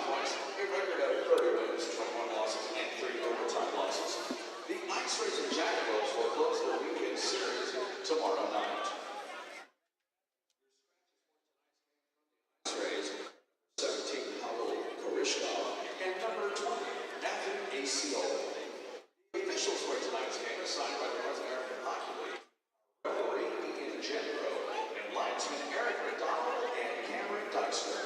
points, a record of 30 wins, 21 losses, and 3 overtime losses. The IceRays and Jackalopes will close their weekend series tomorrow night. IceRays, 17, and number 20, Matthew ACO. The officials for tonight's game are signed by the North American Hockey League, referee Ian Genro, and linesmen Eric McDonald and Cameron Dykstra.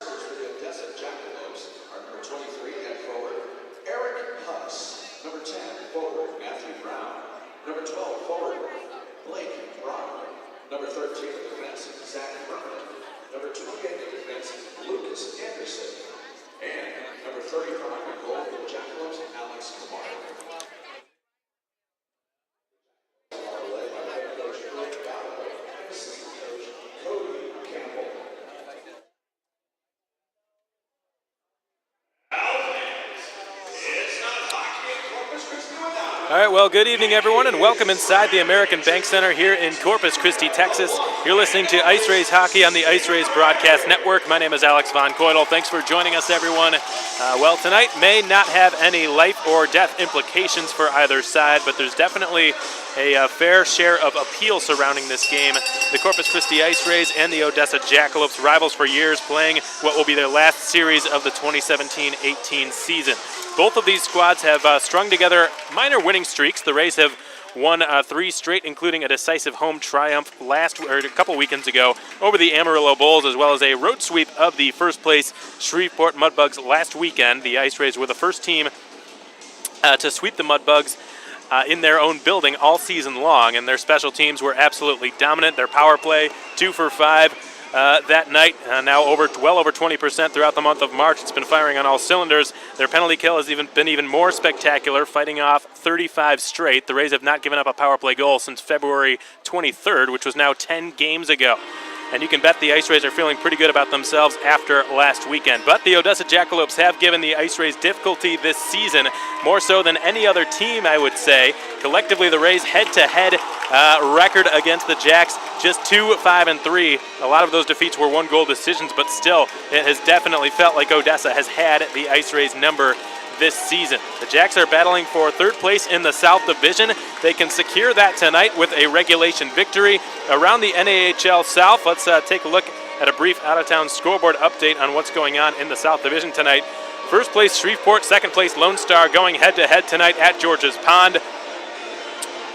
Starters for the Odessa Jackalopes are number 23 at forward, Eric Huss, number 10 forward, Matthew Brown, number 12 forward, Blake Brown, number 13 defense, Zach Herman, number 28 defense, Lucas Anderson, and number 35 in goal for the Jackalopes, Alex Kamar. Led by head coach Blake Brown and assistant coach Cody Campbell. It's not hockey in Corpus Christi without. All right, well, good evening, everyone, and welcome inside the American Bank Center here in Corpus Christi, Texas. You're listening to IceRays Hockey on the IceRays Broadcast Network. My name is Alex Von Coydel. Thanks for joining us, everyone. Well, tonight may not have any life or death implications for either side, but there's definitely a fair share of appeal surrounding this game. The Corpus Christi IceRays and the Odessa Jackalopes, rivals for years, playing what will be their last series of the 2017-18 season. Both of these squads have strung together minor winning streaks. The Rays have won 3 straight, including a decisive home triumph a couple weekends ago over the Amarillo Bulls, as well as a road sweep of the first-place Shreveport Mudbugs last weekend. The IceRays were the first team to sweep the Mudbugs in their own building all season long, and their special teams were absolutely dominant. Their power play, 2 for 5 that night, now well over 20% throughout the month of March. It's been firing on all cylinders. Their penalty kill has been even more spectacular, fighting off 35 straight. The Rays have not given up a power play goal since February 23rd, which was now 10 games ago. And you can bet the IceRays are feeling pretty good about themselves after last weekend. But the Odessa Jackalopes have given the IceRays difficulty this season, more so than any other team, I would say. Collectively, the Rays' head-to-head record against the Jacks, just 2-5-3. A lot of those defeats were 1-goal decisions, but still, it has definitely felt like Odessa has had the IceRays' number this season. The Jacks are battling for 3rd place in the South Division. They can secure that tonight with a regulation victory. Around the NAHL South, let's take a look at a brief out-of-town scoreboard update on what's going on in the South Division tonight. 1st place Shreveport, 2nd place Lone Star going head-to-head tonight at George's Pond.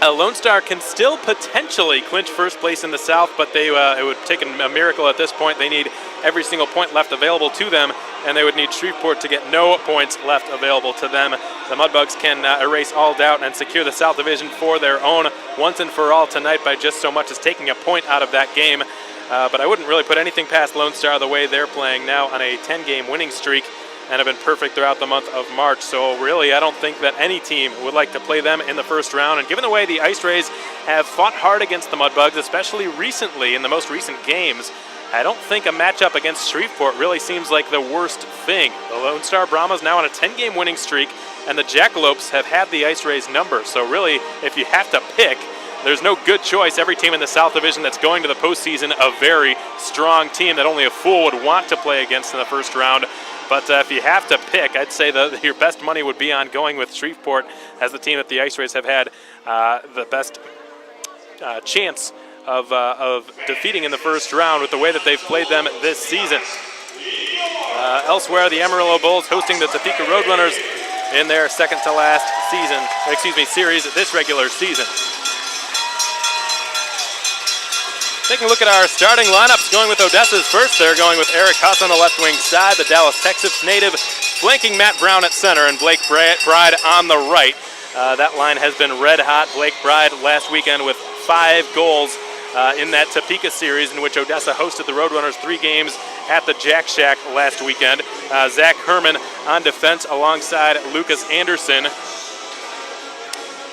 Lone Star can still potentially clinch 1st place in the South, but it would take a miracle at this point. They need every single point left available to them, and they would need Shreveport to get no points left available to them. The Mudbugs can erase all doubt and secure the South Division for their own once and for all tonight by just so much as taking a point out of that game. But I wouldn't really put anything past Lone Star the way they're playing now on a 10-game winning streak and have been perfect throughout the month of March. So really, I don't think that any team would like to play them in the first round. And given the way the IceRays have fought hard against the Mudbugs, especially recently in the most recent games, I don't think a matchup against Shreveport really seems like the worst thing. The Lone Star Brahmas now on a 10-game winning streak, and the Jackalopes have had the IceRays number. So really, if you have to pick, there's no good choice. Every team in the South Division that's going to the postseason, a very strong team that only a fool would want to play against in the first round. But if you have to pick, I'd say that your best money would be on going with Shreveport as the team that the IceRays have had the best chance of defeating in the first round with the way that they've played them this season. Elsewhere, the Amarillo Bulls hosting the Topeka Roadrunners in their second-to-last series this regular season. Taking a look at our starting lineups, going with Odessa's first. They're going with Eric Huss on the left wing side, the Dallas, Texas native, flanking Matt Brown at center, and Blake Bride on the right. That line has been red hot. Blake Bride last weekend with 5 goals in that Topeka series in which Odessa hosted the Roadrunners 3 games at the Jack Shack last weekend. Zach Herman on defense alongside Lucas Anderson,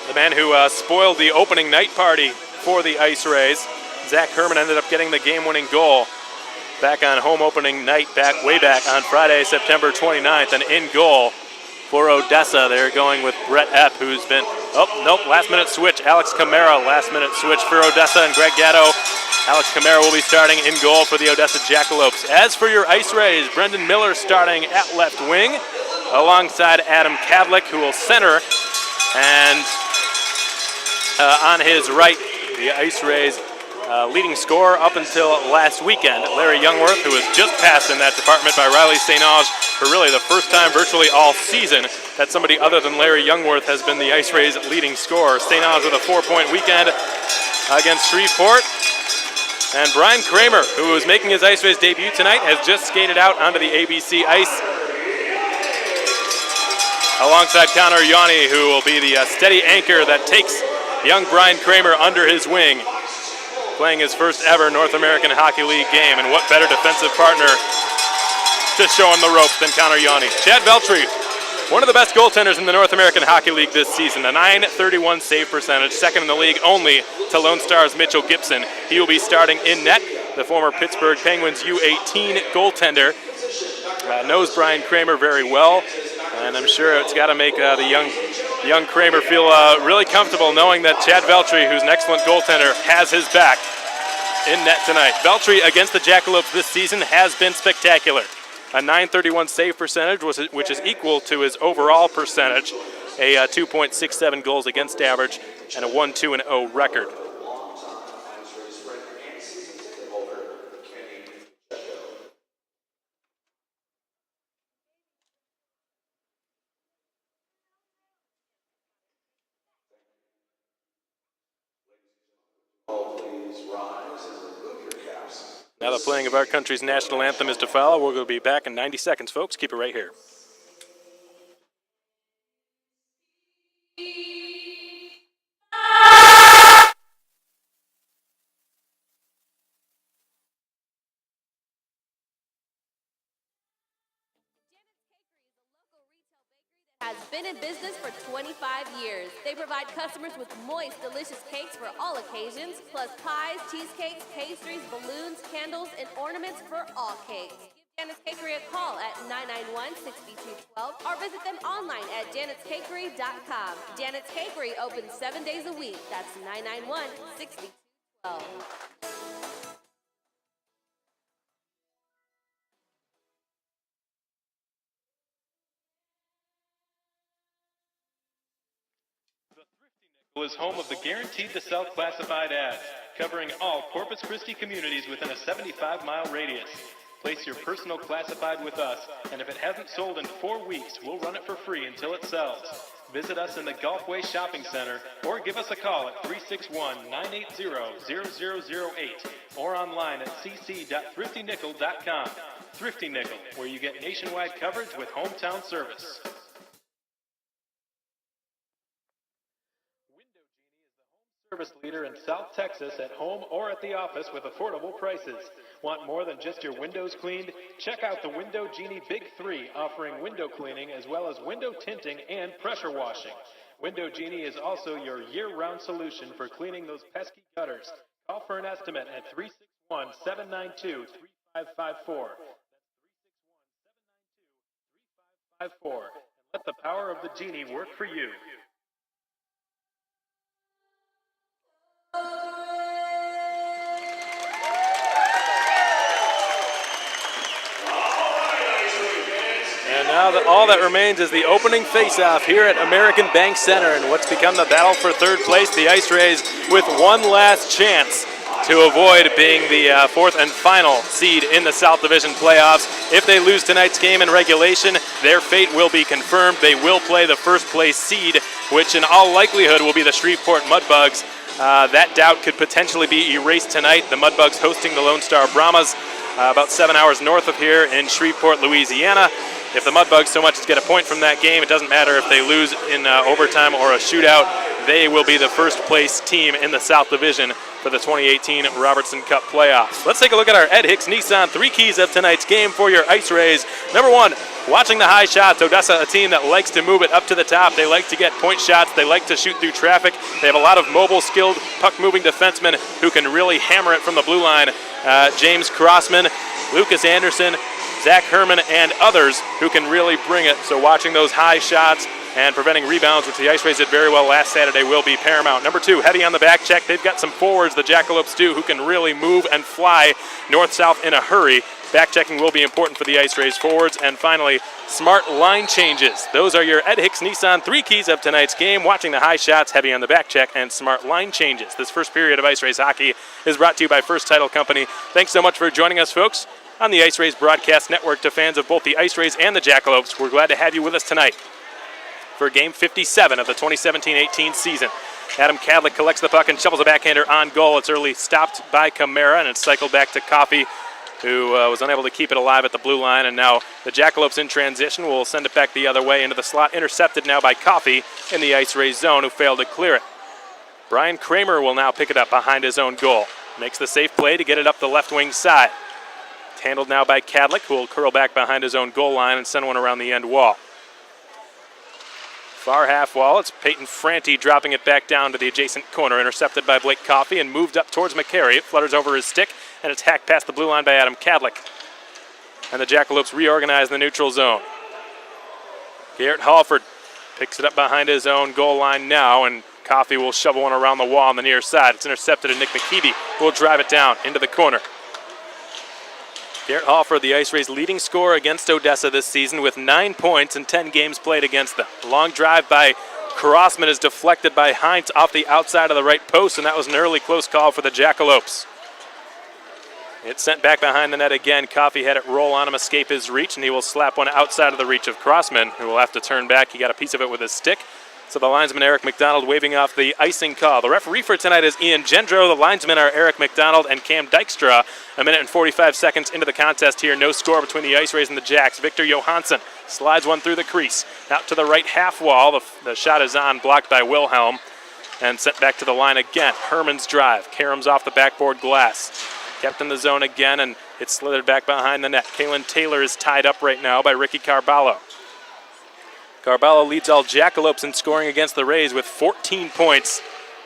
the man who spoiled the opening night party for the IceRays. Zach Herman ended up getting the game-winning goal back on home opening night, way back on Friday, September 29th, and in goal for Odessa. They're going with Brett Epp, who's been, last-minute switch. Alex Camara, last-minute switch for Odessa, and Greg Gatto Alex Camara will be starting in goal for the Odessa Jackalopes. As for your IceRays, Brendan Miller starting at left wing alongside Adam Kavlik, who will center. And on his right, the IceRays leading scorer up until last weekend, Larry Youngworth, who was just passed in that department by Riley St. Ange for really the first time virtually all season that somebody other than Larry Youngworth has been the IceRays leading scorer. St. Ange with a 4-point weekend against Shreveport. And Brian Kramer, who was making his IceRays debut tonight, has just skated out onto the ABC ice alongside Connor Yanni, who will be the steady anchor that takes young Brian Kramer under his wing, playing his first ever North American Hockey League game. And what better defensive partner to show him the ropes than Connor Yanni. Chad Veltri, one of the best goaltenders in the North American Hockey League this season, a .931 save percentage, second in the league only to Lone Star's Mitchell Gibson. He will be starting in net. The former Pittsburgh Penguins U18 goaltender knows Brian Kramer very well, and I'm sure it's got to make the young Kramer feel really comfortable knowing that Chad Veltri, who's an excellent goaltender, has his back in net tonight. Veltri against the Jackalopes this season has been spectacular. A .931 save percentage, which is equal to his overall percentage, a 2.67 goals against average, and a 1-2-0 record. Now the playing of our country's national anthem is to follow. We're going to be back in 90 seconds, folks. Keep it right here. Has been in business for 25 years. They provide customers with moist, delicious cakes for all occasions, plus pies, cheesecakes, pastries, balloons, candles, and ornaments for all cakes. Give Janet's Cakery a call at 991-6212 or visit them online at janetscakery.com. Janet's Cakery opens 7 days a week. That's 991-6212. Was home of the Guaranteed to Sell classified ads, covering all Corpus Christi communities within a 75-mile radius. Place your personal classified with us, and if it hasn't sold in 4 weeks, we'll run it for free until it sells. Visit us in the Gulfway Shopping Center or give us a call at 361-980-0008 or online at cc.thriftynickel.com. Thrifty Nickel, where you get nationwide coverage with hometown service. Service leader in South Texas, at home or at the office with affordable prices. Want more than just your windows cleaned? Check out the Window Genie Big 3, offering window cleaning as well as window tinting and pressure washing. Window Genie is also your year-round solution for cleaning those pesky gutters. Call for an estimate at 361-792-3554. That's 361-792-3554. Let the power of the Genie work for you. And now all that remains is the opening face-off here at American Bank Center and what's become the battle for third place. The IceRays with one last chance to avoid being the fourth and final seed in the South Division playoffs. If they lose tonight's game in regulation, their fate will be confirmed. They will play the first place seed, which in all likelihood will be the Shreveport Mudbugs. That doubt could potentially be erased tonight. The Mudbugs hosting the Lone Star Brahmas about 7 hours north of here in Shreveport, Louisiana. If the Mudbugs so much as get a point from that game, it doesn't matter if they lose in overtime or a shootout. They will be the first place team in the South Division for the 2018 Robertson Cup playoffs. Let's take a look at our Ed Hicks Nissan 3 keys of tonight's game for your IceRays. Number one, watching the high shots. Odessa, a team that likes to move it up to the top. They like to get point shots. They like to shoot through traffic. They have a lot of mobile, skilled, puck-moving defensemen who can really hammer it from the blue line. James Crossman, Lucas Anderson, Zach Herman, and others who can really bring it. So watching those high shots, And preventing rebounds, which the IceRays did very well last Saturday, will be paramount. Number 2, heavy on the back check. They've got some forwards, the Jackalopes do, who can really move and fly north-south in a hurry. Back checking will be important for the IceRays forwards. And finally, smart line changes. Those are your Ed Hicks Nissan 3 keys of tonight's game. Watching the high shots, heavy on the back check, and smart line changes. This first period of IceRays hockey is brought to you by First Title Company. Thanks so much for joining us, folks, on the IceRays Broadcast Network. To fans of both the IceRays and the Jackalopes, we're glad to have you with us tonight for Game 57 of the 2017-18 season. Adam Cadlick collects the puck and shovels a backhander on goal. It's early stopped by Camara, and it's cycled back to Coffey, who was unable to keep it alive at the blue line. And now the Jackalopes in transition will send it back the other way into the slot, intercepted now by Coffey in the IceRays zone, who failed to clear it. Brian Kramer will now pick it up behind his own goal. Makes the safe play to get it up the left wing side. It's handled now by Cadlick, who will curl back behind his own goal line and send one around the end wall. Far half wall, it's Peyton Franti dropping it back down to the adjacent corner, intercepted by Blake Coffey and moved up towards McCary. It flutters over his stick, and it's hacked past the blue line by Adam Cadlick. And the Jackalopes reorganize the neutral zone. Garrett Halford picks it up behind his own goal line now, and Coffey will shovel one around the wall on the near side. It's intercepted, and Nick McKeeby will drive it down into the corner. Garrett Halford, the IceRays' leading scorer against Odessa this season with 9 points in 10 games played against them. A long drive by Crossman is deflected by Heinz off the outside of the right post, and that was an early close call for the Jackalopes. It's sent back behind the net again. Coffey had it roll on him, escape his reach, and he will slap one outside of the reach of Crossman, who will have to turn back. He got a piece of it with his stick. So the linesman Eric McDonald waving off the icing call. The referee for tonight is Ian Gendro. The linesmen are Eric McDonald and Cam Dykstra. A minute and 45 seconds into the contest here. No score between the IceRays and the Jacks. Victor Johansson slides one through the crease. Out to the right half wall. The shot is on, blocked by Wilhelm, and sent back to the line again. Herman's drive. Karams off the backboard glass. Kept in the zone again, and it's slithered back behind the net. Kalen Taylor is tied up right now by Ricky Carballo. Carballo leads all Jackalopes in scoring against the Rays with 14 points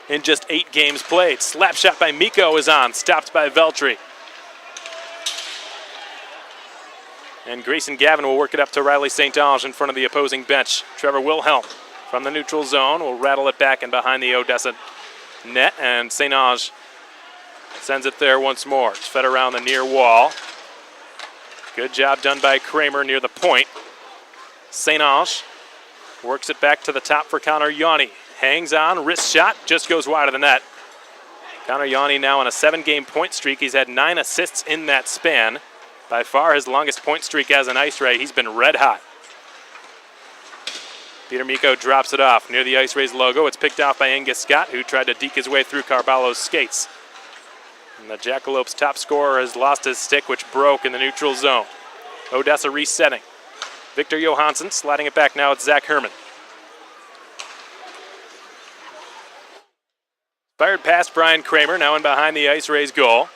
in just 8 games played. Slap shot by Miko is on, stopped by Veltri. And Grayson Gavin will work it up to Riley St. Ange in front of the opposing bench. Trevor Wilhelm from the neutral zone will rattle it back and behind the Odessa net, and St. Ange sends it there once more. It's fed around the near wall. Good job done by Kramer near the point. St. Ange works it back to the top for Connor Yanni. Hangs on, wrist shot, just goes wide of the net. Connor Yanni now on a 7-game point streak. He's had 9 assists in that span. By far his longest point streak as an IceRay. He's been red hot. Peter Miko drops it off near the IceRays logo. It's picked off by Angus Scott, who tried to deke his way through Carballo's skates. And the Jackalopes' top scorer has lost his stick, which broke in the neutral zone. Odessa resetting. Victor Johansson sliding it back now. It's Zach Herman. Fired past Brian Kramer, now in behind the IceRays goal.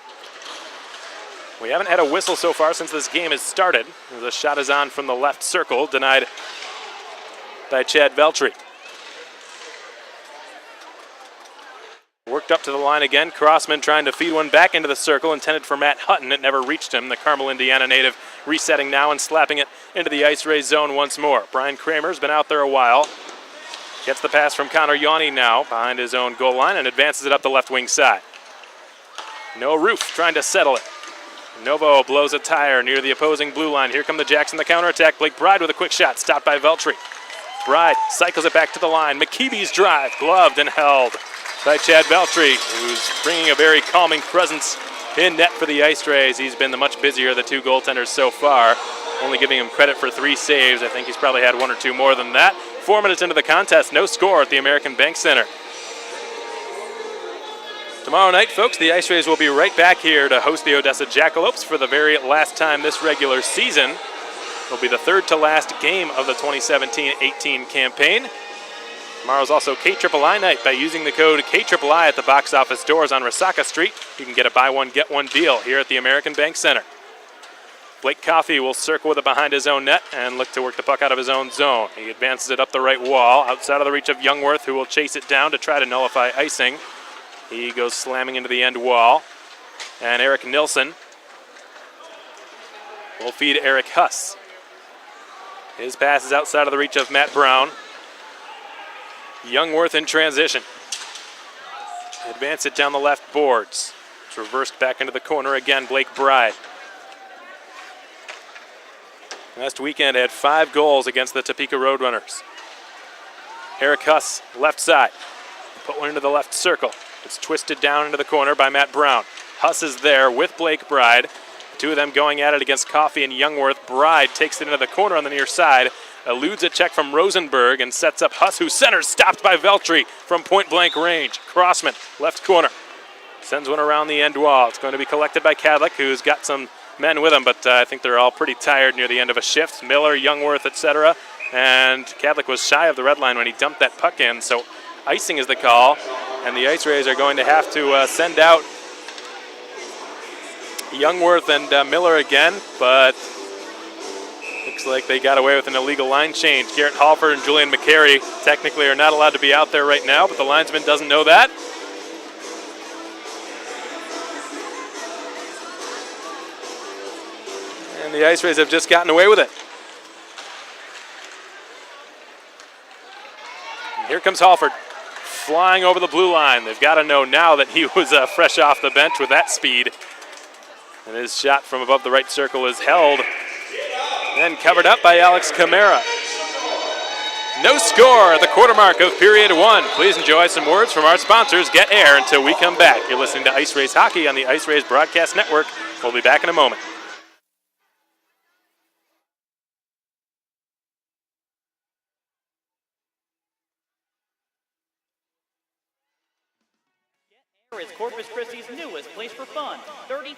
We haven't had a whistle so far since this game has started. The shot is on from the left circle, denied by Chad Veltri. Worked up to the line again. Crossman trying to feed one back into the circle, intended for Matt Hutton. It never reached him. The Carmel, Indiana native resetting now and slapping it into the IceRays zone once more. Brian Kramer's been out there a while. Gets the pass from Connor Yanni now behind his own goal line and advances it up the left wing side. No Roof trying to settle it. Novo blows a tire near the opposing blue line. Here come the Jacks in the counterattack. Blake Bride with a quick shot, stopped by Veltri. Bride cycles it back to the line. McKeeby's drive, gloved and held by Chad Veltri, who's bringing a very calming presence in net for the IceRays. He's been the much busier of the 2 goaltenders so far, only giving him credit for 3 saves. I think he's probably had 1 or 2 more than that. 4 minutes into the contest, no score at the American Bank Center. Tomorrow night, folks, the IceRays will be right back here to host the Odessa Jackalopes for the very last time this regular season. It'll be the 3rd to last game of the 2017-18 campaign. Tomorrow's also KIII night. By using the code KIII at the box office doors on Resaca Street, you can get a buy one, get one deal here at the American Bank Center. Blake Coffey will circle with it behind his own net and look to work the puck out of his own zone. He advances it up the right wall, outside of the reach of Youngworth, who will chase it down to try to nullify icing. He goes slamming into the end wall. And Eric Nilsson will feed Eric Huss. His pass is outside of the reach of Matt Brown. Youngworth in transition. Advance it down the left boards. It's reversed back into the corner again, Blake Bride. Last weekend had 5 goals against the Topeka Roadrunners. Eric Huss, left side. Put one into the left circle. It's twisted down into the corner by Matt Brown. Huss is there with Blake Bride. The two of them going at it against Coffey and Youngworth. Bride takes it into the corner on the near side, eludes a check from Rosenberg and sets up Huss, who centers, stopped by Veltri from point-blank range. Crossman, left corner. Sends one around the end wall. It's going to be collected by Cadlick, who's got some men with him, but I think they're all pretty tired near the end of a shift. Miller, Youngworth, etc. And Cadlick was shy of the red line when he dumped that puck in, so icing is the call, and the IceRays are going to have to send out Youngworth and Miller again, but looks like they got away with an illegal line change. Garrett Halford and Julian McCary technically are not allowed to be out there right now, but the linesman doesn't know that. And the IceRays have just gotten away with it. And here comes Halford, flying over the blue line. They've got to know now that he was fresh off the bench with that speed. And his shot from above the right circle is held and covered up by Alex Camara. No score at the quarter mark of period 1. Please enjoy some words from our sponsors, Get Air, until we come back. You're listening to IceRays Hockey on the IceRays Broadcast Network. We'll be back in a moment. Here is Corpus Christi's newest place for fun. 30,000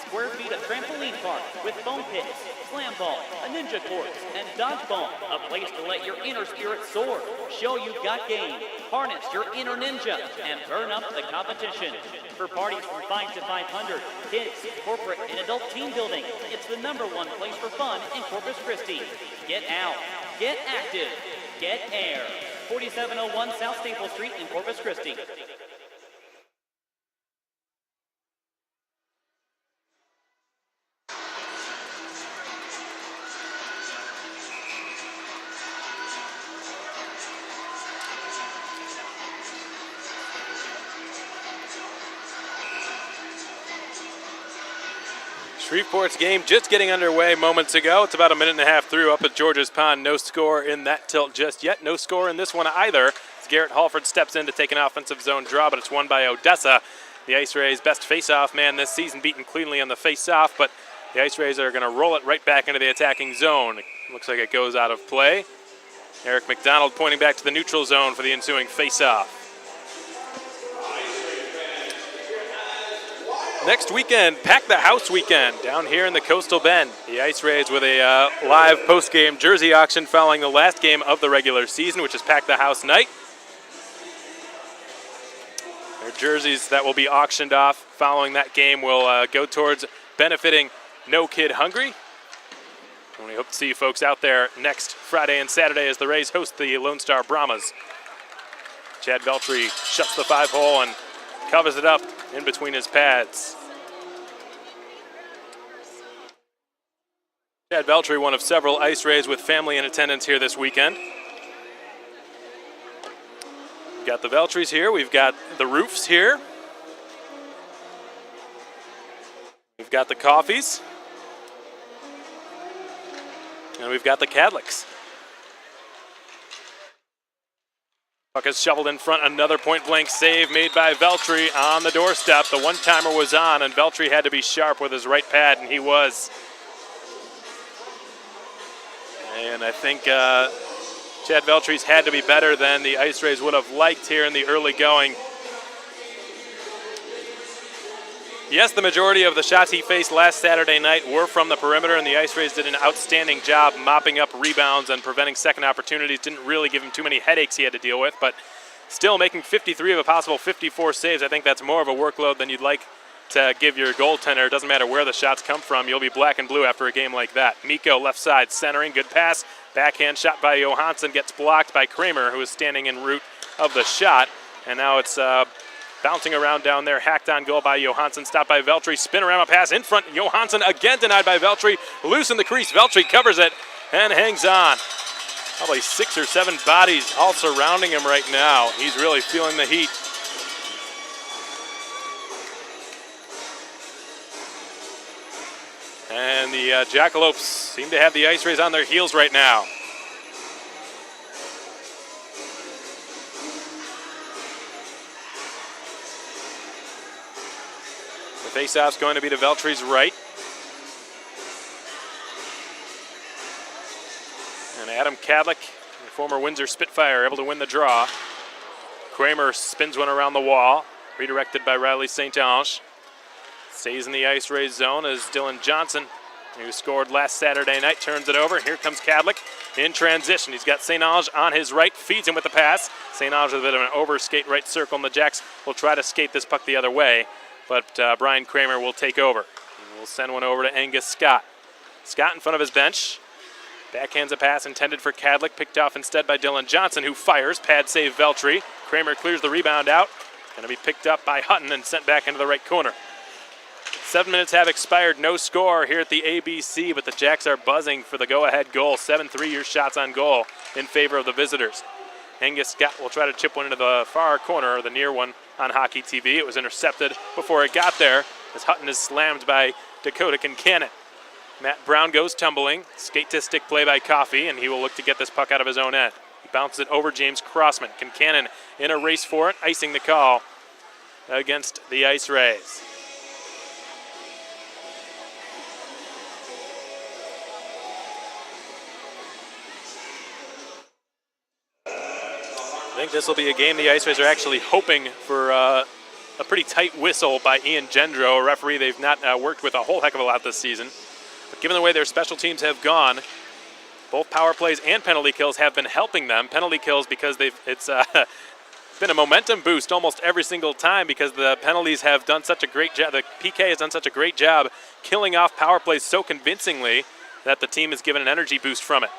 square feet of trampoline park with foam pits, slam ball, a ninja course, and dodgeball. A place to let your inner spirit soar. Show you've got game. Harness your inner ninja and burn up the competition. For parties from 5 to 500, kids, corporate, and adult team building, it's the #1 place for fun in Corpus Christi. Get out. Get active. Get air. 4701 South Staple Street in Corpus Christi. Shreveport's game just getting underway moments ago. It's about a minute and a half through up at George's Pond. No score in that tilt just yet. No score in this one either. As Garrett Halford steps in to take an offensive zone draw, but it's won by Odessa. The IceRays' best face-off man this season, beaten cleanly on the face-off, but the IceRays are going to roll it right back into the attacking zone. It looks like it goes out of play. Eric McDonald pointing back to the neutral zone for the ensuing face-off. Next weekend, Pack the House weekend down here in the Coastal Bend. The IceRays with a live post-game jersey auction following the last game of the regular season, which is Pack the House night. Their jerseys that will be auctioned off following that game will go towards benefiting No Kid Hungry. And we hope to see you folks out there next Friday and Saturday as the Rays host the Lone Star Brahmas. Chad Veltri shuts the 5-hole and covers it up in between his pads. Chad Veltri, one of several IceRays with family in attendance here this weekend. We've got the Veltris here. We've got the Roofs here. We've got the Coffees. And we've got the Cadlicks. Puck is shoveled in front. Another point-blank save made by Veltri on the doorstep. The one-timer was on, and Veltri had to be sharp with his right pad, and he was. And I think Chad Veltri's had to be better than the IceRays would have liked here in the early going. Yes, the majority of the shots he faced last Saturday night were from the perimeter, and the IceRays did an outstanding job mopping up rebounds and preventing second opportunities. Didn't really give him too many headaches he had to deal with, but still making 53 of a possible 54 saves. I think that's more of a workload than you'd like to give your goaltender. It doesn't matter where the shots come from. You'll be black and blue after a game like that. Mikko left side centering. Good pass. Backhand shot by Johansson gets blocked by Kramer, who is standing en route of the shot. And now it's bouncing around down there. Hacked on goal by Johansson. Stopped by Veltri. Spinorama pass in front. Johansson again denied by Veltri. Loose in the crease. Veltri covers it and hangs on. Probably 6 or 7 bodies all surrounding him right now. He's really feeling the heat. And the Jackalopes seem to have the IceRays on their heels right now. The face-off's going to be to Veltry's right. And Adam Cadlick, the former Windsor Spitfire, able to win the draw. Kramer spins one around the wall, redirected by Riley St. Ange. Stays in the IceRays zone as Dylan Johnson, who scored last Saturday night, turns it over. Here comes Cadlick in transition. He's got St. Ange on his right, feeds him with the pass. St. Ange with a bit of an overskate right circle, and the Jacks will try to skate this puck the other way, but Brian Kramer will take over. We'll send one over to Angus Scott. Scott in front of his bench. Backhands a pass intended for Cadlick, picked off instead by Dylan Johnson, who fires. Pad save Veltry. Kramer clears the rebound out. Going to be picked up by Hutton and sent back into the right corner. 7 minutes have expired. No score here at the ABC, but the Jacks are buzzing for the go-ahead goal. 7 3-year shots on goal in favor of the visitors. Angus Scott will try to chip one into the far corner, or the near one, on Hockey TV. It was intercepted before it got there, as Hutton is slammed by Dakota Kincannon. Matt Brown goes tumbling. Skate-to-stick play by Coffey, and he will look to get this puck out of his own end. He bounces it over James Crossman. Kincannon in a race for it, icing the call against the IceRays. I think this will be a game the IceRays are actually hoping for a pretty tight whistle by Ian Gendro, a referee they've not worked with a whole heck of a lot this season. But given the way their special teams have gone, both power plays and penalty kills have been helping them. Penalty kills because it's been a momentum boost almost every single time, because the penalties have done such a great job. The PK has done such a great job killing off power plays so convincingly that the team is given an energy boost from it.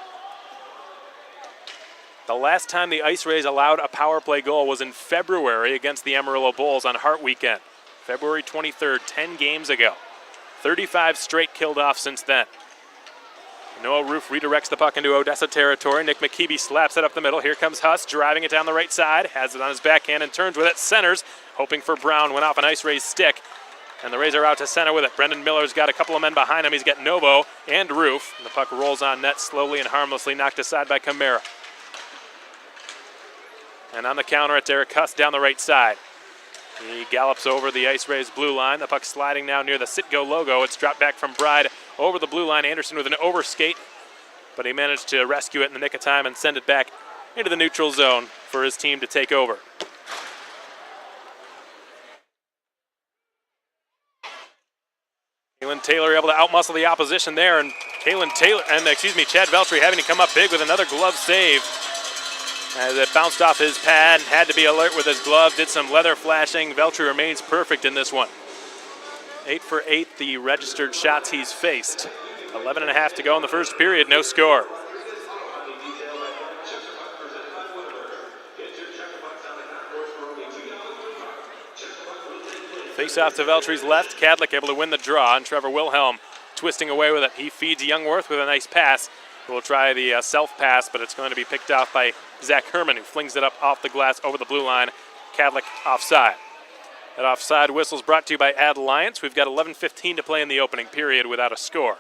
The last time the IceRays allowed a power play goal was in February against the Amarillo Bulls on Hart Weekend. February 23rd, 10 games ago. 35 straight killed off since then. Noah Roof redirects the puck into Odessa territory. Nick McKeeby slaps it up the middle. Here comes Huss, driving it down the right side. Has it on his backhand and turns with it. Centers, hoping for Brown. Went off an IceRays stick. And the Rays are out to center with it. Brendan Miller's got a couple of men behind him. He's got Novo and Roof. And the puck rolls on net slowly and harmlessly, knocked aside by Camara. And on the counter, it's Derek Huss down the right side. He gallops over the IceRays blue line. The puck sliding now near the Citgo logo. It's dropped back from Bride over the blue line. Anderson with an overskate, but he managed to rescue it in the nick of time and send it back into the neutral zone for his team to take over. Kalen Taylor able to outmuscle the opposition there, and Chad Veltry having to come up big with another glove save. As it bounced off his pad, had to be alert with his glove, did some leather flashing. Veltry remains perfect in this one. 8 for 8, the registered shots he's faced. 11.5 to go in the first period, no score. Face-off to Veltry's left. Cadlick able to win the draw, and Trevor Wilhelm twisting away with it. He feeds Youngworth with a nice pass. We'll try the self-pass, but it's going to be picked off by Zach Herman, who flings it up off the glass over the blue line. Cadlick offside. That offside whistle is brought to you by Ad Alliance. We've got 11:15 to play in the opening period without a score.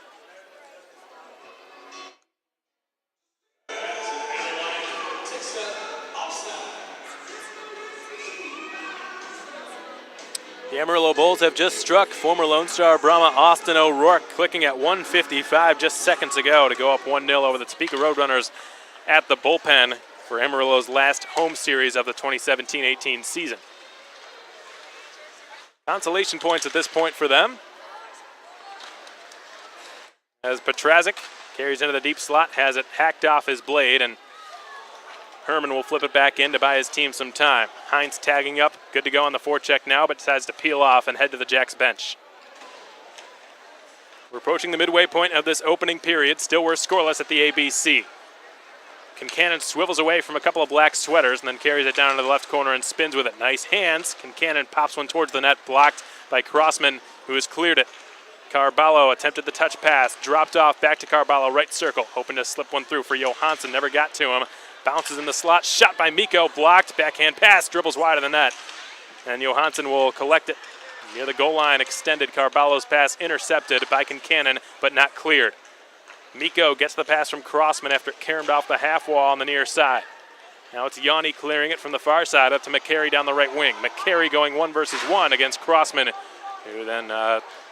The Amarillo Bulls have just struck former Lone Star Brahma Austin O'Rourke, clicking at 1:55 just seconds ago to go up 1-0 over the Topeka Roadrunners at the bullpen for Amarillo's last home series of the 2017-18 season. Consolation points at this point for them, as Petrazik carries into the deep slot, has it hacked off his blade, and Herman will flip it back in to buy his team some time. Hines tagging up, good to go on the forecheck now, but decides to peel off and head to the Jacks bench. We're approaching the midway point of this opening period. Still we're scoreless at the ABC. Kincannon swivels away from a couple of black sweaters and then carries it down into the left corner and spins with it. Nice hands. Kincannon pops one towards the net, blocked by Crossman, who has cleared it. Carballo attempted the touch pass, dropped off, back to Carballo, right circle, hoping to slip one through for Johansson, never got to him. Bounces in the slot, shot by Mikko, blocked, backhand pass, dribbles wide of the net. And Johansson will collect it near the goal line, extended. Carballo's pass intercepted by Kincannon, but not cleared. Mikko gets the pass from Crossman after it caromed off the half wall on the near side. Now it's Yanni clearing it from the far side up to McCary down the right wing. McCary going 1-versus-1 against Crossman, who then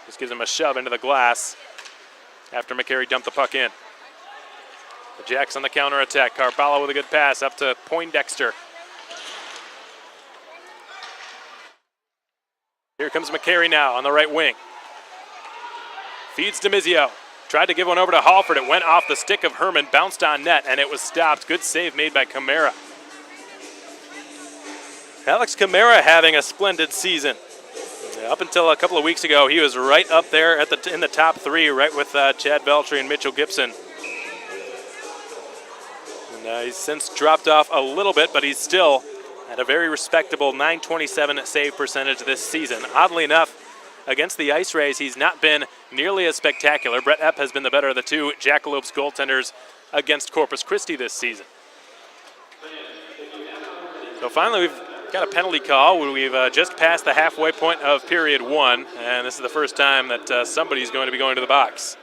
just gives him a shove into the glass after McCary dumped the puck in. The Jacks on the counterattack. Carballo with a good pass up to Poindexter. Here comes McCary now on the right wing. Feeds DiMizio. Tried to give one over to Halford. It went off the stick of Herman, bounced on net, and it was stopped. Good save made by Camara. Alex Camara having a splendid season. Up until a couple of weeks ago, he was right up there in the top three, right with Chad Veltri and Mitchell Gibson. And he's since dropped off a little bit, but he's still at a very respectable .927 save percentage this season. Oddly enough, against the IceRays, he's not been nearly as spectacular. Brett Epp has been the better of the two Jackalopes goaltenders against Corpus Christi this season. So finally, we've got a penalty call. We've just passed the halfway point of period one, and this is the first time that somebody's going to be going to the box.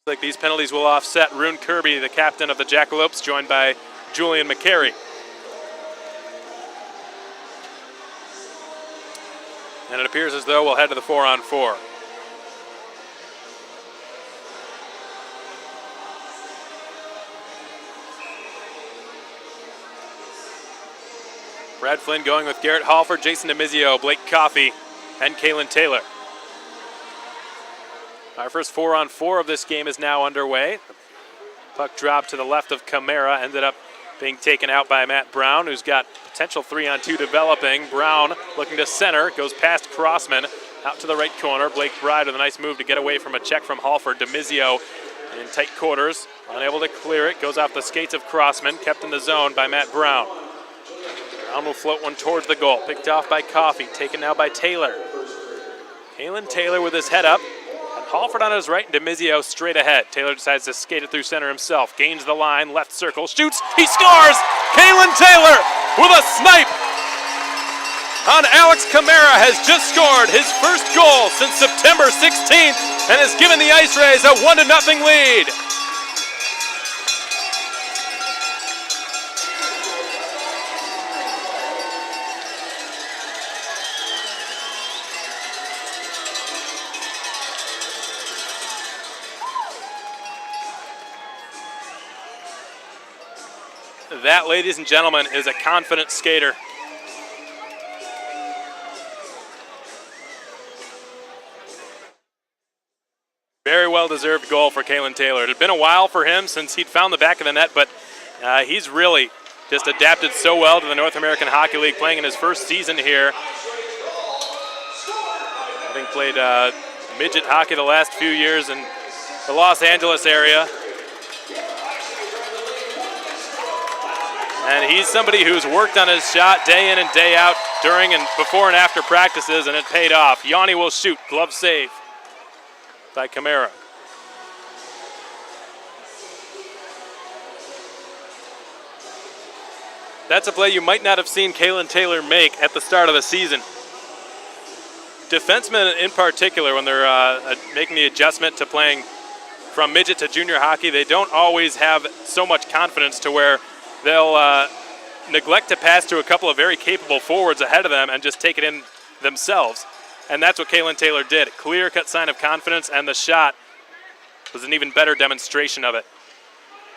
Looks like these penalties will offset Rune Kirby, the captain of the Jackalopes, joined by Julian McCary. And it appears as though we'll head to the 4-on-4. Brad Flynn going with Garrett Halford, Jason DiMizio, Blake Coffey, and Kalen Taylor. Our first 4-on-4 of this game is now underway. The puck dropped to the left of Camara, ended up being taken out by Matt Brown, who's got potential 3-on-2 developing. Brown looking to center, goes past Crossman, out to the right corner. Blake Bride with a nice move to get away from a check from Halford. DiMizio in tight quarters, unable to clear it, goes off the skates of Crossman, kept in the zone by Matt Brown. Brown will float one towards the goal, picked off by Coffey, taken now by Taylor. Kalen Taylor with his head up. Halford on his right and DiMizio straight ahead. Taylor decides to skate it through center himself. Gains the line, left circle, shoots, he scores! Kalen Taylor with a snipe on Alex Camara has just scored his first goal since September 16th and has given the IceRays a 1-0 lead. That, ladies and gentlemen, is a confident skater. Very well-deserved goal for Kalen Taylor. It had been a while for him since he'd found the back of the net, but he's really just adapted so well to the North American Hockey League, playing in his first season here. Having played midget hockey the last few years in the Los Angeles area. And he's somebody who's worked on his shot day in and day out during and before and after practices, and it paid off. Yanni will shoot, glove save by Camara. That's a play you might not have seen Kalen Taylor make at the start of the season. Defensemen in particular, when they're making the adjustment to playing from midget to junior hockey, they don't always have so much confidence to where they'll neglect to pass to a couple of very capable forwards ahead of them and just take it in themselves. And that's what Kalen Taylor did. Clear-cut sign of confidence, and the shot was an even better demonstration of it.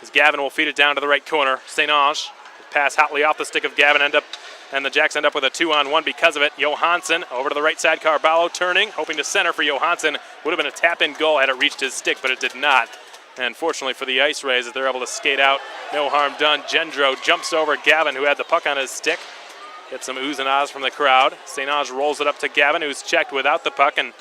As Gavin will feed it down to the right corner. St. Ange, pass hotly off the stick of Gavin, and the Jacks end up with a 2-on-1 because of it. Johansson over to the right side. Carballo turning, hoping to center for Johansson. Would have been a tap-in goal had it reached his stick, but it did not. And fortunately for the IceRays, they're able to skate out, no harm done. Gendro jumps over Gavin, who had the puck on his stick. Gets some oohs and ahs from the crowd. St. Ange rolls it up to Gavin, who's checked without the puck. And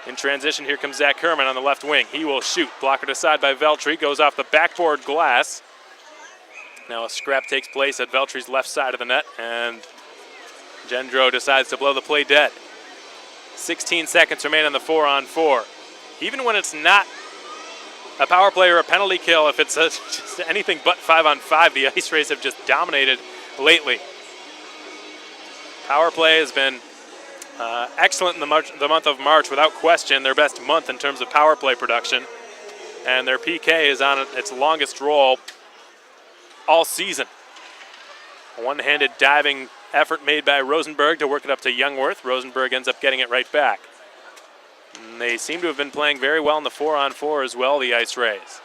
in transition, here comes Zach Herman on the left wing. He will shoot. Blockered aside by Veltri. Goes off the backboard glass. Now a scrap takes place at Veltri's left side of the net. And Gendro decides to blow the play dead. 16 seconds remain on the 4-on-4. Even when it's not a power play or a penalty kill, if it's just anything but 5-on-5, the IceRays have just dominated lately. Power play has been excellent in the month of March, without question, their best month in terms of power play production. And their PK is on its longest roll all season. A one-handed diving effort made by Rosenberg to work it up to Youngworth. Rosenberg ends up getting it right back. And they seem to have been playing very well in the 4-on-4 as well, the IceRays.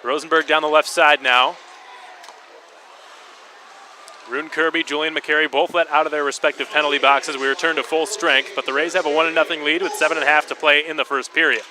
Rosenberg down the left side now. Rune Kirby, Julian McCary both let out of their respective penalty boxes. We return to full strength, but the Rays have a 1-0 lead with 7.5 to play in the first period.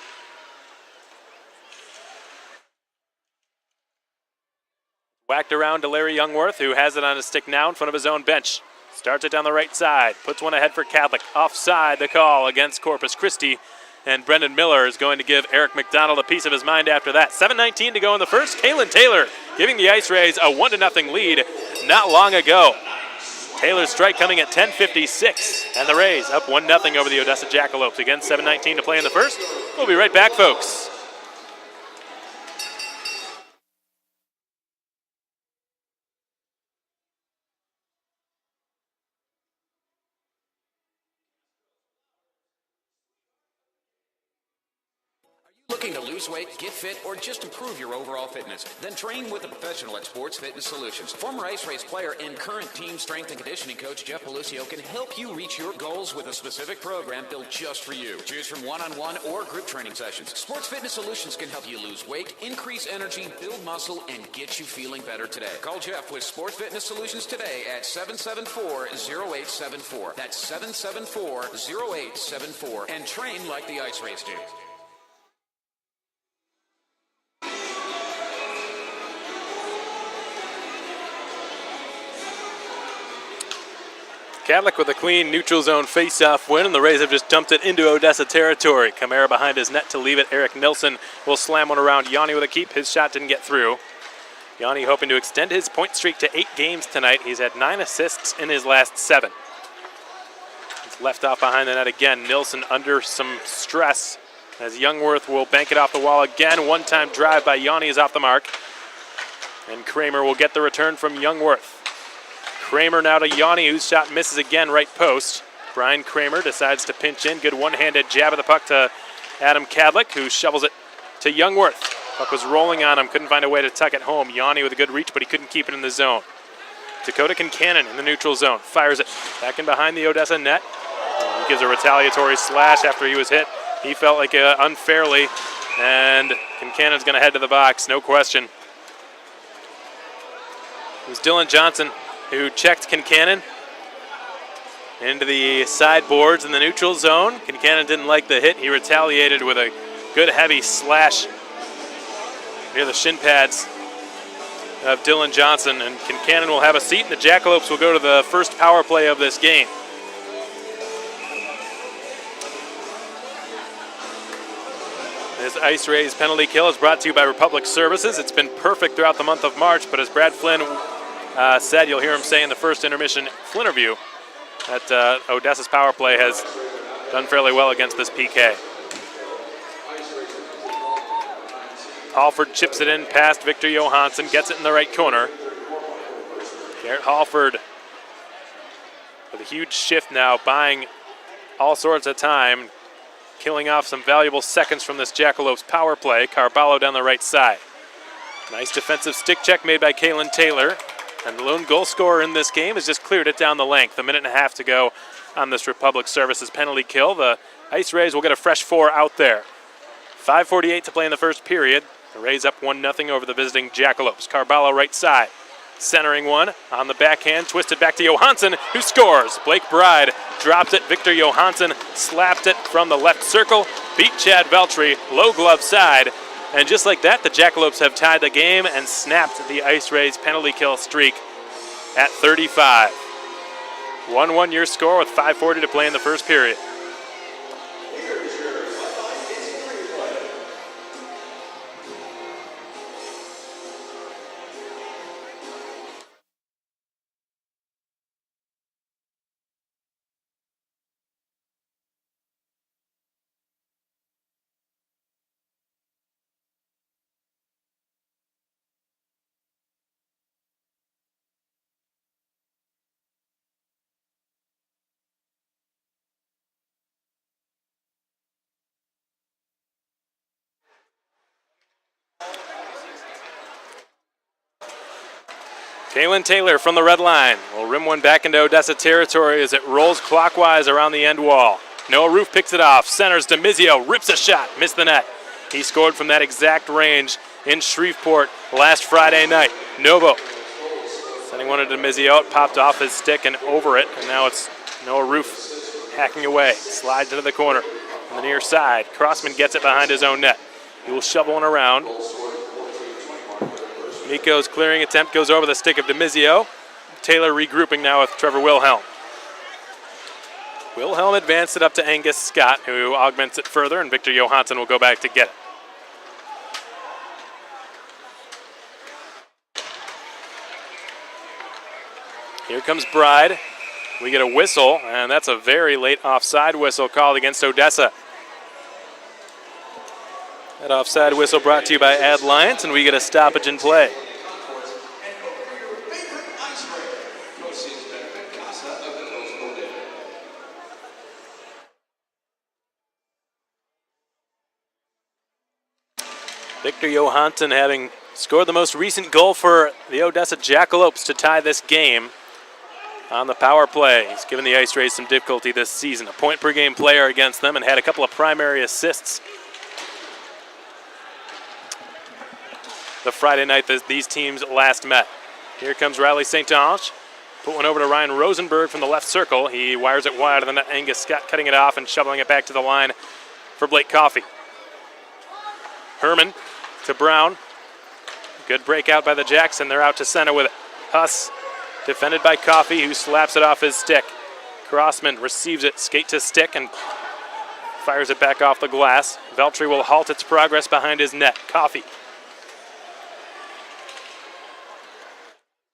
Whacked around to Larry Youngworth, who has it on his stick now in front of his own bench. Starts it down the right side, puts one ahead for Catholic. Offside the call against Corpus Christi, and Brendan Miller is going to give Eric McDonald a piece of his mind after that. 7:19 to go in the first. Kalen Taylor giving the IceRays a 1-0 lead not long ago. Taylor's strike coming at 10:56, and the Rays up 1-0 over the Odessa Jackalopes. Again, 7:19 to play in the first. We'll be right back, folks. Looking to lose weight, get fit, or just improve your overall fitness? Then train with a professional at Sports Fitness Solutions. Former IceRays player and current team strength and conditioning coach Jeff Pelucio can help you reach your goals with a specific program built just for you. Choose from one-on-one or group training sessions. Sports Fitness Solutions can help you lose weight, increase energy, build muscle, and get you feeling better today. Call Jeff with Sports Fitness Solutions today at 774-0874. That's 774-0874. And train like the IceRays do. Catholic with a clean neutral zone face-off win, and the Rays have just dumped it into Odessa territory. Camara behind his net to leave it. Eric Nilsson will slam one around Yanni with a keep. His shot didn't get through. Yanni hoping to extend his point streak to 8 games tonight. He's had 9 assists in his last 7. It's left off behind the net again. Nilsson under some stress as Youngworth will bank it off the wall again. One-time drive by Yanni is off the mark. And Kramer will get the return from Youngworth. Kramer now to Yanni, whose shot misses again, right post. Brian Kramer decides to pinch in. Good one-handed jab of the puck to Adam Cadlick, who shovels it to Youngworth. Puck was rolling on him, couldn't find a way to tuck it home. Yanni with a good reach, but he couldn't keep it in the zone. Dakota Kincannon in the neutral zone, fires it back in behind the Odessa net. He gives a retaliatory slash after he was hit. He felt like unfairly, and Kincannon's going to head to the box, no question. It was Dylan Johnson who checked Kincannon into the sideboards in the neutral zone. Kincannon didn't like the hit. He retaliated with a good heavy slash near the shin pads of Dylan Johnson, and Kincannon will have a seat, and the Jackalopes will go to the first power play of this game. This IceRays penalty kill is brought to you by Republic Services. It's been perfect throughout the month of March, but as Brad Flynn said, you'll hear him say in the first intermission Flinterview that Odessa's power play has done fairly well against this PK. Halford chips it in past Victor Johansson, gets it in the right corner. Garrett Halford with a huge shift now, buying all sorts of time, killing off some valuable seconds from this Jackalopes power play. Carballo down the right side. Nice defensive stick check made by Kalen Taylor. And the lone goal scorer in this game has just cleared it down the length. 1.5 minutes to go on this Republic Services penalty kill. The IceRays will get a fresh 4 out there. 5:48 to play in the first period. The Rays up 1-0 over the visiting Jackalopes. Carballo right side. Centering one on the backhand, twisted back to Johansson, who scores. Blake Bride drops it. Victor Johansson slapped it from the left circle. Beat Chad Veltri, low glove side. And just like that, the Jackalopes have tied the game and snapped the IceRays penalty kill streak at 35. 1-1 your score with 5:40 to play in the first period. Kaylin Taylor from the red line will rim one back into Odessa territory as it rolls clockwise around the end wall. Noah Roof picks it off, centers DeMizio, rips a shot, missed the net. He scored from that exact range in Shreveport last Friday night. Novo sending one to DeMizio, it popped off his stick and over it, and now it's Noah Roof hacking away, slides into the corner on the near side. Crossman gets it behind his own net. He will shovel one around. Nico's clearing attempt goes over the stick of DeMizio. Taylor regrouping now with Trevor Wilhelm. Wilhelm advanced it up to Angus Scott, who augments it further, and Victor Johansson will go back to get it. Here comes Bride. We get a whistle, and that's a very late offside whistle called against Odessa. That offside whistle brought to you by Ad Lions, and we get a stoppage in play. And over your favorite IceRays. Proceeds benefit Casa of the Coast Odessa. Victor Johansson having scored the most recent goal for the Odessa Jackalopes to tie this game on the power play. He's given the IceRays some difficulty this season. A point per game player against them and had a couple of primary assists the Friday night that these teams last met. Here comes Riley St. Ange. Put one over to Ryan Rosenberg from the left circle. He wires it wide, and then Angus Scott cutting it off and shoveling it back to the line for Blake Coffey. Herman to Brown. Good breakout by the Jackson. They're out to center with it. Huss defended by Coffey, who slaps it off his stick. Crossman receives it, skate to stick, and fires it back off the glass. Veltri will halt its progress behind his net. Coffey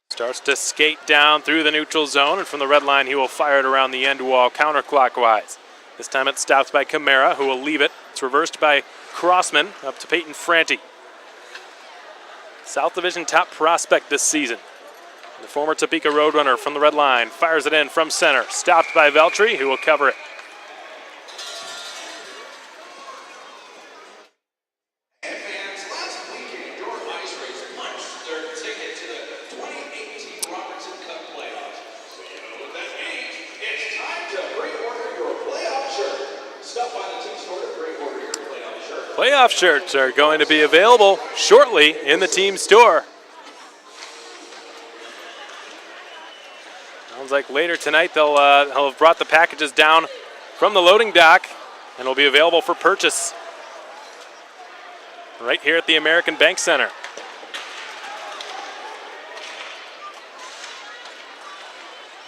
starts to skate down through the neutral zone, and from the red line he will fire it around the end wall counterclockwise. This time it's stopped by Camara, who will leave it. It's reversed by Crossman up to Peyton Franti. South Division top prospect this season. The former Topeka Roadrunner from the red line fires it in from center. Stopped by Veltri, who will cover it. And fans, last weekend, your IceRays punched their ticket to the 2018 Robertson Cup playoffs. So you know what that means. It's time to pre-order your playoff shirt. Stop by the team store to pre-order your playoff shirt. Playoff shirts are going to be available shortly in the team store. Sounds like later tonight they'll have brought the packages down from the loading dock and will be available for purchase right here at the American Bank Center.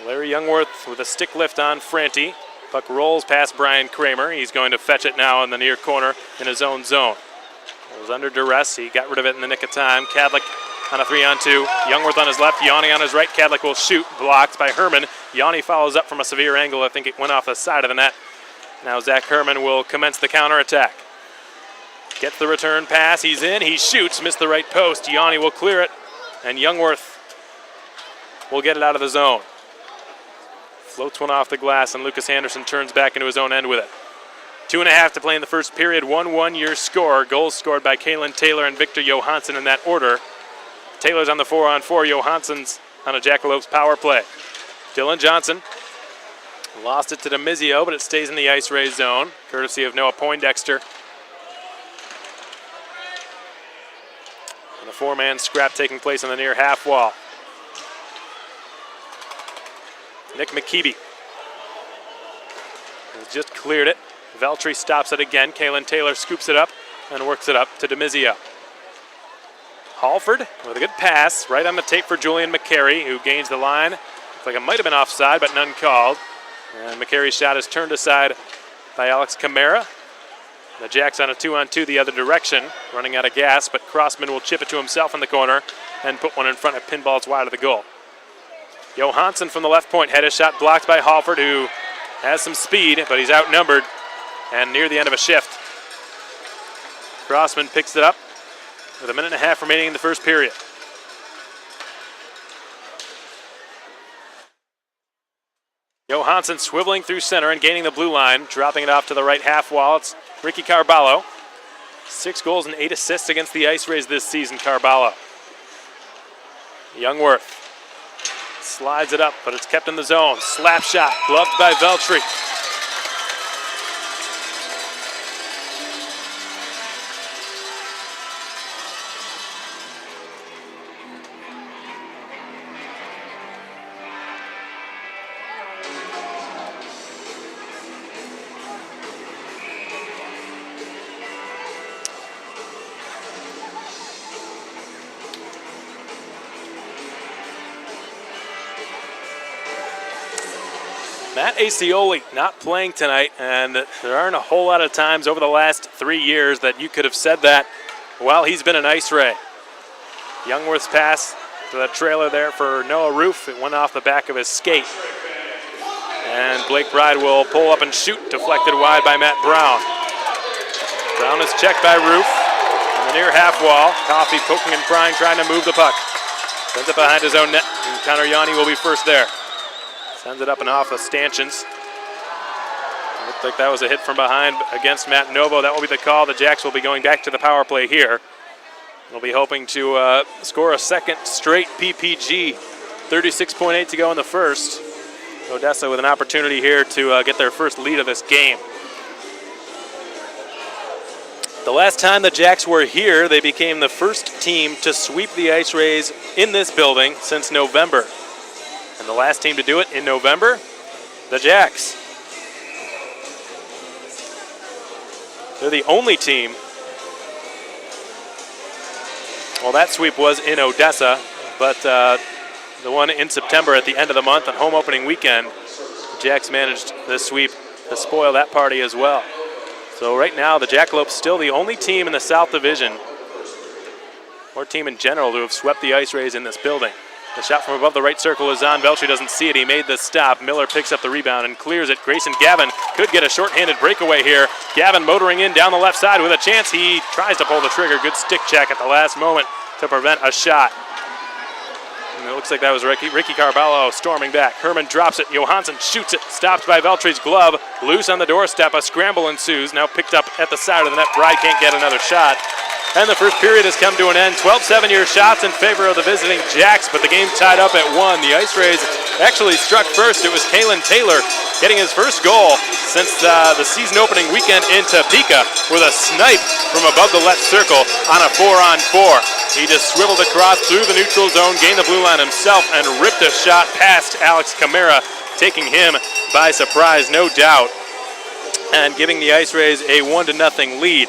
Larry Youngworth with a stick lift on Franti. Puck rolls past Brian Kramer. He's going to fetch it now in the near corner in his own zone. It was under duress. He got rid of it in the nick of time. Kadlik on a 3-on-2. Youngworth on his left, Yanni on his right. Kadlik will shoot, blocked by Herman. Yanni follows up from a severe angle. I think it went off the side of the net. Now Zach Herman will commence the counterattack. Gets the return pass, he's in, he shoots, missed the right post. Yanni will clear it, and Youngworth will get it out of the zone. Floats one off the glass, and Lucas Anderson turns back into his own end with it. 2.5 to play in the first period, 1-1 your score. Goals scored by Kaylin Taylor and Victor Johansson in that order. Taylor's on the 4-on-4, Johansson's on a Jackalopes power play. Dylan Johnson lost it to DeMizio, but it stays in the IceRays zone, courtesy of Noah Poindexter. And a 4-man scrap taking place on the near half wall. Nick McKeeby has just cleared it. Veltri stops it again. Kaylin Taylor scoops it up and works it up to DeMizio. Halford with a good pass right on the tape for Julian McCary, who gains the line. Looks like it might have been offside, but none called. And McCary's shot is turned aside by Alex Camara. The Jacks on a 2-on-2 the other direction, running out of gas, but Crossman will chip it to himself in the corner and put one in front of pinballs wide of the goal. Johansson from the left point had his shot blocked by Halford, who has some speed, but he's outnumbered and near the end of a shift. Crossman picks it up with 1.5 minutes remaining in the first period. Johansson swiveling through center and gaining the blue line, dropping it off to the right half wall. It's Ricky Carballo. 6 goals and 8 assists against the IceRays this season, Carballo. Youngworth slides it up, but it's kept in the zone. Slap shot, gloved by Veltri. Matt Acioli not playing tonight, and there aren't a whole lot of times over the last 3 years that you could have said that while he's been an Ice Ray. Youngworth's pass to the trailer there for Noah Roof. It went off the back of his skate. And Blake Bride will pull up and shoot, deflected wide by Matt Brown. Brown is checked by Roof on the near half wall. Coffey poking and prying, trying to move the puck. Sends it behind his own net, and Connor Yanni will be first there. Sends it up and off of Stanchions. Looked like that was a hit from behind against Matt Novo. That will be the call. The Jacks will be going back to the power play here. They'll be hoping to score a second straight PPG. 36.8 to go in the first. Odessa with an opportunity here to get their first lead of this game. The last time the Jacks were here, they became the first team to sweep the Ice Rays in this building since November. And the last team to do it in November, the Jacks. They're the only team. Well, that sweep was in Odessa, but the one in September at the end of the month on home opening weekend, the Jacks managed the sweep to spoil that party as well. So right now, the Jackalopes still the only team in the South Division, or team in general, to have swept the Ice Rays in this building. The shot from above the right circle is on. Veltri doesn't see it. He made the stop. Miller picks up the rebound and clears it. Grayson Gavin could get a shorthanded breakaway here. Gavin motoring in down the left side with a chance. He tries to pull the trigger. Good stick check at the last moment to prevent a shot. And it looks like that was Ricky Carballo storming back. Herman drops it. Johansson shoots it. Stopped by Veltri's glove. Loose on the doorstep. A scramble ensues. Now picked up at the side of the net. Bride can't get another shot. And the first period has come to an end. 12 7-year shots in favor of the visiting Jacks, but the game tied up at 1. The Ice Rays actually struck first. It was Kalen Taylor getting his first goal since the season opening weekend in Topeka with a snipe from above the left circle on a 4-on-4. He just swiveled across through the neutral zone, gained the blue line himself, and ripped a shot past Alex Camara, taking him by surprise, no doubt, and giving the Ice Rays a 1-0 lead.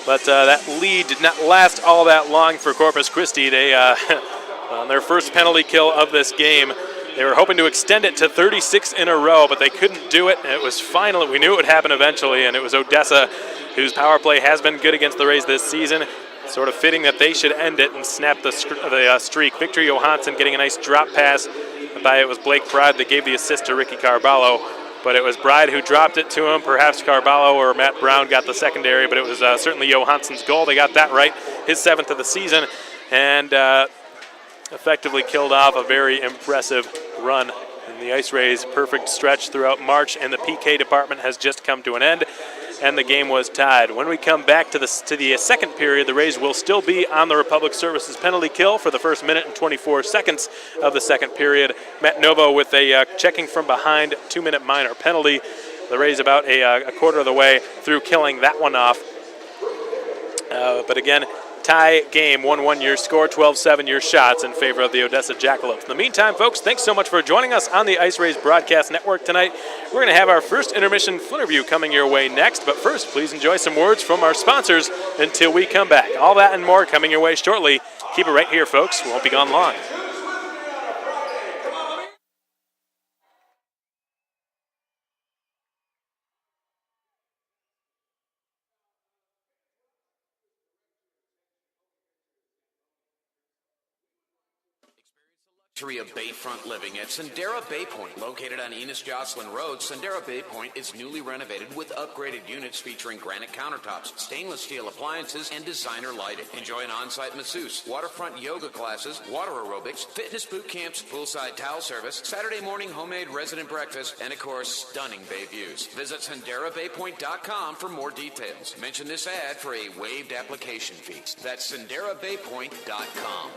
But that lead did not last all that long for Corpus Christi. They, on their first penalty kill of this game, they were hoping to extend it to 36 in a row, but they couldn't do it. And it was finally, we knew it would happen eventually, and it was Odessa, whose power play has been good against the Rays this season. Sort of fitting that they should end it and snap the streak. Victor Johansson getting a nice drop pass by, it was Blake Bride that gave the assist to Ricky Carballo. But it was Bride who dropped it to him. Perhaps Carballo or Matt Brown got the secondary, but it was certainly Johansson's goal. They got that right, his 7th of the season, and effectively killed off a very impressive run in the Ice Rays' perfect stretch throughout March, and the PK department has just come to an end, and the game was tied. When we come back to the second period, the Rays will still be on the Republic Services penalty kill for the first minute and 24 seconds of the second period. Matt Novo with a checking from behind 2-minute minor penalty. The Rays about a quarter of the way through killing that one off. But again, tie game, 1-1 your score, 12-7 your shots in favor of the Odessa Jackalopes. In the meantime, folks, thanks so much for joining us on the Ice Rays Broadcast Network tonight. We're going to have our first intermission interview coming your way next, but first, please enjoy some words from our sponsors until we come back. All that and more coming your way shortly. Keep it right here, folks. We won't be gone long. Luxury of Bayfront living at Sendera Bay Point. Located on Enos Jocelyn Road, Sendera Bay Point is newly renovated with upgraded units featuring granite countertops, stainless steel appliances, and designer lighting. Enjoy an on-site masseuse, waterfront yoga classes, water aerobics, fitness boot camps, poolside towel service, Saturday morning homemade resident breakfast, and of course, stunning bay views. Visit SenderaBayPoint.com for more details. Mention this ad for a waived application fee. That's SenderaBayPoint.com.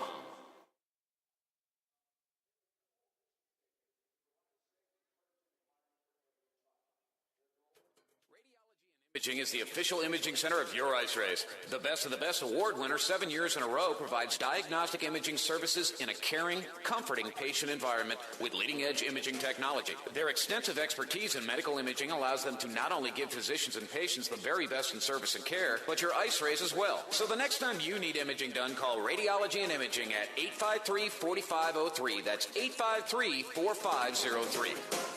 Imaging is the official imaging center of your IceRays. The Best of the Best award winner 7 years in a row provides diagnostic imaging services in a caring, comforting patient environment with leading-edge imaging technology. Their extensive expertise in medical imaging allows them to not only give physicians and patients the very best in service and care, but your IceRays as well. So the next time you need imaging done, call Radiology and Imaging at 853-4503. That's 853-4503.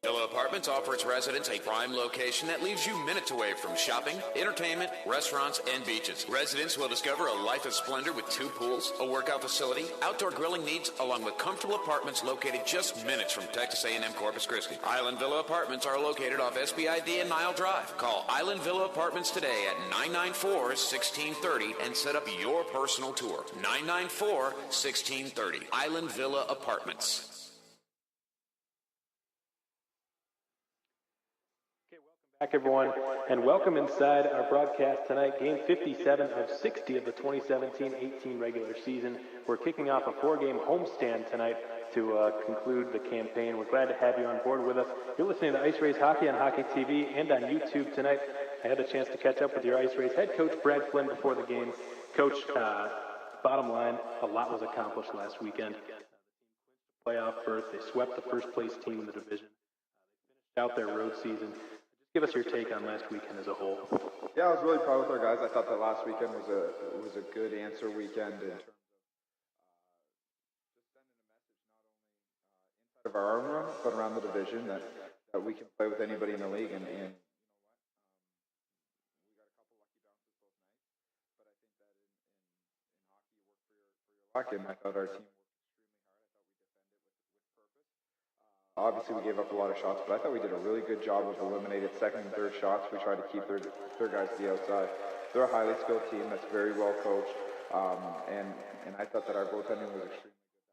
Villa Apartments offers its residents a prime location that leaves you minutes away from shopping, entertainment, restaurants, and beaches. Residents will discover a life of splendor with 2 pools, a workout facility, outdoor grilling needs, along with comfortable apartments located just minutes from Texas A&M Corpus Christi. Island Villa Apartments are located off SBID and Nile Drive. Call Island Villa Apartments today at 994-1630 and set up your personal tour. 994-1630. Island Villa Apartments. Back, everyone, and welcome inside our broadcast tonight. Game 57 of 60 of the 2017-18 regular season. We're kicking off a 4-game homestand tonight to conclude the campaign. We're glad to have you on board with us. You're listening to IceRays Hockey on Hockey TV and on YouTube tonight. I had a chance to catch up with your IceRays head coach, Brad Flynn, before the game. Coach, bottom line, a lot was accomplished last weekend. Playoff berth, they swept the first-place team in the division. They finished out their road season. Give us your take on last weekend as a whole. Yeah, I was really proud with our guys. I thought that last weekend was a good answer weekend in terms of just sending a message not only inside of our own room, but around the division that we can play with anybody in the league. And you know what? We got a couple lucky bounces both nights, but I think that in hockey you work for your luck, and I thought our team worked extremely hard. I thought we defended with purpose. Obviously, we gave up a lot of shots, but I thought we did a really good job of eliminating second and third shots. We tried to keep their guys to the outside. They're a highly skilled team that's very well coached, and I thought that our goaltending was extremely good on the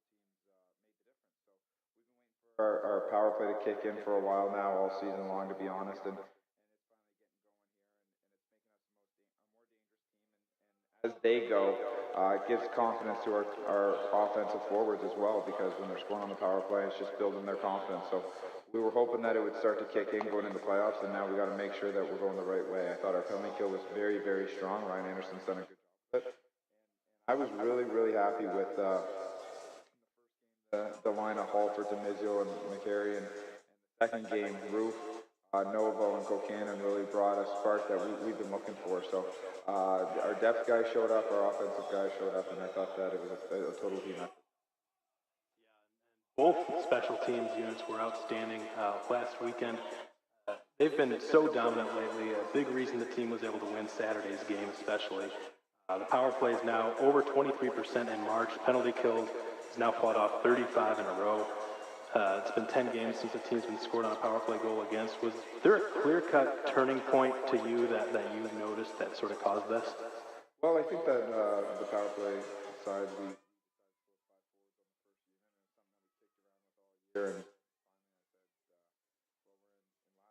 weekend, and our special teams made the difference. So we've been waiting for our power play to kick in for a while now, all season long, to be honest, and it's finally getting going here, and it's making us a more dangerous team. And as they go, it gives confidence to our offensive forwards as well, because when they're scoring on the power play, it's just building their confidence. So we were hoping that it would start to kick in going into playoffs, and now we got to make sure that we're going the right way. I thought our penalty kill was very, very strong. Ryan Anderson's done a good job with it. And I was really, really happy with the line of Halford, Demizio, and McCary, and the second game, Roof, Novo, and Kokanen really brought a spark that we've been looking for. So our depth guys showed up, our offensive guys showed up, and I thought that it was a total team effort. Both special teams units were outstanding last weekend. They've been so dominant lately. A big reason the team was able to win Saturday's game, especially. The power play is now over 23% in March. Penalty kills has now fought off 35 in a row. It's been 10 games since the team's been scored on a power play goal against. Was there a clear-cut turning point to you that you noticed that sort of caused this? Well, I think that the power play side, we decided to go 5 forwards on the first unit, and it's something that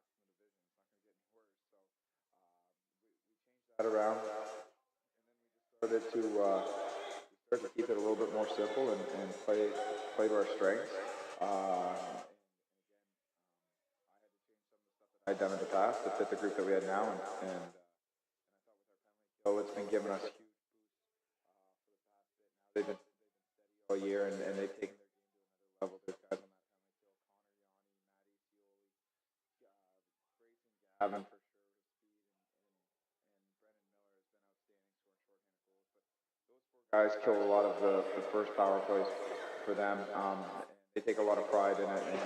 we kicked around with all year. And finally I said, well, we're in last in the division. It's not going to get any worse. So we changed that around, and then we just started to keep it a little bit more simple and play to our strengths. I had done in the past to fit the group that we had now, and I thought with our penalty kill, it's been giving us huge boosts for the past bit. Now they've been steady all year, and they've taken their game to another level. There's guys on that penalty kill: Connor, Yanni, Matty, Cioli, Grayson, Gavin for sure. His speed and Brendan Miller has been outstanding scoring shorthanded goals. But those 4 guys kill a lot of the first power plays for them. They take a lot of pride in it, and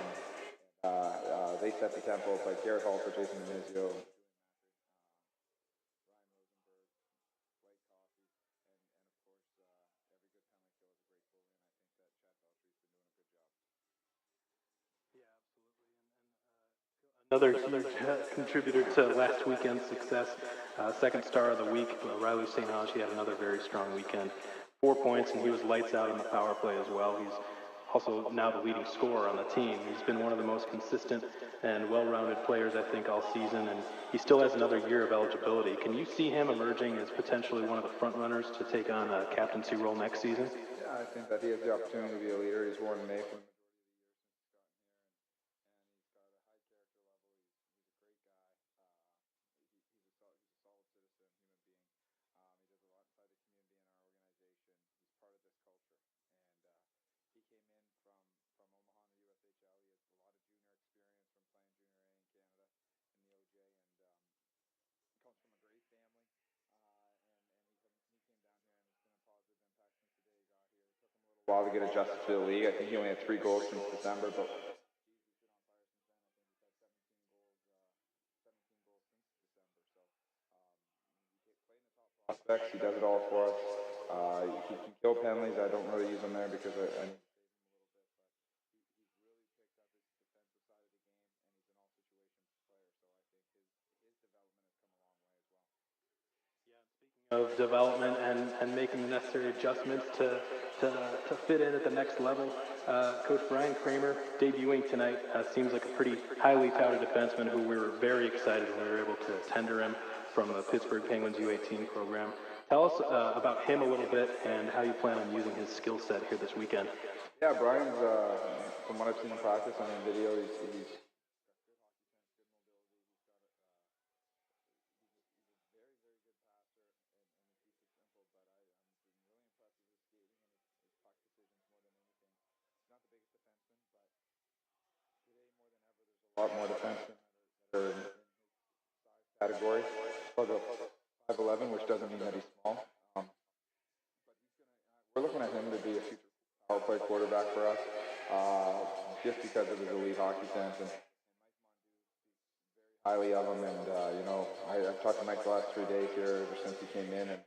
they set the tempo. It's like Garrett Halford, Jason Demizio, Ryan Rosenberg, Blake Coffey, Another huge contributor to last weekend's success. Second star of the week, Riley St. Ange, he had another very strong weekend. 4 points, and he was lights out on the power play as well. He's also now the leading scorer on the team. He's been one of the most consistent and well-rounded players, I think, all season, and he still has another year of eligibility. Can you see him emerging as potentially one of the front runners to take on a captaincy role next season? Yeah, I think that he has the opportunity to be a leader. He's worn an A for the majority of the years since he's gotten here, and he's got a high character level. He's a great guy. He's a solid citizen, human being. He does a lot inside the community and our organization. He's part of this culture, and he came in from Omaha University, while to get adjusted to the league. I think he only had 3 goals since December, but prospects. He does it all for us. He can kill penalties. I don't really use him there because I need to save him a little bit, but he's really picked up his defensive side of the game, and he's an all-situations player. So I think his development has come a long way as well. Of development and making the necessary adjustments to fit in at the next level. Coach Brian Kramer debuting tonight seems like a pretty highly touted defenseman who we were very excited when we were able to tender him from the Pittsburgh Penguins U18 program. Tell us about him a little bit and how you plan on using his skill set here this weekend. Yeah, Brian's, from what I've seen in practice and in video, he's a lot more defensemen that are in his category. Plug up 5'11", which doesn't mean that he's small. But we're looking at him to be a future power play quarterback for us, just because of his elite hockey sense. And highly of him. And I've talked to Mike the last 3 days here ever since he came in, and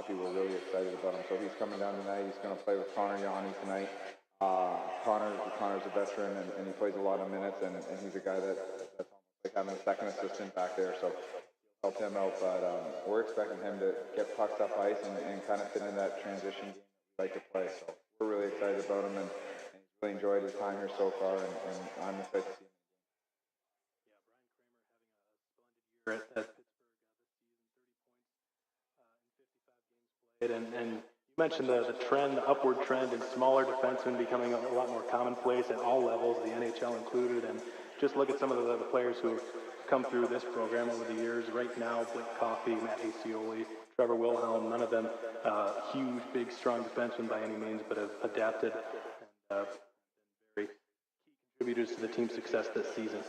we're really excited about him. So he's coming down tonight. He's going to play with Connor Yanni tonight. Connor's a veteran, and he plays a lot of minutes, and he's a guy that's almost like having a second assistant back there, so help him out. But we're expecting him to get pucks up ice and kind of fit in that transition game that we like to play. So we're really excited about him, and he's really enjoyed his time here so far, and I'm excited to see him. At Pittsburgh this season, 30 points in 55 games played, and you mentioned the trend, the upward trend in smaller defensemen becoming a lot more commonplace at all levels, the NHL included, and just look at some of the players who have come through this program over the years. Right now, Blake Coffey, Matt Acioli, Trevor Wilhelm, none of them huge, big, strong defensemen by any means, but have adapted and been very key contributors to the team's success this season.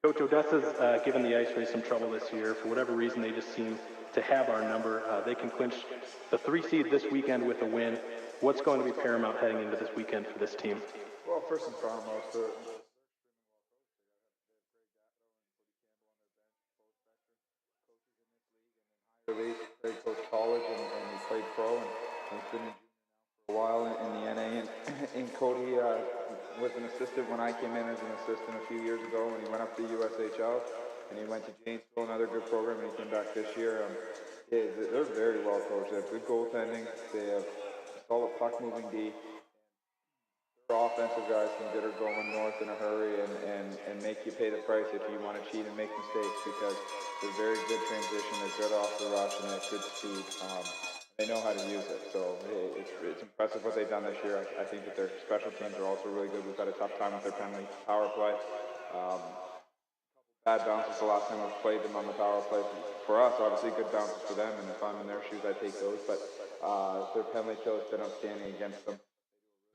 Coach, Odessa's given the IceRays some trouble this year. For whatever reason, they just seem to have our number. They can clinch the 3 seed this weekend with a win. What's going to be paramount heading into this weekend for this team? Well, first and foremost, they're extremely well coached. They have Greg Gatto and Cody Campbell on their bench, both veteran coaches in this league, and then Higher played coach college and he played pro, and he's been in junior now for a while in the NA. And Cody was an assistant when I came in as an assistant a few years ago when he went up to USHL, and he went to Janesville, another good program, and he came back this year. They're very well coached. They have good goaltending. They have solid puck-moving D. Their offensive guys can get her going north in a hurry and make you pay the price if you want to cheat and make mistakes, because they're very good transition. They're good off the rush, and they have good speed. They know how to use it, so it's impressive what they've done this year. I think that their special teams are also really good. We've had a tough time with their penalty power play. Bad bounces the last time we've played them on the power play. For us, obviously, good bounces for them, and if I'm in their shoes, I take those. But their penalty kill has been outstanding against them.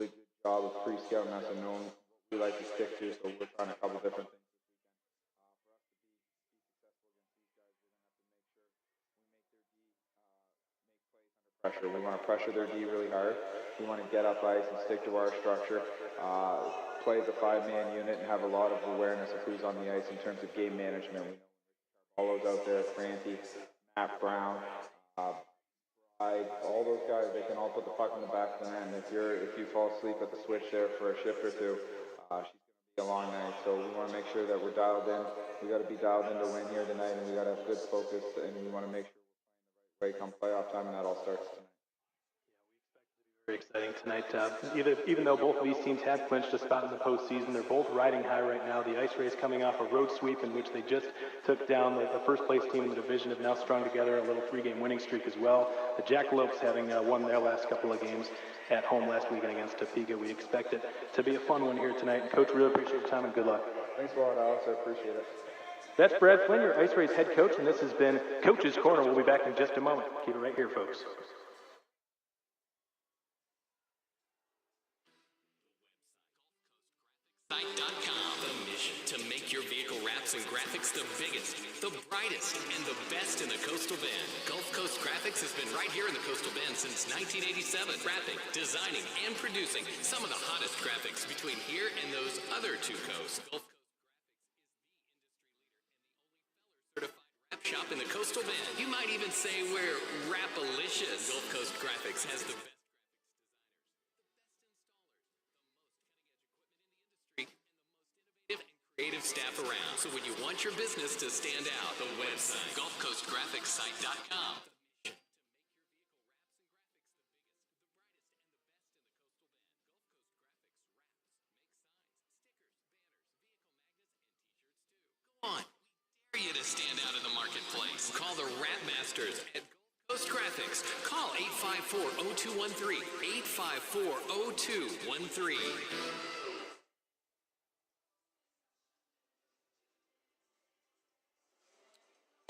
They do a really good job of pre-scouting us and knowing what we like to stick to, so we're trying a couple different things. Pressure. We want to pressure their D really hard. We want to get up ice and stick to our structure, play as a 5-man unit, and have a lot of awareness of who's on the ice in terms of game management. We know Carlo's out there, Franti, Matt Brown, all those guys. They can all put the puck in the back of the net. If you fall asleep at the switch there for a shift or two, she's going to be be a long night. So we want to make sure that we're dialed in. We got to be dialed in to win here tonight, and we got to have good focus, and we want to make sure we're playing the right way come playoff time, and that all starts tonight. Very exciting tonight. Even though both of these teams have clinched a spot in the postseason, they're both riding high right now. The IceRays coming off a road sweep in which they just took down the first place team in the division, have now strung together a little 3-game winning streak as well. The Jackalopes having won their last couple of games at home last weekend against Topeka. We expect it to be a fun one here tonight. And Coach, really appreciate your time and good luck. Thanks a lot, Alex. I appreciate it. That's Brad Flynn, your IceRays head coach, and this has been Coach's Corner. We'll be back in just a moment. Keep it right here, folks. Site.com. The mission to make your vehicle wraps and graphics the biggest, the brightest, and the best in the Coastal Bend. Gulf Coast Graphics has been right here in the Coastal Bend since 1987. Wrapping, designing, and producing some of the hottest graphics between here and those other two coasts. Gulf Coast Graphics is the industry leader and the only certified wrap shop in the Coastal Bend. You might even say we're Rapalicious. Gulf Coast Graphics has the best creative staff around. So when you want your business to stand out, the website, GulfCoastGraphicsSite.com. Go on, we dare you to stand out in the marketplace. Call the Wrap Masters at Gulf Coast Graphics. Call 854-0213. 854-0213.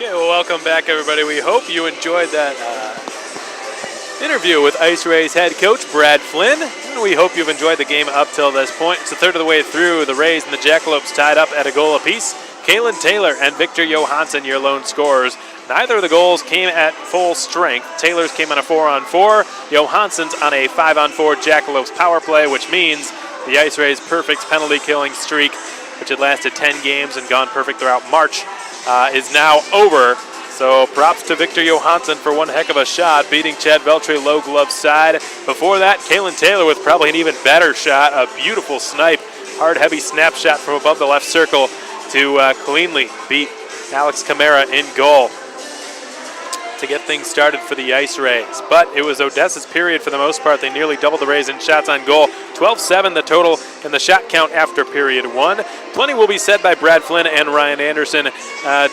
Okay, well, welcome back, everybody. We hope you enjoyed that interview with IceRays head coach Brad Flynn. And we hope you've enjoyed the game up till this point. It's a third of the way through. The Rays and the Jackalopes tied up at a goal apiece. Kalen Taylor and Victor Johansson, your lone scorers. Neither of the goals came at full strength. Taylor's came on a 4-on-4. Johansson's on a 5-on-4 Jackalopes power play, which means the IceRays' perfect penalty-killing streak, which had lasted 10 games and gone perfect throughout March, is now over. So props to Victor Johansson for one heck of a shot, beating Chad Veltri low glove side. Before that, Kalen Taylor with probably an even better shot, a beautiful snipe, hard heavy snapshot from above the left circle to cleanly beat Alex Camara in goal to get things started for the IceRays. But it was Odessa's period for the most part. They nearly doubled the Rays in shots on goal. 12-7 the total in the shot count after period one. Plenty will be said by Brad Flynn and Ryan Anderson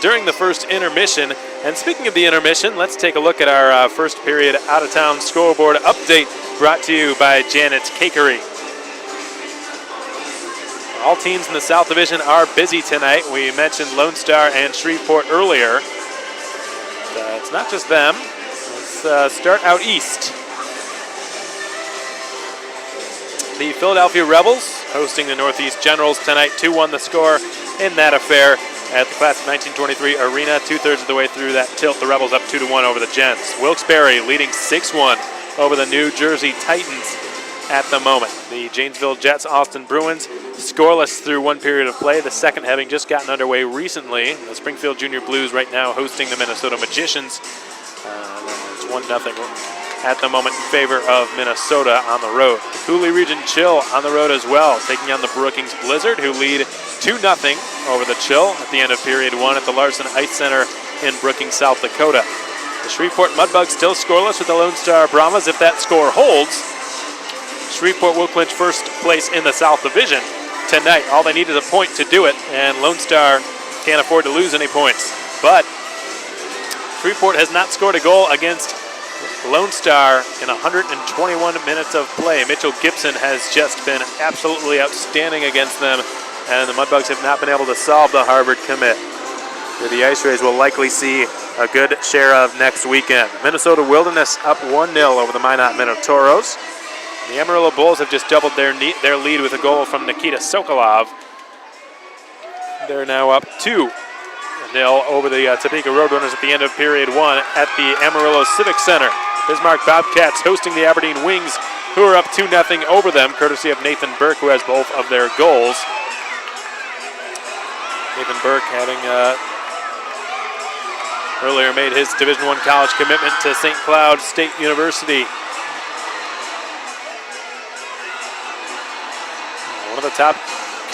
during the first intermission. And speaking of the intermission, let's take a look at our first period out-of-town scoreboard update brought to you by Janet Cakery. All teams in the South Division are busy tonight. We mentioned Lone Star and Shreveport earlier. It's not just them. Let's start out east. The Philadelphia Rebels hosting the Northeast Generals tonight. 2-1 the score in that affair at the Class of 1923 Arena. 2/3 of the way through that tilt, the Rebels up 2-1 over the Gents. Wilkes-Barre leading 6-1 over the New Jersey Titans at the moment. The Janesville Jets, Austin Bruins, scoreless through one period of play, the second having just gotten underway recently. The Springfield Junior Blues right now hosting the Minnesota Magicians. It's 1-0 at the moment in favor of Minnesota on the road. The Cooley Region Chill on the road as well, taking on the Brookings Blizzard, who lead 2-0 over the Chill at the end of period one at the Larson Ice Center in Brookings, South Dakota. The Shreveport Mudbugs still scoreless with the Lone Star Brahmas. If that score holds, Shreveport will clinch first place in the South Division tonight. All they need is a point to do it, and Lone Star can't afford to lose any points. But Shreveport has not scored a goal against Lone Star in 121 minutes of play. Mitchell Gibson has just been absolutely outstanding against them, and the Mudbugs have not been able to solve the Harvard commit. The IceRays will likely see a good share of next weekend. Minnesota Wilderness up 1-0 over the Minot Minotauros. The Amarillo Bulls have just doubled their lead with a goal from Nikita Sokolov. They're now up 2-0 over the Topeka Roadrunners at the end of period one at the Amarillo Civic Center. Bismarck Bobcats hosting the Aberdeen Wings, who are up 2-0 over them, courtesy of Nathan Burke, who has both of their goals. Nathan Burke having earlier made his Division I college commitment to St. Cloud State University. One of the top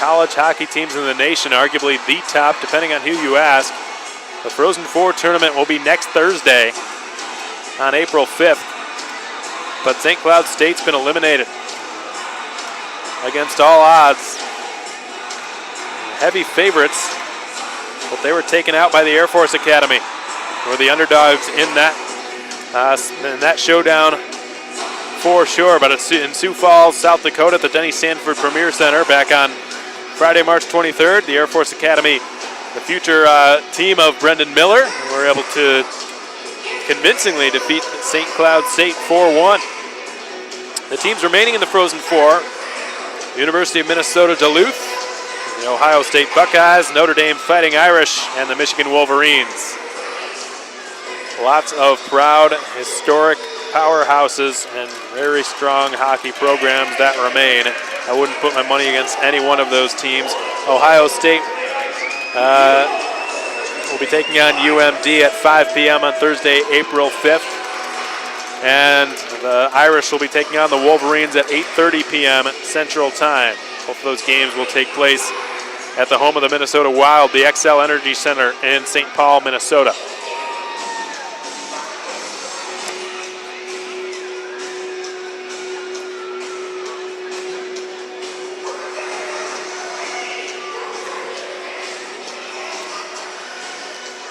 college hockey teams in the nation, arguably the top, depending on who you ask. The Frozen Four tournament will be next Thursday on April 5th. But St. Cloud State's been eliminated against all odds. Heavy favorites, but they were taken out by the Air Force Academy, who were the underdogs in that showdown for sure. But it's in Sioux Falls, South Dakota at the Denny Sanford Premier Center back on Friday, March 23rd. The Air Force Academy, the future team of Brendan Miller, were able to convincingly defeat St. Cloud State 4-1. The teams remaining in the Frozen Four: the University of Minnesota Duluth, the Ohio State Buckeyes, Notre Dame Fighting Irish, and the Michigan Wolverines. Lots of proud, historic powerhouses and very strong hockey programs that remain. I wouldn't put my money against any one of those teams. Ohio State will be taking on UMD at 5 p.m. on Thursday, April 5th. And the Irish will be taking on the Wolverines at 8:30 p.m. Central Time. Both of those games will take place at the home of the Minnesota Wild, the XL Energy Center in St. Paul, Minnesota.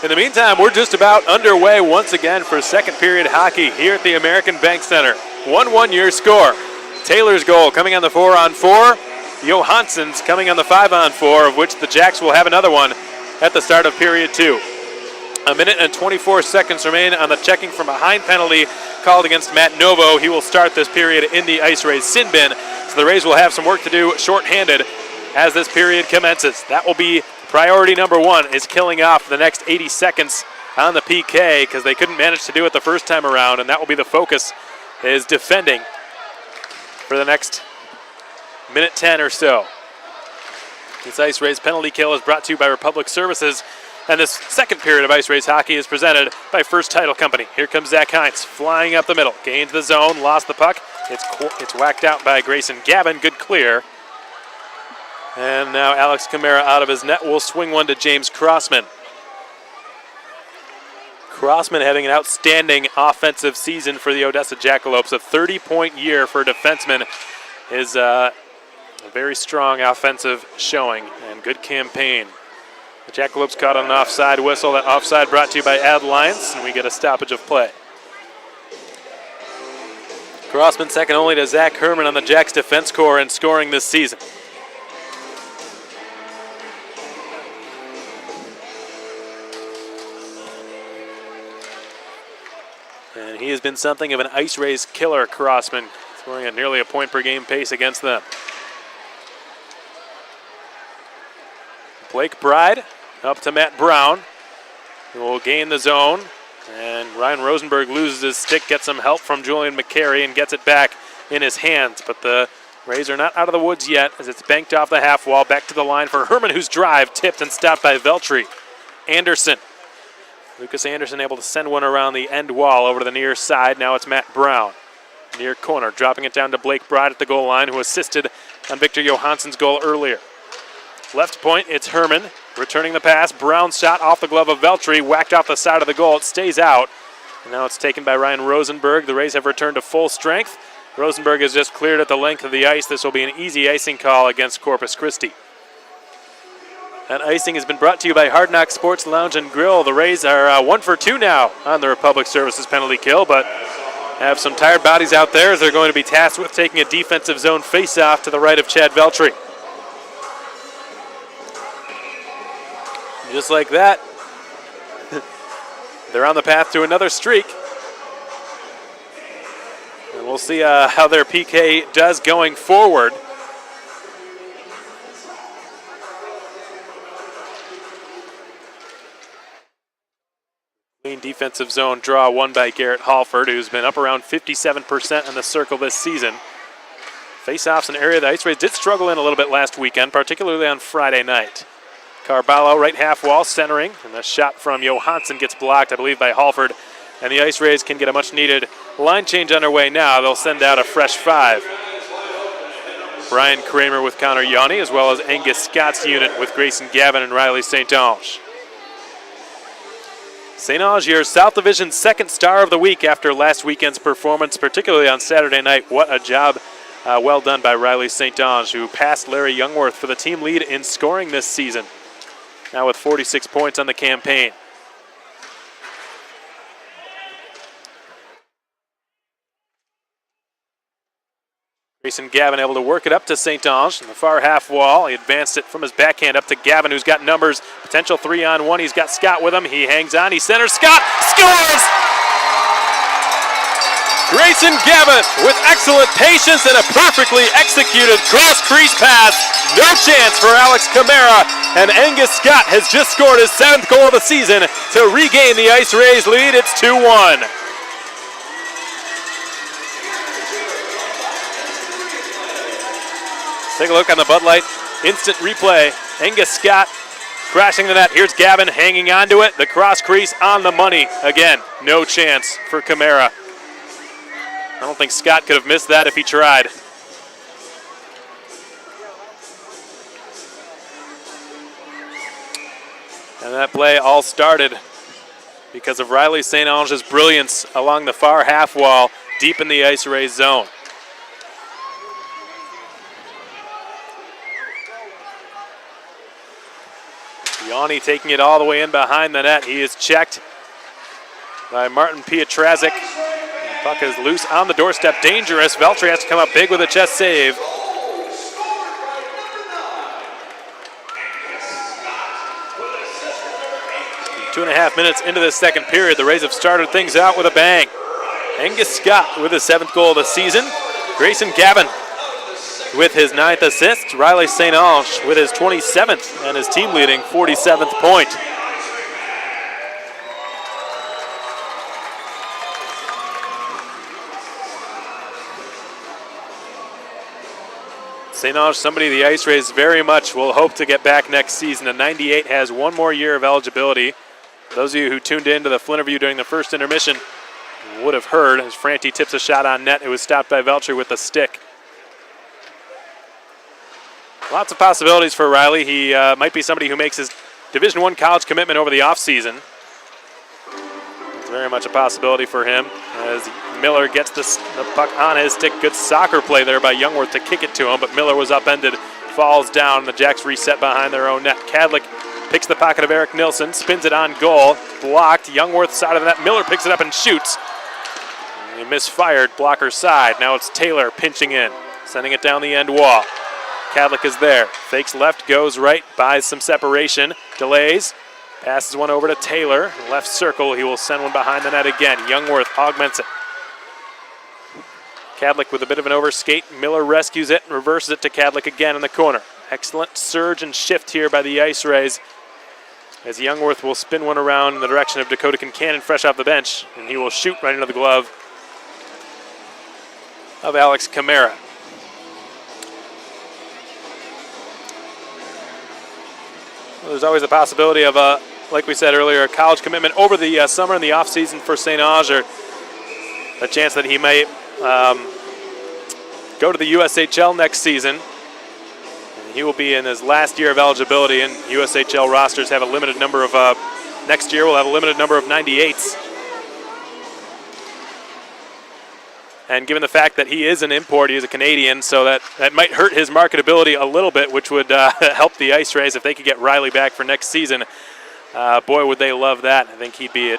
In the meantime, we're just about underway once again for second period hockey here at the American Bank Center. 1-1 your score. Taylor's goal coming on the 4-on-4. Johansson's coming on the 5-on-4, of which the Jacks will have another one at the start of period 2. A minute and 24 seconds remain on the checking from behind penalty called against Matt Novo. He will start this period in the IceRays sin bin. So the Rays will have some work to do shorthanded as this period commences. That will be priority number one, is killing off the next 80 seconds on the PK, because they couldn't manage to do it the first time around, and that will be the focus, is defending for the next minute 10 or so. This IceRays penalty kill is brought to you by Republic Services, and this second period of IceRays hockey is presented by First Title Company. Here comes Zach Heinz flying up the middle, gained the zone, lost the puck. It's whacked out by Grayson Gavin, good clear. And now Alex Camara out of his net will swing one to James Crossman. Crossman having an outstanding offensive season for the Odessa Jackalopes. A 30-point year for a defenseman is a very strong offensive showing and good campaign. The Jackalopes caught on an offside whistle. That offside brought to you by Ad Alliance, and we get a stoppage of play. Crossman second only to Zach Herman on the Jacks defense corps in scoring this season. And he has been something of an IceRays killer, Crossman, scoring at nearly a point per game pace against them. Blake Bride up to Matt Brown, who will gain the zone. And Ryan Rosenberg loses his stick, gets some help from Julian McCary, and gets it back in his hands. But the Rays are not out of the woods yet, as it's banked off the half wall. Back to the line for Herman, whose drive tipped and stopped by Veltri. Anderson. Lucas Anderson able to send one around the end wall over to the near side. Now it's Matt Brown. Near corner, dropping it down to Blake Bride at the goal line, who assisted on Victor Johansson's goal earlier. Left point, it's Herman. Returning the pass, Brown shot off the glove of Veltri, whacked off the side of the goal. It stays out. And now it's taken by Ryan Rosenberg. The Rays have returned to full strength. Rosenberg has just cleared at the length of the ice. This will be an easy icing call against Corpus Christi. That icing has been brought to you by Hard Knock Sports Lounge and Grill. The Rays are 1 for 2 now on the Republic Services penalty kill, but have some tired bodies out there as they're going to be tasked with taking a defensive zone face-off to the right of Chad Veltri. Just like that, they're on the path to another streak. And we'll see how their PK does going forward. Clean defensive zone draw won by Garrett Halford, who's been up around 57% in the circle this season. Face-offs, an area the IceRays did struggle in a little bit last weekend, particularly on Friday night. Carballo, right half wall, centering, and the shot from Johansson gets blocked, I believe, by Halford. And the IceRays can get a much-needed line change underway now. They'll send out a fresh 5. Brian Kramer with Connor Yanni, as well as Angus Scott's unit with Grayson Gavin and Riley St. Ange. St. Ange, your South Division second star of the week after last weekend's performance, particularly on Saturday night. What a job well done by Riley St. Ange, who passed Larry Youngworth for the team lead in scoring this season, now with 46 points on the campaign. Grayson Gavin able to work it up to St. Ange in the far half wall. He advanced it from his backhand up to Gavin, who's got numbers. Potential 3-on-1. He's got Scott with him. He hangs on. He centers. Scott scores! Grayson Gavin with excellent patience and a perfectly executed cross-crease pass. No chance for Alex Camara. And Angus Scott has just scored his 7th goal of the season to regain the IceRays lead. It's 2-1. Take a look on the Bud Light instant replay. Angus Scott crashing the net. Here's Gavin hanging on to it. The cross crease on the money. Again, no chance for Camara. I don't think Scott could have missed that if he tried. And that play all started because of Riley St. Ange's brilliance along the far half wall, deep in the IceRays zone. Yanni taking it all the way in behind the net. He is checked by Martin Pietrazic. The puck is loose on the doorstep. Dangerous. Veltri has to come up big with a chest save. Two and a half minutes into the second period, the Rays have started things out with a bang. Angus Scott with his 7th goal of the season. Grayson Gavin with his 9th assist. Riley St. Ange with his 27th and his team leading 47th point. St. Ange, somebody the IceRays very much will hope to get back next season. A 98 has one more year of eligibility. Those of you who tuned in to the Flint Review during the first intermission would have heard as Franti tips a shot on net. It was stopped by Veltri with the stick. Lots of possibilities for Riley. He might be somebody who makes his Division I college commitment over the offseason. It's very much a possibility for him as Miller gets the puck on his stick. Good soccer play there by Youngworth to kick it to him, but Miller was upended, falls down. The Jacks reset behind their own net. Kadlik picks the pocket of Eric Nilsson, spins it on goal, blocked. Youngworth side of the net. Miller picks it up and shoots. He misfired, blocker side. Now it's Taylor pinching in, sending it down the end wall. Kadlik is there, fakes left, goes right, buys some separation, delays, passes one over to Taylor, left circle, he will send one behind the net again. Youngworth augments it. Kadlik with a bit of an overskate, Miller rescues it and reverses it to Kadlik again in the corner. Excellent surge and shift here by the IceRays as Youngworth will spin one around in the direction of Dakota Kincannon fresh off the bench, and he will shoot right into the glove of Alex Camara. Well, there's always a possibility of, like we said earlier, a college commitment over the summer and the offseason for St. Ange, or a chance that he may go to the USHL next season. And he will be in his last year of eligibility, and USHL rosters have a limited number of, next year we'll have a limited number of 98s. And given the fact that he is an import, he is a Canadian, so that might hurt his marketability a little bit, which would help the IceRays if they could get Riley back for next season. Boy, would they love that. I think he'd be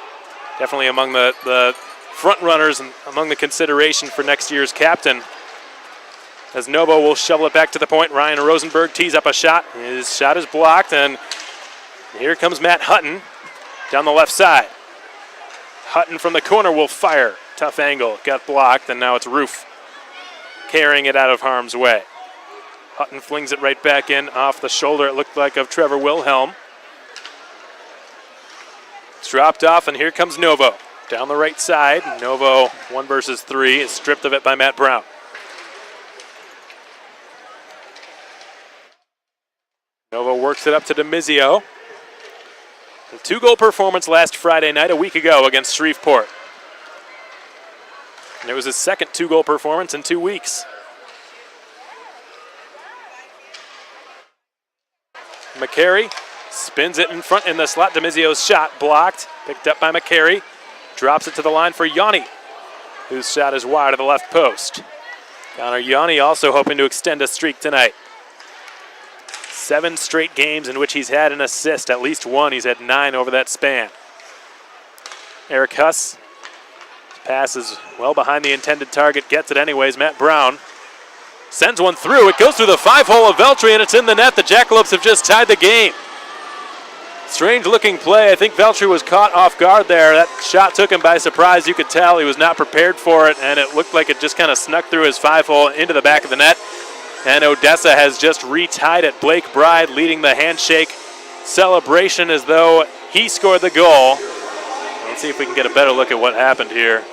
definitely among the front runners and among the consideration for next year's captain. As Novo will shovel it back to the point, Ryan Rosenberg tees up a shot. His shot is blocked, and here comes Matt Hutton down the left side. Hutton from the corner will fire. Tough angle, got blocked, and now it's Roof carrying it out of harm's way. Hutton flings it right back in off the shoulder, it looked like, of Trevor Wilhelm. It's dropped off, and here comes Novo. Down the right side, Novo 1 versus 3 is stripped of it by Matt Brown. Novo works it up to DeMizio. A 2-goal performance last Friday night, a week ago, against Shreveport. And it was his second 2-goal performance in 2 weeks. McCary spins it in front in the slot. Demizio's shot blocked. Picked up by McCary. Drops it to the line for Yanni, whose shot is wide of the left post. Connor Yanni also hoping to extend a streak tonight. 7 straight games in which he's had an assist, at least one. He's had 9 over that span. Eric Huss passes well behind the intended target, gets it anyways. Matt Brown sends one through. It goes through the 5-hole of Veltri, and it's in the net. The Jackalopes have just tied the game. Strange looking play. I think Veltri was caught off guard there. That shot took him by surprise. You could tell he was not prepared for it, and it looked like it just kind of snuck through his 5-hole into the back of the net. And Odessa has just retied it. Blake Bride leading the handshake celebration as though he scored the goal. Let's see if we can get a better look at what happened here.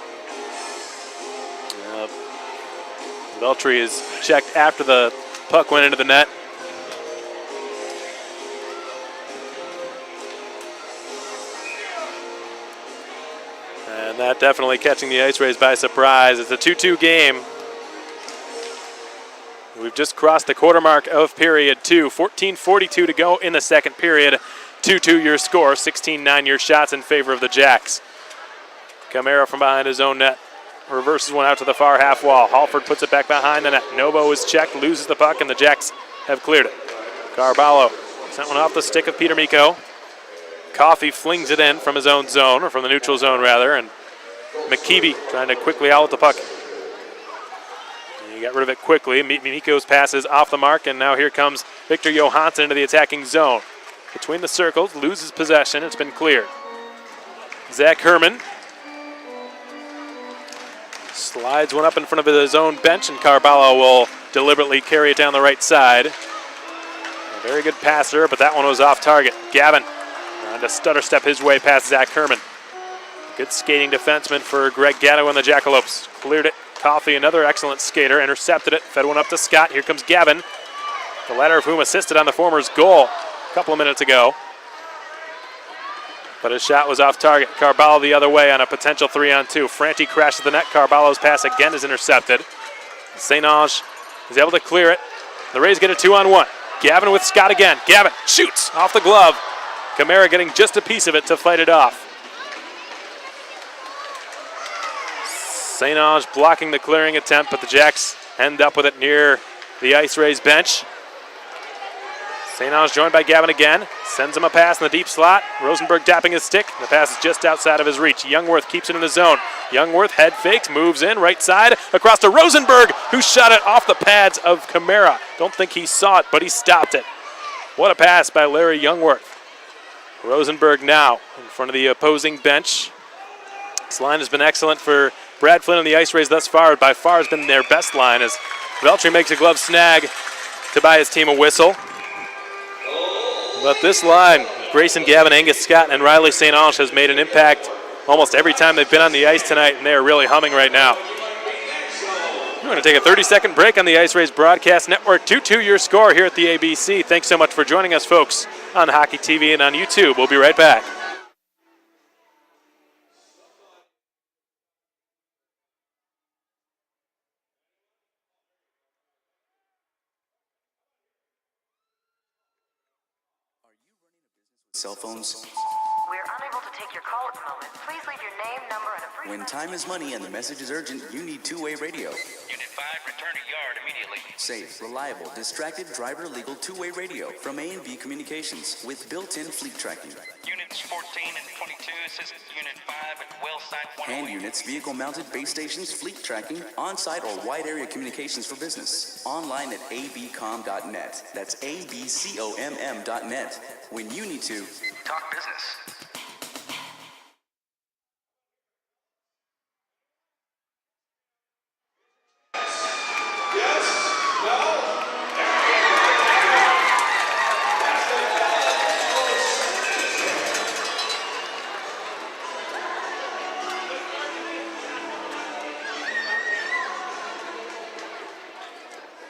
Veltri is checked after the puck went into the net. And that definitely catching the IceRays by surprise. It's a 2-2 game. We've just crossed the quarter mark of period 2. 14:42 to go in the second period. 2-2 your score. 16-9 your shots in favor of the Jacks. Camara from behind his own net. Reverses one out to the far half wall. Halford puts it back behind the net. Novo is checked, loses the puck, and the Jacks have cleared it. Carballo sent one off the stick of Peter Miko. Coffey flings it in from his own zone, or from the neutral zone rather, and McKeeby trying to quickly outlet the puck. And he got rid of it quickly. Miko's pass is off the mark, and now here comes Victor Johansson into the attacking zone. Between the circles, loses possession. It's been cleared. Zach Herman slides one up in front of his own bench, and Carballo will deliberately carry it down the right side. A very good passer, but that one was off target. Gavin trying to stutter step his way past Zach Herman. Good skating defenseman for Greg Gatto and the Jackalopes. Cleared it. Coffey, another excellent skater, intercepted it. Fed one up to Scott. Here comes Gavin, the latter of whom assisted on the former's goal a couple of minutes ago. But his shot was off target. Carballo the other way on a potential 3-on-2. Franti crashes the net. Carballo's pass again is intercepted. St. Ange is able to clear it. The Rays get a 2-on-1. Gavin with Scott again. Gavin shoots off the glove. Camara getting just a piece of it to fight it off. St. Ange blocking the clearing attempt, but the Jacks end up with it near the IceRays bench. St. Ange joined by Gavin again. Sends him a pass in the deep slot. Rosenberg tapping his stick. The pass is just outside of his reach. Youngworth keeps it in the zone. Youngworth head fakes, moves in, right side, across to Rosenberg, who shot it off the pads of Camara. Don't think he saw it, but he stopped it. What a pass by Larry Youngworth. Rosenberg now in front of the opposing bench. This line has been excellent for Brad Flynn and the IceRays thus far. By far has been their best line as Veltri makes a glove snag to buy his team a whistle. But this line, Grayson Gavin, Angus Scott, and Riley St. Ange has made an impact almost every time they've been on the ice tonight, and they're really humming right now. We're going to take a 30-second break on the IceRays Broadcast Network. 2-2 your score here at the ABC. Thanks so much for joining us, folks, on Hockey TV and on YouTube. We'll be right back. Cell phones. We're unable to take your call at the moment. Please leave your name, number, and a brief... When time is money and the message is urgent, you need two-way radio. Unit 5, return to yard immediately. Safe, reliable, distracted driver legal two-way radio from A&B Communications with built-in fleet tracking. Units 14 and 22 assist Unit 5 at well site 108. Hand units, vehicle-mounted base stations, fleet tracking, on-site or wide-area communications for business. Online at abcom.net. That's abcomm.net. When you need to talk business.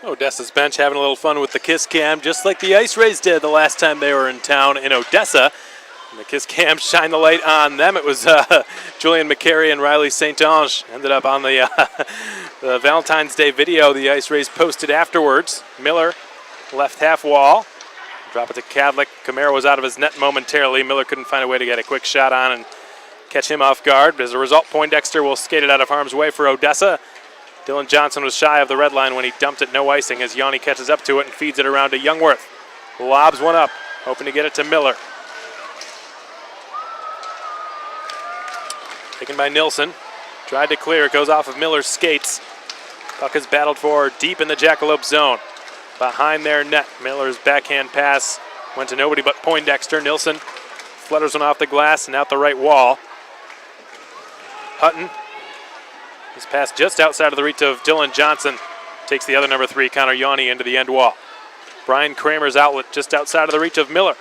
Odessa's bench having a little fun with the kiss cam, just like the IceRays did the last time they were in town in Odessa. And the kiss cam shined the light on them. It was Julian McCary and Riley St. Ange ended up on the Valentine's Day video the IceRays posted afterwards. Miller, left half wall. Drop it to Kadlik. Kamara was out of his net momentarily. Miller couldn't find a way to get a quick shot on and catch him off guard. As a result, Poindexter will skate it out of harm's way for Odessa. Dylan Johnson was shy of the red line when he dumped it, no icing, as Yanni catches up to it and feeds it around to Youngworth. Lobs one up, hoping to get it to Miller. Taken by Nilsson. Tried to clear, it goes off of Miller's skates. Puck is battled for deep in the Jackalope zone. Behind their net, Miller's backhand pass went to nobody but Poindexter. Nilsson flutters one off the glass and out the right wall. Hutton, his pass just outside of the reach of Dylan Johnson, takes the other number 3, Connor Yanni, into the end wall. Brian Kramer's outlet just outside of the reach of Miller.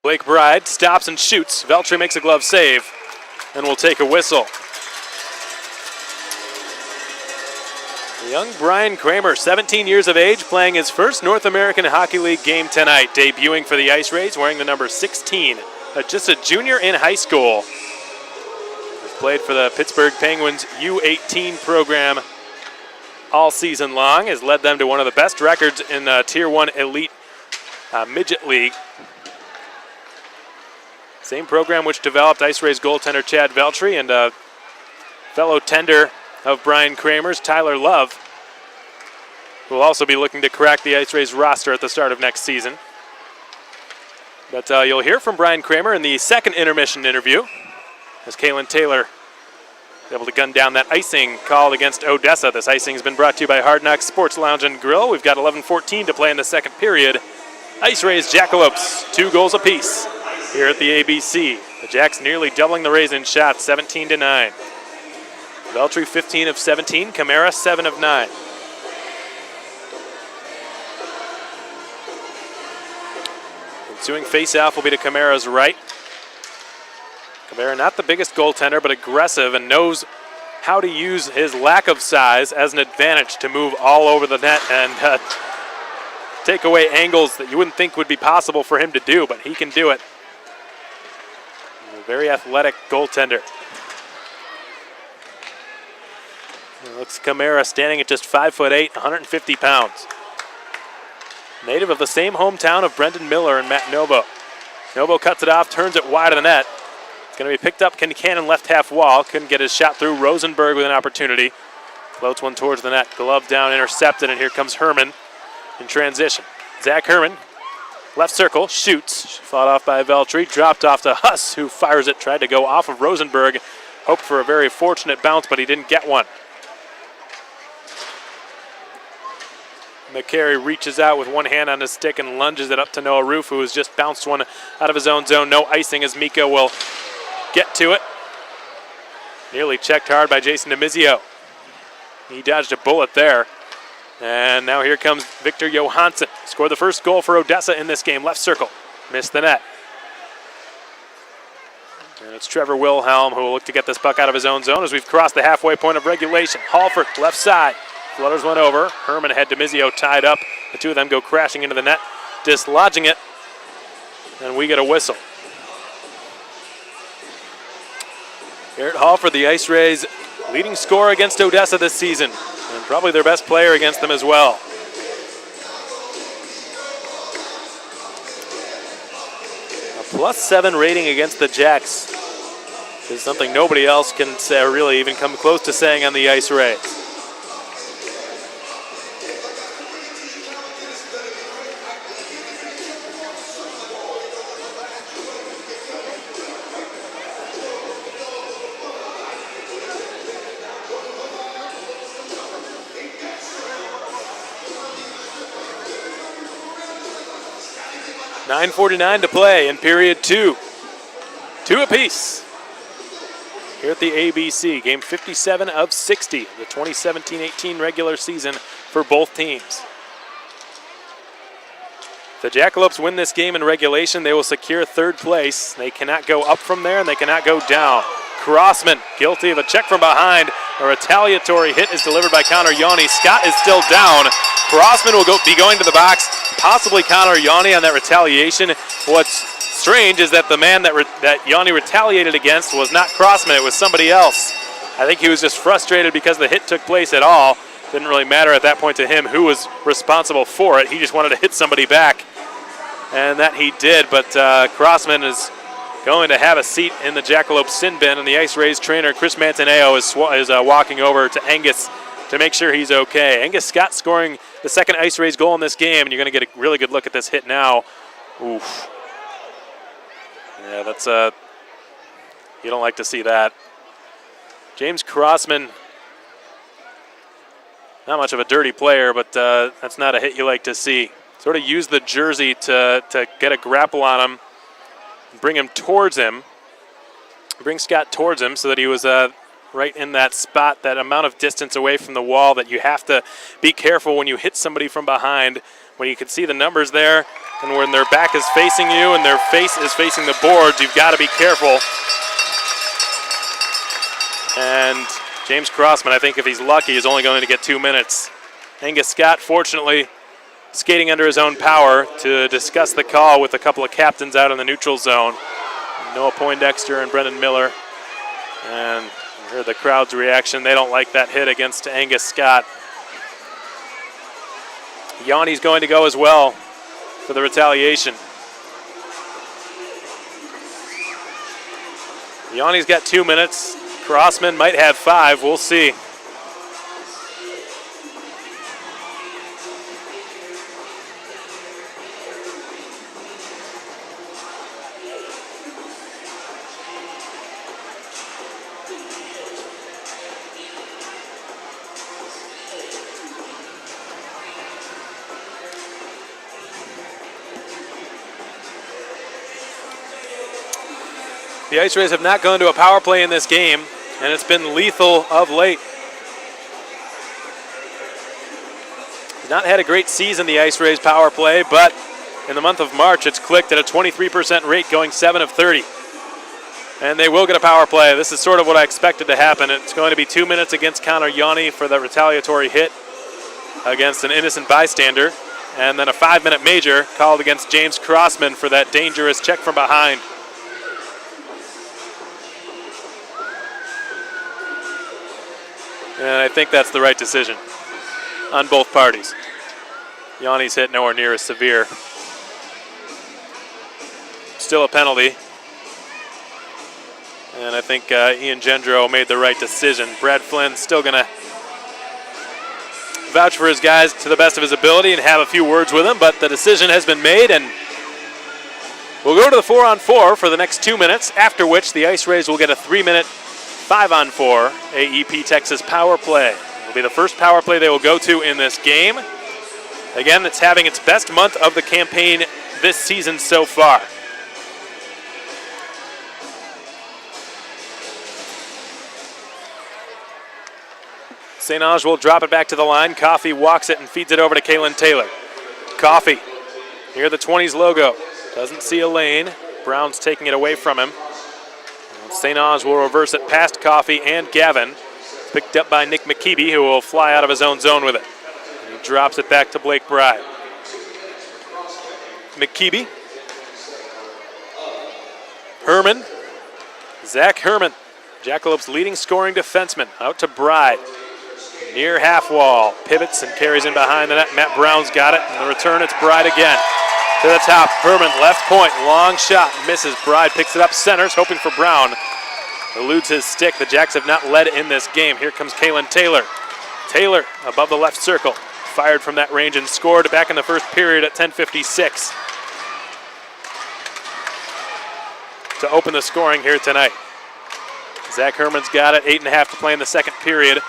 Blake Bride stops and shoots. Veltri makes a glove save and will take a whistle. Young Brian Kramer, 17 years of age, playing his first North American Hockey League game tonight, debuting for the IceRays, wearing the number 16. Just a junior in high school. He's played for the Pittsburgh Penguins U18 program all season long, has led them to one of the best records in Tier 1 Elite Midget League. Same program which developed IceRays goaltender Chad Veltri, and fellow tender of Brian Kramer's, Tyler Love, who will also be looking to crack the IceRays roster at the start of next season. But you'll hear from Brian Kramer in the second intermission interview, as Kalen Taylor is able to gun down that icing called against Odessa. This icing has been brought to you by Hard Knocks Sports Lounge and Grill. We've got 11:14 to play in the second period. IceRays Jackalopes, 2 goals apiece here at the ABC. The Jacks nearly doubling the Rays in shots, 17-9. Veltri 15 of 17, Kamara 7 of 9. Ensuing face-off will be to Kamara's right. Kamara not the biggest goaltender, but aggressive and knows how to use his lack of size as an advantage to move all over the net and take away angles that you wouldn't think would be possible for him to do, but he can do it. He's a very athletic goaltender. Looks Kamara standing at just 5'8", 150 pounds. Native of the same hometown of Brendan Miller and Matt Novo. Novo cuts it off, turns it wide of the net. It's going to be picked up Kincannon left half wall. Couldn't get his shot through. Rosenberg with an opportunity. Floats one towards the net. Glove down, intercepted, and here comes Herman in transition. Zach Herman, left circle, shoots. Fought off by Veltri. Dropped off to Huss, who fires it. Tried to go off of Rosenberg. Hoped for a very fortunate bounce, but he didn't get one. McCary reaches out with one hand on his stick and lunges it up to Noah Roof, who has just bounced one out of his own zone. No icing as Miko will get to it. Nearly checked hard by Jason DeMizio. He dodged a bullet there. And now here comes Victor Johansson. Scored the first goal for Odessa in this game. Left circle. Missed the net. And it's Trevor Wilhelm who will look to get this puck out of his own zone as we've crossed the halfway point of regulation. Halford, left side. Flutters one over. Herman had DeMizio tied up. The two of them go crashing into the net, dislodging it, and we get a whistle. Garrett Halford, the IceRays' leading scorer against Odessa this season, and probably their best player against them as well. A +7 rating against the Jacks is something nobody else can say, or really even come close to saying on the IceRays. .9:49 to play in period 2. 2 apiece here at the ABC. Game 57 of 60, the 2017-18 regular season for both teams. If the Jackalopes win this game in regulation, they will secure third place. They cannot go up from there, and they cannot go down. Crossman, guilty of a check from behind. A retaliatory hit is delivered by Connor Yanni. Scott is still down. Crossman will be going to the box, possibly Connor Yanni on that retaliation. What's strange is that the man that Yanni retaliated against was not Crossman, it was somebody else. I think he was just frustrated because the hit took place at all. Didn't really matter at that point to him who was responsible for it. He just wanted to hit somebody back, and that he did. But Crossman is going to have a seat in the Jackalope sin bin, and the IceRays trainer Chris Mantaneo is walking over to Angus to make sure he's okay. Angus Scott scoring the second IceRays goal in this game, and you're going to get a really good look at this hit now. Oof. Yeah, that's you don't like to see that. James Crossman, not much of a dirty player, but that's not a hit you like to see. Sort of used the jersey to get a grapple on him, bring him towards him, bring Scott towards him so that he was right in that spot, that amount of distance away from the wall that you have to be careful when you hit somebody from behind, when you can see the numbers there, and when their back is facing you and their face is facing the boards, you've got to be careful. And James Crossman, I think if he's lucky, is only going to get 2 minutes. Angus Scott, fortunately, skating under his own power to discuss the call with a couple of captains out in the neutral zone. Noah Poindexter and Brendan Miller. And you heard the crowd's reaction. They don't like that hit against Angus Scott. Yanni's going to go as well for the retaliation. Yanni's got 2 minutes. Crossman might have 5. We'll see. The IceRays have not gone to a power play in this game, and it's been lethal of late. Not had a great season, the IceRays power play, but in the month of March, it's clicked at a 23% rate, going 7 of 30. And they will get a power play. This is sort of what I expected to happen. It's going to be 2 minutes against Connor Yanni for the retaliatory hit against an innocent bystander, and then a 5-minute major called against James Crossman for that dangerous check from behind. And I think that's the right decision on both parties. Yanni's hit nowhere near as severe. Still a penalty. And I think Ian Gendro made the right decision. Brad Flynn still going to vouch for his guys to the best of his ability and have a few words with them, but the decision has been made, and we'll go to the 4-on-4 for the next 2 minutes, after which the IceRays will get a 3-minute 5-on-4 AEP Texas power play. It'll be the first power play they will go to in this game. Again, it's having its best month of the campaign this season so far. St. Ange will drop it back to the line. Coffey walks it and feeds it over to Kalen Taylor. Coffey, near the 20s logo. Doesn't see a lane. Brown's taking it away from him. St. Ange will reverse it past Coffey and Gavin. Picked up by Nick McKeeby, who will fly out of his own zone with it. He drops it back to Blake Bride. McKeeby. Herman. Zach Herman, Jackalopes' leading scoring defenseman, out to Bride. Near half wall, pivots and carries in behind the net. Matt Brown's got it, and the return, it's Bride again. To the top, Herman, left point, long shot, misses. Bride picks it up, centers, hoping for Brown. Eludes his stick. The Jacks have not led in this game. Here comes Kalen Taylor. Taylor above the left circle, fired from that range and scored back in the first period at 10:56. To open the scoring here tonight. Zach Herman's got it, 8.5 to play in the second period.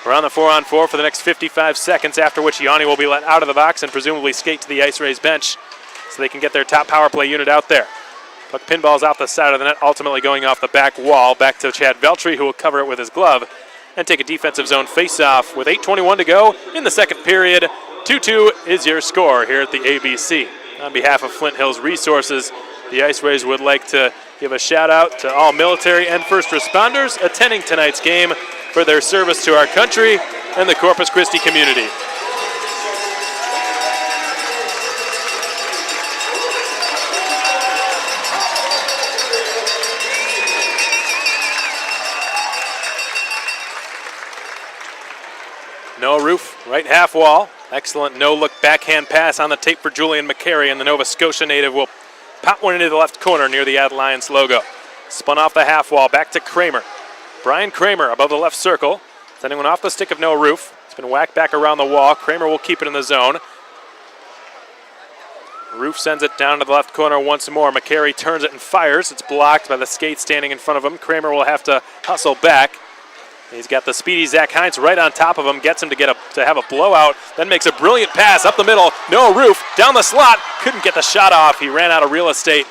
We're on the 4-on-4 for the next 55 seconds, after which Yanni will be let out of the box and presumably skate to the IceRays bench so they can get their top power play unit out there. Puck pinballs out the side of the net, ultimately going off the back wall, back to Chad Veltri, who will cover it with his glove and take a defensive zone face-off with 8:21 to go in the second period. 2-2 is your score here at the ABC. On behalf of Flint Hills Resources, the IceRays would like to give a shout-out to all military and first responders attending tonight's game for their service to our country and the Corpus Christi community. Noah Roof, right half wall. Excellent no-look backhand pass on the tape for Julian McCary, and the Nova Scotia native will pop one into the left corner near the Alliance logo. Spun off the half wall, back to Kramer. Brian Kramer above the left circle, sending one off the stick of Noah Roof. It's been whacked back around the wall. Kramer will keep it in the zone. Roof sends it down to the left corner once more. McCary turns it and fires. It's blocked by the skate standing in front of him. Kramer will have to hustle back. He's got the speedy Zach Heinz right on top of him, gets him to have a blowout, then makes a brilliant pass up the middle. Noah Roof down the slot, couldn't get the shot off. He ran out of real estate.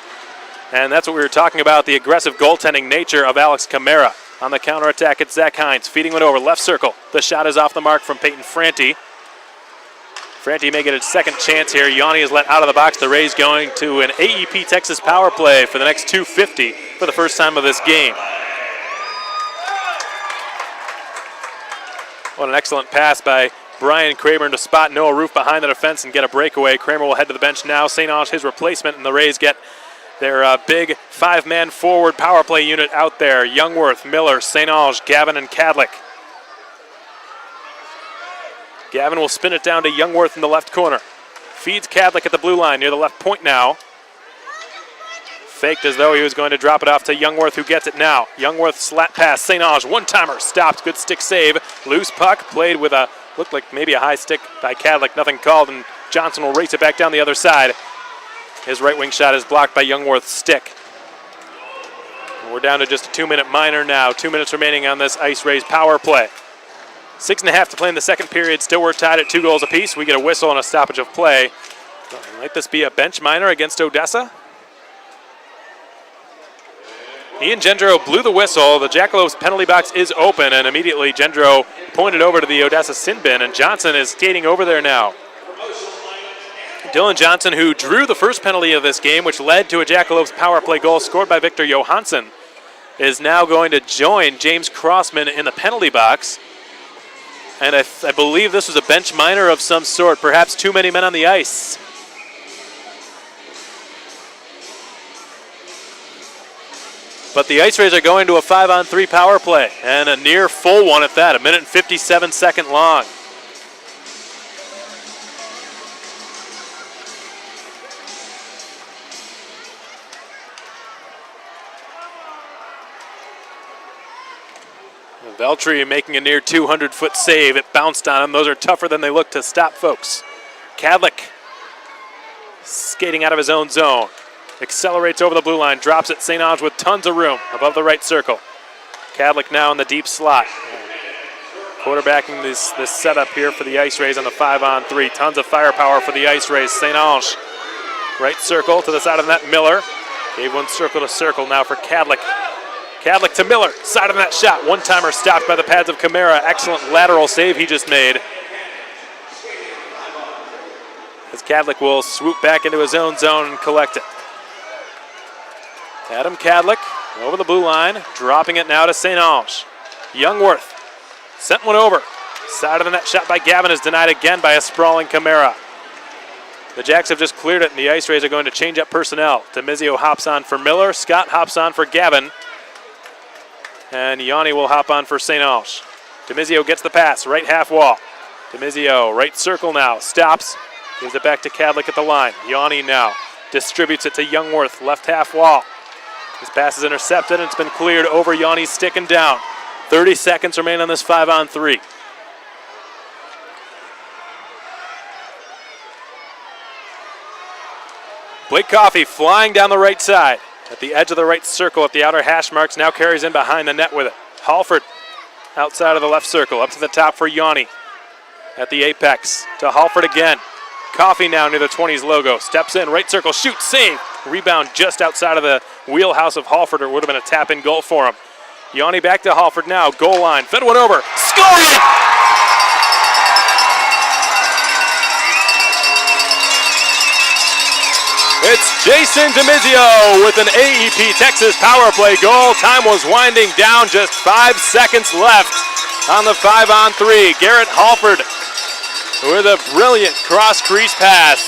And that's what we were talking about, the aggressive goaltending nature of Alex Camara. On the counterattack, it's Zach Heinz feeding it over, left circle. The shot is off the mark from Peyton Franti. Franti may get a second chance here. Yanni is let out of the box. The Rays going to an AEP Texas power play for the next 2:50 for the first time of this game. What an excellent pass by Brian Kramer to spot Noah Roof behind the defense and get a breakaway. Kramer will head to the bench now. St. Ange, his replacement, and the Rays get their big five-man forward power play unit out there. Youngworth, Miller, St. Ange, Gavin, and Cadlick. Gavin will spin it down to Youngworth in the left corner. Feeds Cadlick at the blue line near the left point now. Faked as though he was going to drop it off to Youngworth, who gets it now. Youngworth slat pass, St. Ange, one-timer, stopped, good stick save. Loose puck, played with looked like maybe a high stick by Cadlick, nothing called, and Johnson will race it back down the other side. His right wing shot is blocked by Youngworth's stick. We're down to just a 2-minute minor now. 2 minutes remaining on this IceRays power play. 6.5 to play in the second period. Still we're tied at 2 goals apiece. We get a whistle and a stoppage of play. Might this be a bench minor against Odessa? Ian Gendro blew the whistle. The Jackalopes penalty box is open, and immediately Gendro pointed over to the Odessa sin bin, and Johnson is skating over there now. Dylan Johnson, who drew the first penalty of this game, which led to a Jackalopes power play goal scored by Victor Johansson, is now going to join James Crossman in the penalty box. And I believe this was a bench minor of some sort, perhaps too many men on the ice. But the IceRays are going to a 5-on-3 power play, and a near full one at that, 1 minute and 57 seconds long. Veltri making a near 200-foot save. It bounced on him. Those are tougher than they look to stop folks. Cadlick skating out of his own zone. Accelerates over the blue line, drops it. St. Ange with tons of room above the right circle. Cadlick now in the deep slot. Quarterbacking this setup here for the IceRays on the 5-on-3. Tons of firepower for the IceRays. St. Ange, right circle to the side of the net. Miller gave one circle to circle now for Cadlick. Cadlick to Miller, side of that shot. One-timer stopped by the pads of Camara. Excellent lateral save he just made. As Cadlick will swoop back into his own zone and collect it. Adam Cadlick over the blue line, dropping it now to St. Ange. Youngworth sent one over. Side of the net shot by Gavin is denied again by a sprawling Camara. The Jacks have just cleared it, and the IceRays are going to change up personnel. Demizio hops on for Miller. Scott hops on for Gavin. And Yanni will hop on for St. Ange. Demizio gets the pass, right half wall. Demizio, right circle now, stops. Gives it back to Cadlick at the line. Yanni now distributes it to Youngworth, left half wall. His pass is intercepted, and it's been cleared over Yanni's stick and down. 30 seconds remain on this 5-on-3. Blake Coffey flying down the right side. At the edge of the right circle at the outer hash marks, now carries in behind the net with it. Halford outside of the left circle, up to the top for Yanni. At the apex to Halford again. Coffey now near the 20s logo. Steps in, right circle, shoots, save. Rebound just outside of the wheelhouse of Halford, or it would have been a tap-in goal for him. Yanni back to Halford now, goal line, fed one over, scoring! It's Jason Demizio with an AEP Texas power play goal. Time was winding down, just 5 seconds left on the 5-on-3. Garrett Halford with a brilliant cross-crease pass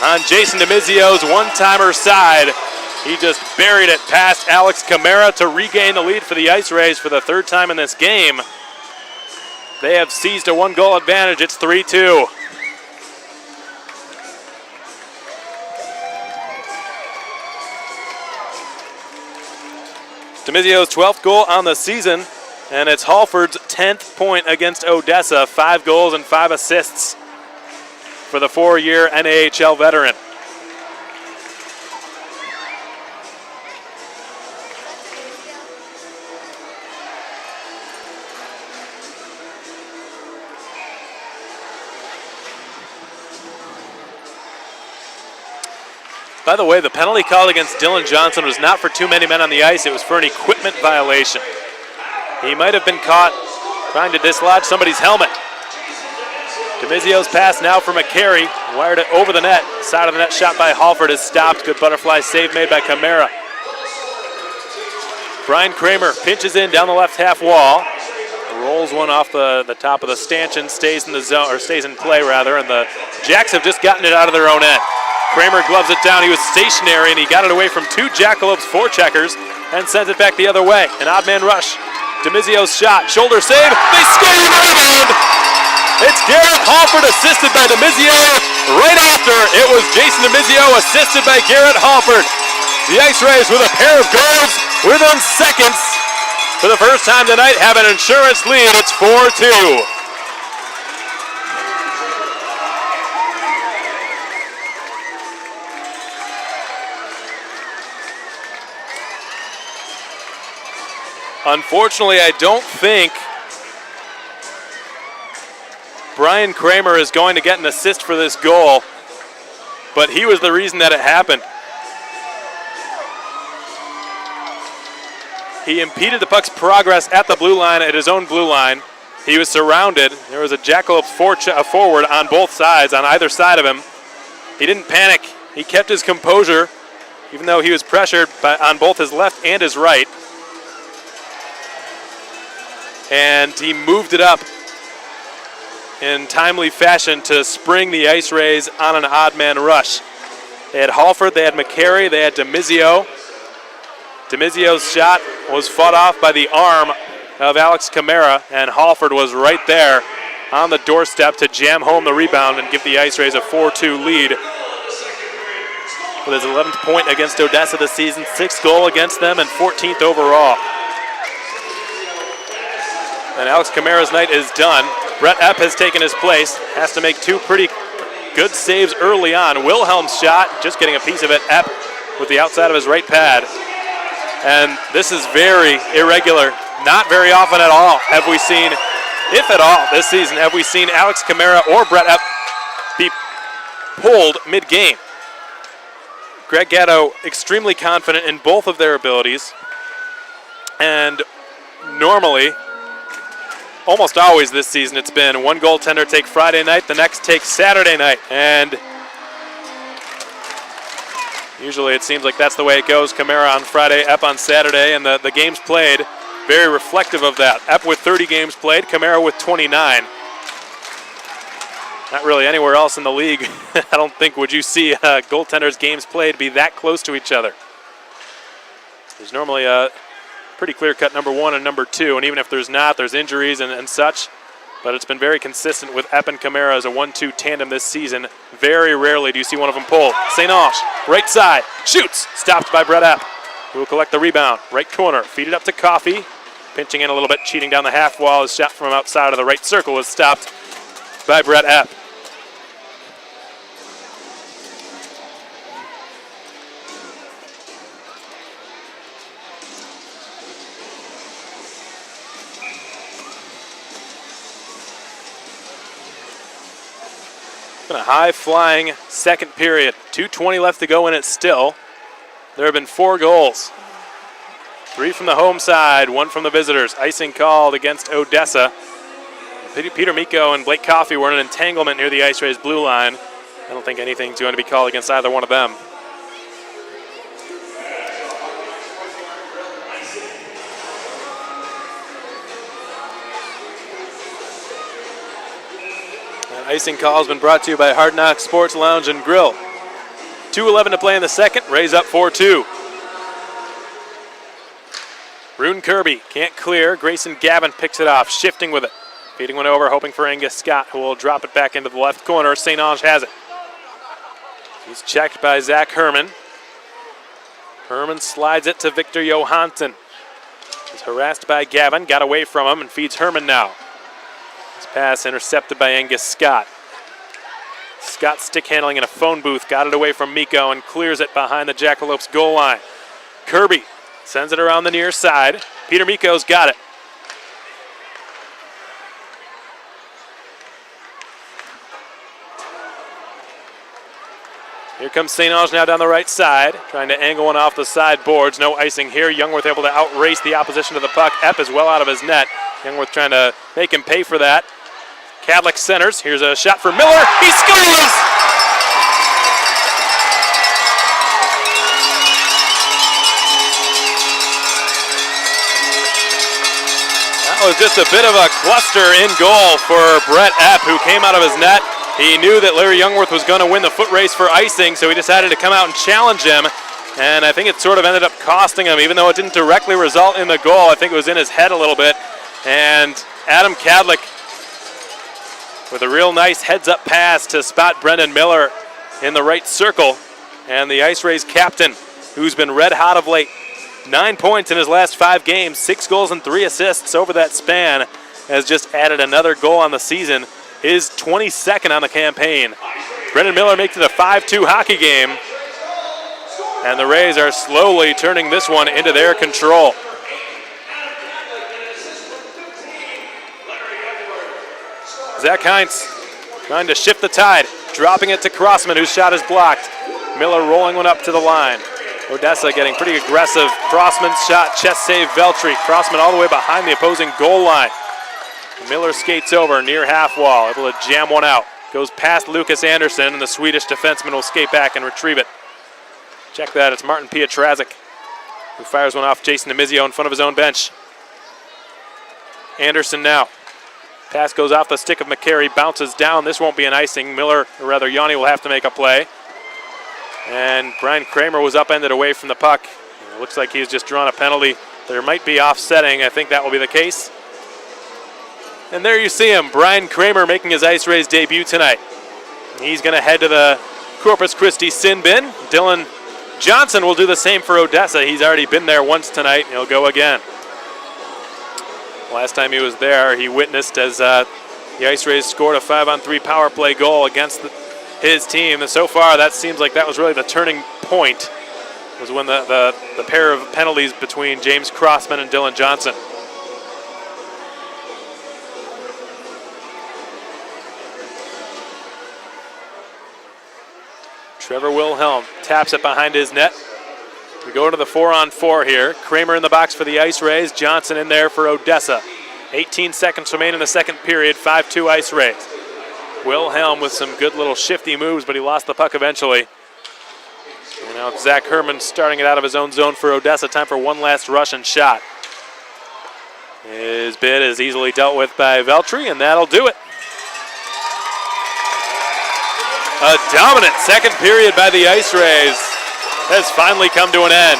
on Jason Demizio's one-timer side. He just buried it past Alex Camara to regain the lead for the IceRays for the third time in this game. They have seized a 1-goal advantage. It's 3-2. DeMizio's 12th goal on the season, and it's Halford's 10th point against Odessa. 5 goals and 5 assists for the 4-year NAHL veteran. By the way, the penalty called against Dylan Johnson was not for too many men on the ice. It was for an equipment violation. He might have been caught trying to dislodge somebody's helmet. DeMizio's pass now for McCary. Wired it over the net. Side of the net shot by Halford is stopped. Good butterfly save made by Camara. Brian Kramer pinches in down the left half wall. Rolls one off the top of the stanchion, stays in the zone, or stays in play rather, and the Jacks have just gotten it out of their own end. Kramer gloves it down. He was stationary, and he got it away from 2 Jackalopes forecheckers and sends it back the other way. An odd man rush. DeMizio's shot, shoulder save. They score the rebound. It's Garrett Halford assisted by DeMizio. Right after, it was Jason DeMizio assisted by Garrett Halford. The IceRays with a pair of goals within seconds. For the first time tonight, have an insurance lead. It's 4-2. Unfortunately, I don't think Brian Kramer is going to get an assist for this goal, but he was the reason that it happened. He impeded the puck's progress at the blue line, at his own blue line. He was surrounded. There was a Jackalope forward on both sides, on either side of him. He didn't panic. He kept his composure, even though he was pressured on both his left and his right. And he moved it up in timely fashion to spring the IceRays on an odd man rush. They had Halford, they had McCary, they had DeMizio. DeMizio's shot was fought off by the arm of Alex Camara, and Halford was right there on the doorstep to jam home the rebound and give the IceRays a 4-2 lead. With his 11th point against Odessa this season, 6th goal against them, and 14th overall. And Alex Camara's night is done. Brett Epp has taken his place. Has to make 2 pretty good saves early on. Wilhelm's shot, just getting a piece of it. Epp with the outside of his right pad. And this is very irregular. Not very often at all have we seen, if at all this season, have we seen Alex Camara or Brett Epp be pulled mid-game. Greg Gatto extremely confident in both of their abilities. And normally, almost always this season, it's been one goaltender take Friday night, the next take Saturday night. And usually it seems like that's the way it goes. Camara on Friday, Epp on Saturday, and the games played very reflective of that. Epp with 30 games played, Camara with 29. Not really anywhere else in the league, I don't think, would you see goaltenders' games played be that close to each other. There's normally a pretty clear-cut number 1 and number 2, and even if there's not, there's injuries and such. But it's been very consistent with Epp and Camara as a 1-2 tandem this season. Very rarely do you see one of them pull. St. Ange, right side, shoots, stopped by Brett Epp, who will collect the rebound. Right corner, feed it up to Coffey, pinching in a little bit, cheating down the half wall. His shot from outside of the right circle is stopped by Brett Epp. A high-flying second period. 2:20 left to go in it still. There have been 4 goals. 3 from the home side, 1 from the visitors. Icing called against Odessa. Peter Miko and Blake Coffey were in an entanglement near the IceRays blue line. I don't think anything's going to be called against either one of them. Icing call has been brought to you by Hard Knocks Sports Lounge and Grill. 2:11 to play in the second. Rays up 4-2. Rune Kirby can't clear. Grayson Gavin picks it off, shifting with it. Feeding one over, hoping for Angus Scott, who will drop it back into the left corner. St. Ange has it. He's checked by Zach Herman. Herman slides it to Victor Johansson. He's harassed by Gavin, got away from him, and feeds Herman now. This pass intercepted by Angus Scott. Scott stick handling in a phone booth, got it away from Miko and clears it behind the Jackalopes goal line. Kirby sends it around the near side. Peter Miko's got it. Here comes St. Ange now down the right side, trying to angle one off the side boards. No icing here. Youngworth able to outrace the opposition to the puck. Epp is well out of his net. Youngworth trying to make him pay for that. Cadlick centers. Here's a shot for Miller. He scores! That was just a bit of a cluster in goal for Brett Epp, who came out of his net. He knew that Larry Youngworth was going to win the foot race for icing, so he decided to come out and challenge him. And I think it sort of ended up costing him, even though it didn't directly result in the goal. I think it was in his head a little bit. And Adam Cadlick with a real nice heads-up pass to spot Brendan Miller in the right circle. And the IceRays captain, who's been red hot of late, 9 points in his last 5 games, 6 goals and 3 assists over that span, has just added another goal on the season. His 22nd on the campaign. Brendan Miller makes it a 5-2 hockey game. And the Rays are slowly turning this one into their control. Zach Heinz trying to shift the tide, dropping it to Crossman, whose shot is blocked. Miller rolling one up to the line. Odessa getting pretty aggressive. Crossman's shot, chest save Veltri. Crossman all the way behind the opposing goal line. Miller skates over near half wall, able to jam one out. Goes past Lucas Anderson, and the Swedish defenseman will skate back and retrieve it. Check that, it's Martin Pietrazik, who fires one off Jason Demizio in front of his own bench. Anderson now. Pass goes off the stick of McCary, bounces down. This won't be an icing. Miller, or rather Yanni, will have to make a play. And Brian Kramer was upended away from the puck. It looks like he's just drawn a penalty. There might be offsetting. I think that will be the case. And there you see him, Brian Kramer making his IceRays debut tonight. He's going to head to the Corpus Christi sin bin. Dylan Johnson will do the same for Odessa. He's already been there once tonight. He'll go again. Last time he was there, he witnessed as the IceRays scored a 5-on-3 power play goal against his team. And so far, that seems like that was really the turning point, was when the pair of penalties between James Crossman and Dylan Johnson. Trevor Wilhelm taps it behind his net. We go to the 4-on-4 here. Kramer in the box for the IceRays. Johnson in there for Odessa. 18 seconds remain in the second period. 5-2 IceRays. Wilhelm with some good little shifty moves, but he lost the puck eventually. And now it's Zach Herman starting it out of his own zone for Odessa. Time for one last Russian shot. His bid is easily dealt with by Veltri, and that'll do it. A dominant second period by the IceRays has finally come to an end.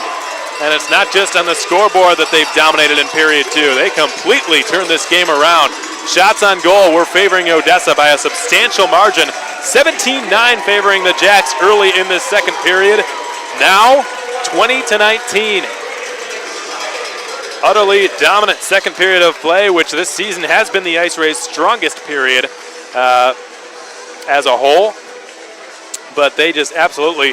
And it's not just on the scoreboard that they've dominated in period 2. They completely turned this game around. Shots on goal were favoring Odessa by a substantial margin. 17-9 favoring the Jacks early in this second period. Now 20-19. Utterly dominant second period of play, which this season has been the IceRays' strongest period as a whole. But they just absolutely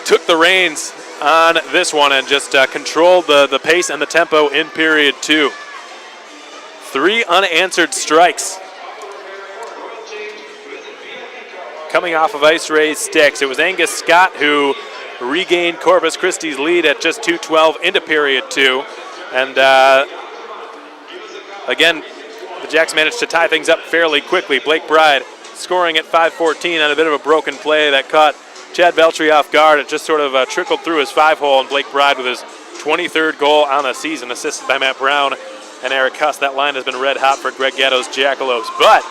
took the reins on this one and just controlled the pace and the tempo in period 2. 3 unanswered strikes coming off of IceRays sticks. It was Angus Scott who regained Corpus Christi's lead at just 2:12 into period 2. And again, the Jacks managed to tie things up fairly quickly. Blake Bride scoring at 5:14 on a bit of a broken play that caught Chad Veltri off guard. It just sort of trickled through his 5-hole, and Blake Bride with his 23rd goal on the season, assisted by Matt Brown and Eric Huss. That line has been red hot for Greg Gatto's Jackalopes. But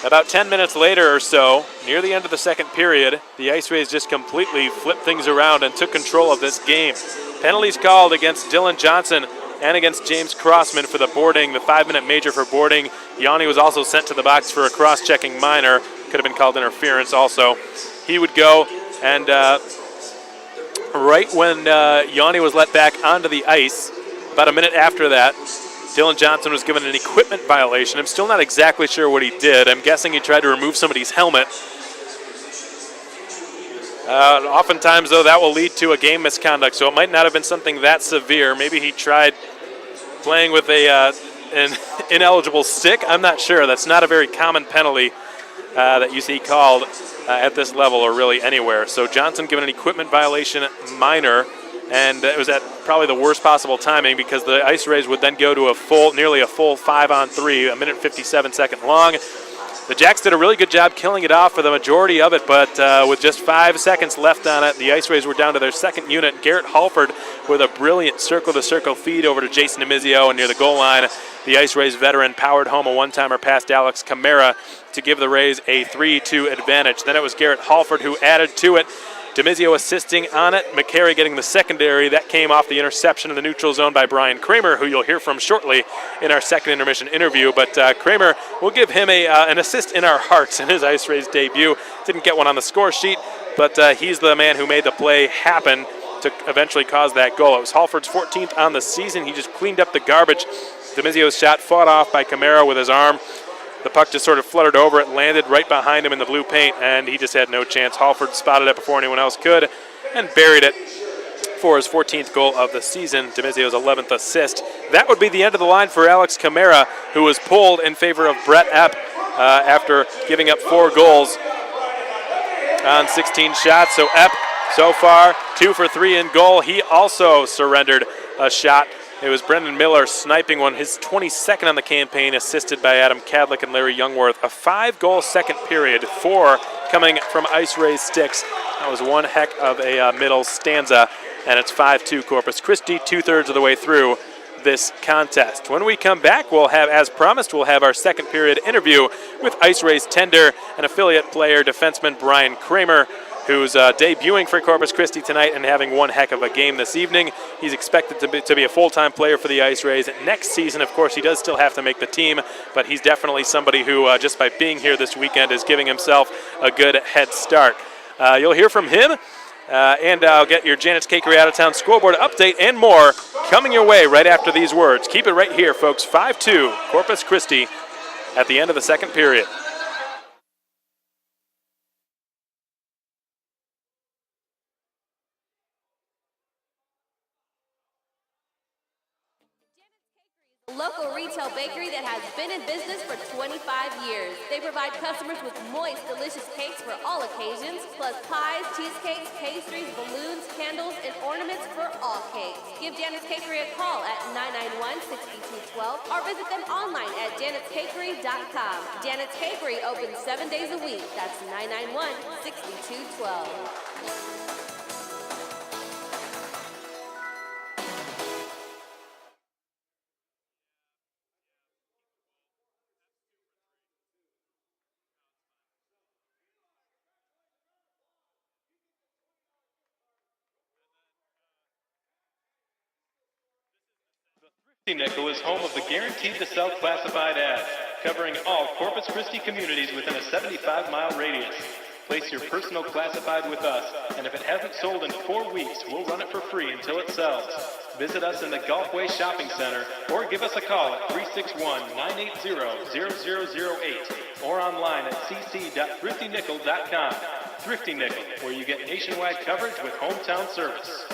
about 10 minutes later or so, near the end of the second period, the IceRays just completely flipped things around and took control of this game. Penalties called against Dylan Johnson and against James Crossman for the boarding, the 5-minute major for boarding. Yanni was also sent to the box for a cross-checking minor. Could have been called interference also. He would go, and right when Yanni was let back onto the ice, about a minute after that, Dylan Johnson was given an equipment violation. I'm still not exactly sure what he did. I'm guessing he tried to remove somebody's helmet. Oftentimes, though, that will lead to a game misconduct, so it might not have been something that severe. Maybe he tried playing with an ineligible stick. I'm not sure. That's not a very common penalty that you see called at this level or really anywhere. So Johnson given an equipment violation minor, and it was at probably the worst possible timing because the IceRays would then go to nearly a full 5-on-3, a minute 57-second long. The Jacks did a really good job killing it off for the majority of it, but with just 5 seconds left on it, the IceRays were down to their second unit. Garrett Halford with a brilliant circle-to-circle feed over to Jason Demizio, and near the goal line, the IceRays veteran powered home a one-timer past Alex Camara to give the Rays a 3-2 advantage. Then it was Garrett Halford who added to it. Demizio assisting on it. McCary getting the secondary. That came off the interception in the neutral zone by Brian Kramer, who you'll hear from shortly in our second intermission interview. But Kramer, will give him an assist in our hearts in his IceRays debut. Didn't get one on the score sheet, but he's the man who made the play happen to eventually cause that goal. It was Halford's 14th on the season. He just cleaned up the garbage. Demizio's shot fought off by Camara with his arm. The puck just sort of fluttered over it, landed right behind him in the blue paint, and he just had no chance. Halford spotted it before anyone else could and buried it for his 14th goal of the season, Demizio's 11th assist. That would be the end of the line for Alex Camara, who was pulled in favor of Brett Epp after giving up 4 goals on 16 shots. So Epp, so far, 2 for 3 in goal. He also surrendered a shot. It was Brendan Miller sniping one, his 22nd on the campaign, assisted by Adam Cadlick and Larry Youngworth. A 5-goal second period, 4 coming from IceRays sticks. That was one heck of a middle stanza, and it's 5-2 Corpus Christi, 2/3 of the way through this contest. When we come back, we'll have, as promised, we'll have our second period interview with IceRays tender and affiliate player defenseman Brian Kramer, who's debuting for Corpus Christi tonight and having one heck of a game this evening. He's expected to be a full-time player for the IceRays next season. Of course, he does still have to make the team, but he's definitely somebody who, just by being here this weekend, is giving himself a good head start. You'll hear from him, and I'll get your Janet's Cakery out-of-town scoreboard update and more coming your way right after these words. Keep it right here, folks. 5-2 Corpus Christi at the end of the second period. Local retail bakery that has been in business for 25 years. They provide customers with moist, delicious cakes for all occasions, plus pies, cheesecakes, pastries, balloons, candles, and ornaments for all cakes. Give Janet's Cakery a call at 991-6212 or visit them online at janetscakery.com. Janet's Cakery opens 7 days a week. That's 991-6212. Nickel is home of the Guaranteed to Sell classified ads, covering all Corpus Christi communities within a 75-mile radius. Place your personal classified with us, and if it hasn't sold in 4 weeks, we'll run it for free until it sells. Visit us in the Gulfway Shopping Center or give us a call at 361-980-0008 or online at cc.thriftynickel.com. Thrifty Nickel, where you get nationwide coverage with hometown service.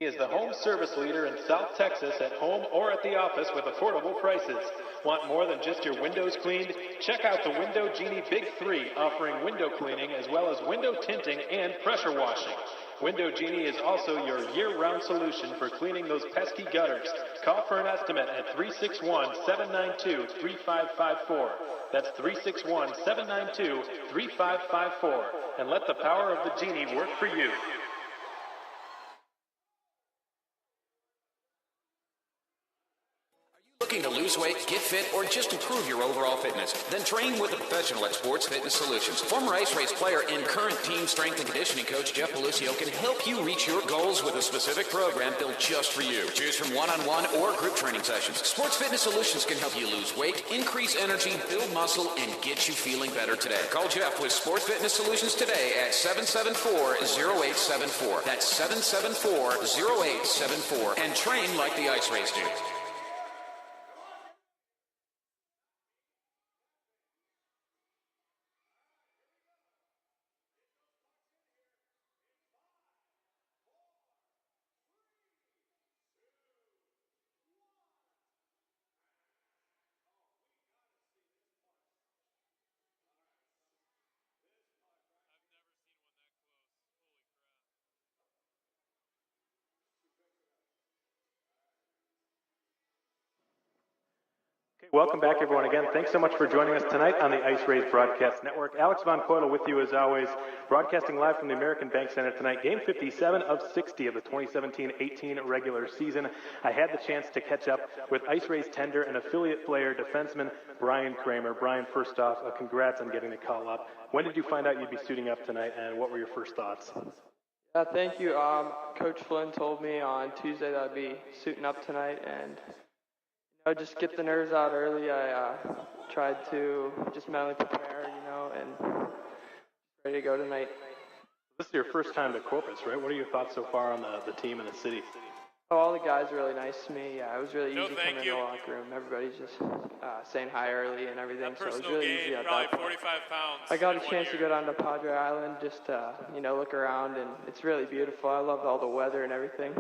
Is the home service leader in South Texas at home or at the office with affordable prices. Want more than just your windows cleaned? Check out the Window Genie Big 3, offering window cleaning as well as window tinting and pressure washing. Window Genie is also your year-round solution for cleaning those pesky gutters. Call for an estimate at 361-792-3554. That's 361-792-3554. And let the power of the Genie work for you. Looking to lose lose weight, get fit, or just improve your overall fitness? Then train with a professional at Sports Fitness Solutions. Former IceRays player and current team strength and conditioning coach Jeff Pelusio can help you reach your goals with a specific program built just for you. Choose from one-on-one or group training sessions. Sports Fitness Solutions can help you lose weight, increase energy, build muscle, and get you feeling better today. Call Jeff with Sports Fitness Solutions today at 774-0874. That's 774-0874. And train like the IceRays do. Welcome back, everyone. Again, thanks so much for joining us tonight on the IceRays Broadcast Network. Alex Von Coyle with you as always, broadcasting live from the American Bank Center tonight. Game 57 of 60 of the 2017-18 regular season. I had the chance to catch up with IceRays tender and affiliate player defenseman Brian Kramer. Brian, first off, congrats on getting the call up. When did you find out you'd be suiting up tonight, and what were your first thoughts? Thank you. Coach Flynn told me on Tuesday that I'd be suiting up tonight, and just get the nerves out early. I tried to just mentally prepare, and ready to go tonight. This is your first time to Corpus, right? What are your thoughts so far on the team and the city? Oh, all the guys are really nice to me. Yeah, it was really easy coming in the locker room. Everybody's just saying hi early and everything, so it was really easy at that point. 45 pounds. I got a chance to go down to Padre Island, just look around, and it's really beautiful. I love all the weather and everything.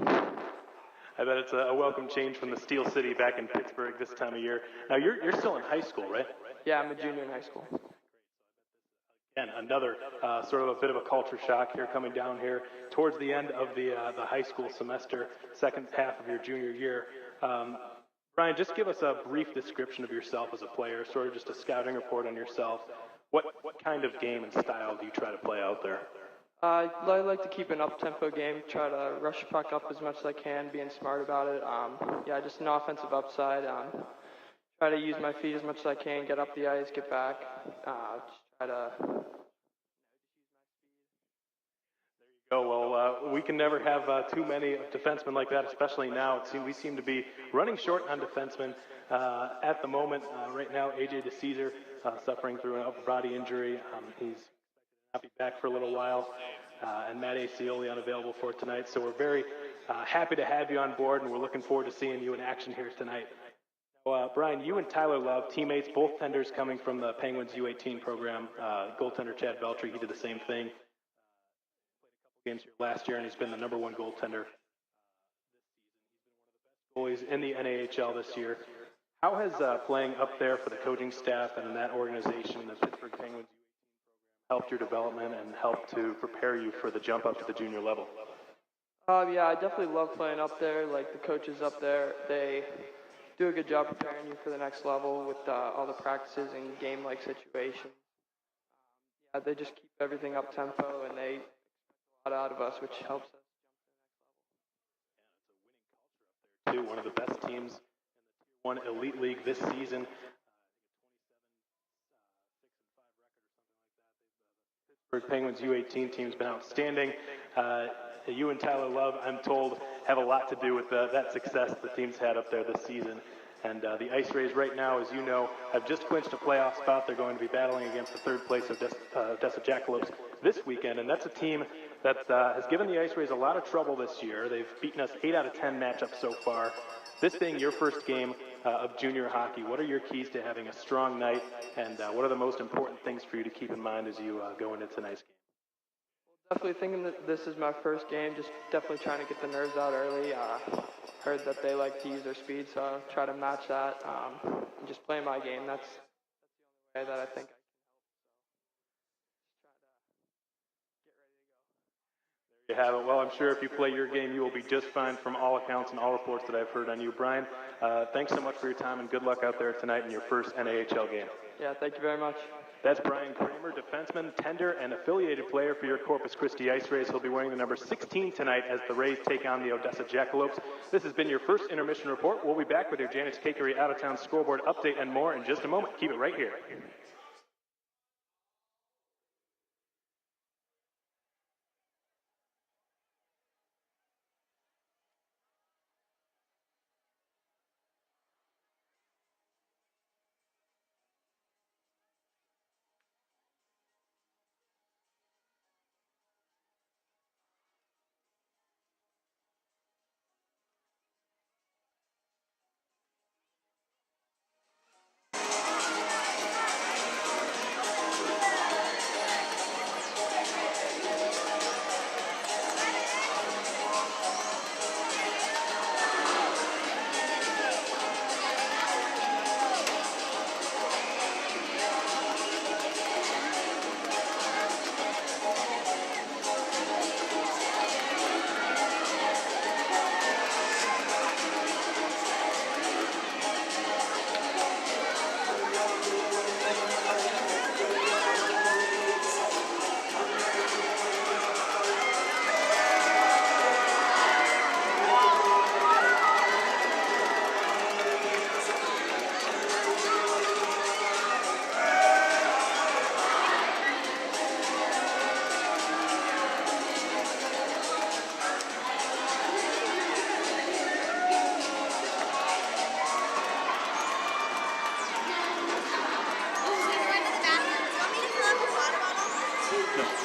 I bet it's a welcome change from the Steel City back in Pittsburgh this time of year. Now, you're still in high school, right? Yeah, I'm a junior in high school. And another sort of a bit of a culture shock here coming down here towards the end of the high school semester, second half of your junior year. Brian, just give us a brief description of yourself as a player, sort of just a scouting report on yourself. What kind of game and style do you try to play out there? I like to keep an up-tempo game, try to rush the puck up as much as I can, being smart about it. Just an offensive upside. Try to use my feet as much as I can, get up the ice, get back. Just try to use my speed. There you go. Well, we can never have too many defensemen like that, especially now. We seem to be running short on defensemen at the moment. Right now, AJ DeCesar suffering through an upper body injury. He's not be back for a little while, and Matt Acioli unavailable for tonight. So we're very happy to have you on board, and we're looking forward to seeing you in action here tonight. Now, Brian, you and Tyler Love, teammates, both tenders coming from the Penguins U18 program. Goaltender Chad Beltry, he did the same thing. Played a couple games here last year, and he's been the number one goaltender this season. He's been one of the best goalies in the NAHL this year. How has playing up there for the coaching staff and that organization, the Pittsburgh Penguins helped your development and helped to prepare you for the jump up to the junior level? I definitely love playing up there. Like the coaches up there, they do a good job preparing you for the next level with all the practices and game-like situations. They just keep everything up-tempo, and they expect a lot out of us, which helps us jump to the next level. Yeah, it's a winning culture up there, too. One of the best teams in the Tier 1 Elite League this season. Pittsburgh Penguins U18 team's been outstanding. You and Tyler Love, I'm told, have a lot to do with that success the team's had up there this season. And the IceRays right now, as you know, have just clinched a playoff spot. They're going to be battling against the third place Odessa Jackalopes this weekend. And that's a team that has given the IceRays a lot of trouble this year. They've beaten us 8 out of 10 matchups so far. This being your first game of junior hockey, what are your keys to having a strong night, and what are the most important things for you to keep in mind as you go into tonight's game? Well, definitely thinking that this is my first game, just definitely trying to get the nerves out early. Heard that they like to use their speed, so I'll try to match that and just play my game. That's the only way that I think I can help. So just try to get ready to go. There you have it. Well, I'm sure if you play your game, you will be just fine from all accounts and all reports that I've heard on you. Brian, thanks so much for your time, and good luck out there tonight in your first NAHL game. Yeah, thank you very much. That's Brian Kramer, defenseman, tender, and affiliated player for your Corpus Christi Ice Rays. He'll be wearing the number 16 tonight as the Rays take on the Odessa Jackalopes. This has been your first intermission report. We'll be back with your Janet's Cakery out-of-town scoreboard update and more in just a moment. Keep it right here.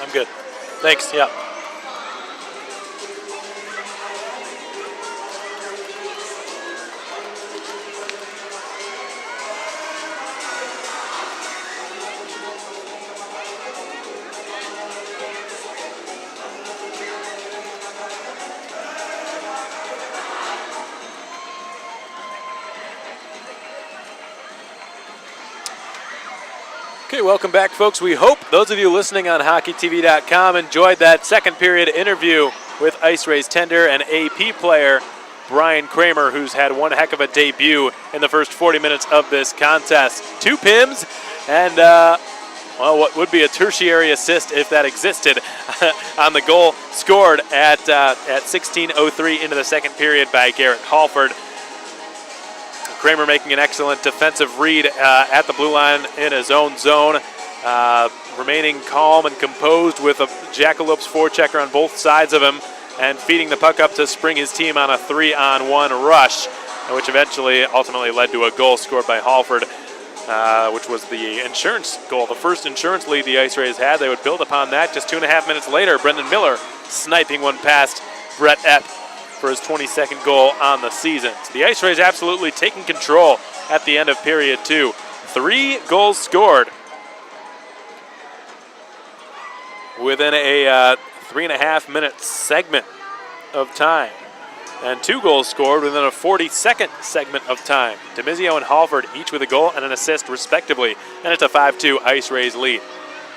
I'm good. Thanks. Yeah. Okay, welcome back, folks. We hope those of you listening on HockeyTV.com enjoyed that second period interview with Ice Rays tender and AP player Brian Kramer, who's had one heck of a debut in the first 40 minutes of this contest. 2 PIMs and, well, what would be a tertiary assist if that existed on the goal scored at 16:03 into the second period by Garrett Halford. Kramer making an excellent defensive read at the blue line in his own zone, remaining calm and composed with a Jackalopes forechecker on both sides of him and feeding the puck up to spring his team on a 3-on-1 rush, which ultimately led to a goal scored by Halford, which was the insurance goal, the first insurance lead the Ice Rays had. They would build upon that. Just 2.5 minutes later, Brendan Miller sniping one past Brett Epp for his 22nd goal on the season. So the Ice Rays absolutely taking control at the end of period 2. 3 goals scored within a 3.5 minute segment of time, and 2 goals scored within a 42nd segment of time. DeMizio and Halford each with a goal and an assist respectively, and it's a 5-2 Ice Rays lead.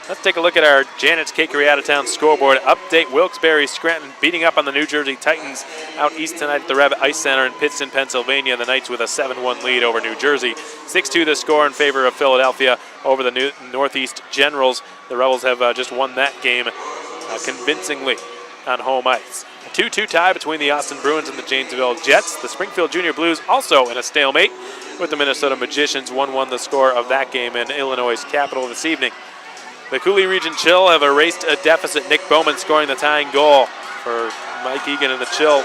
Let's take a look at our Janet's Cakery out-of-town scoreboard update. Wilkes-Barre Scranton beating up on the New Jersey Titans out east tonight at the Rev Ice Center in Pittston, Pennsylvania. The Knights with a 7-1 lead over New Jersey. 6-2 the score in favor of Philadelphia over the Northeast Generals. The Rebels have just won that game convincingly on home ice. A 2-2 tie between the Austin Bruins and the Janesville Jets. The Springfield Junior Blues also in a stalemate with the Minnesota Magicians. 1-1 the score of that game in Illinois' capital this evening. The Cooley Region Chill have erased a deficit. Nick Bowman scoring the tying goal for Mike Egan and the Chill.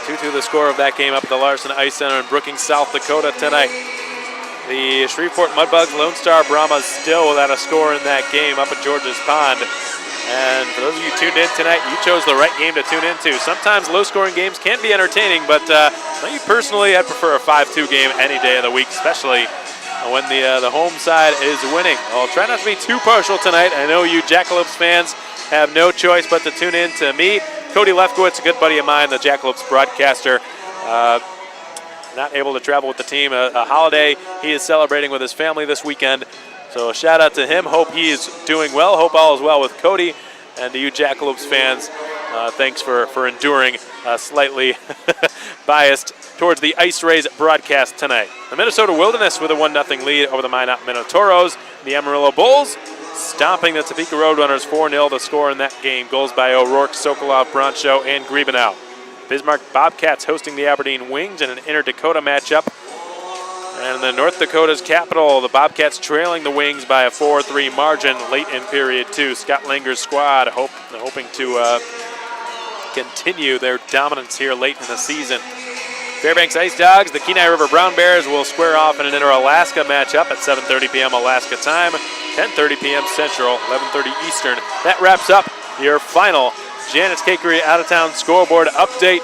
2-2 the score of that game up at the Larson Ice Center in Brookings, South Dakota tonight. The Shreveport Mudbugs, Lone Star Brahmas still without a score in that game up at George's Pond. And for those of you tuned in tonight, you chose the right game to tune into. Sometimes low-scoring games can be entertaining, but me personally, I prefer a 5-2 game any day of the week, especially when the home side is winning. I'll try not to be too partial tonight. I know you Jackalopes fans have no choice but to tune in to me. Cody Lefkowitz, a good buddy of mine, the Jackalopes broadcaster, not able to travel with the team. A holiday he is celebrating with his family this weekend. So a shout out to him. Hope he is doing well. Hope all is well with Cody. And to you Jackalopes fans, thanks for enduring slightly biased towards the IceRays broadcast tonight. The Minnesota Wilderness with a 1-0 lead over the Minot Minotauros. The Amarillo Bulls stomping the Topeka Roadrunners 4-0 to score in that game. Goals by O'Rourke, Sokolov, Broncho, and Griebenow. Bismarck Bobcats hosting the Aberdeen Wings in an Inter-Dakota matchup. And the North Dakota's capital, the Bobcats trailing the Wings by a 4-3 margin late in period 2. Scott Langer's squad hoping to continue their dominance here late in the season. Fairbanks Ice Dogs, the Kenai River Brown Bears will square off in an Inter-Alaska matchup at 7:30 p.m. Alaska time, 10:30 p.m. Central, 11:30 Eastern. That wraps up your final Janet's Cakery out-of-town scoreboard update.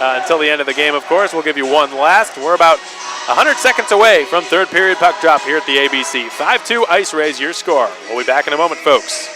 Until the end of the game, of course, we'll give you one last. We're about 100 seconds away from third period puck drop here at the ABC. 5-2 IceRays, your score. We'll be back in a moment, folks.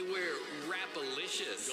We're Rapalicious.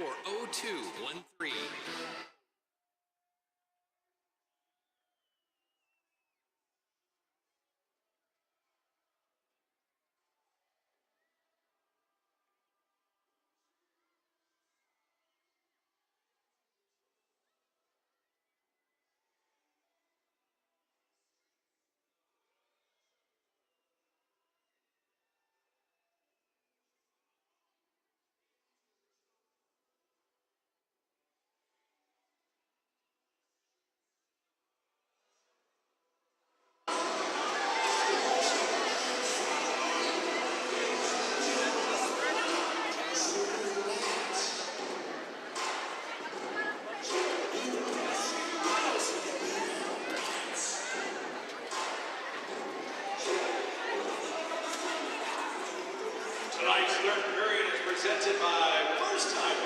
Or 0213. Tonight's third period is presented by First Time.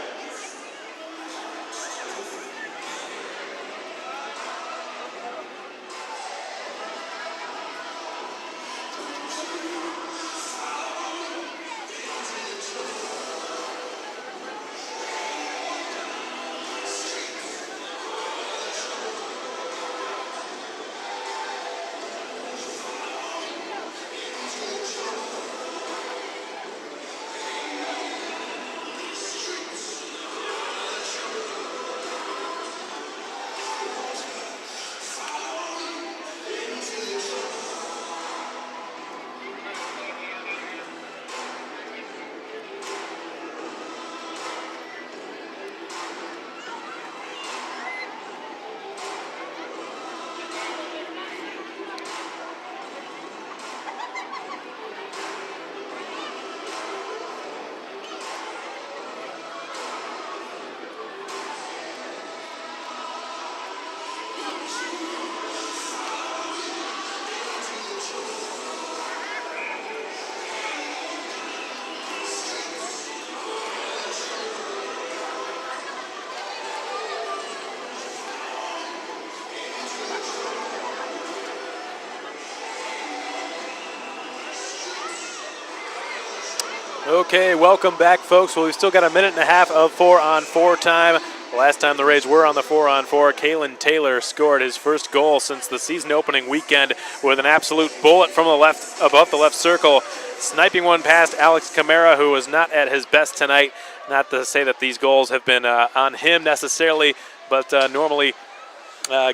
Okay, welcome back, folks. Well, we've still got a minute and a half of 4-on-4 time. The last time the Rays were on the 4-on-4, Kalen Taylor scored his first goal since the season opening weekend with an absolute bullet from the left, above the left circle, sniping one past Alex Camara, who was not at his best tonight. Not to say that these goals have been on him necessarily, but normally,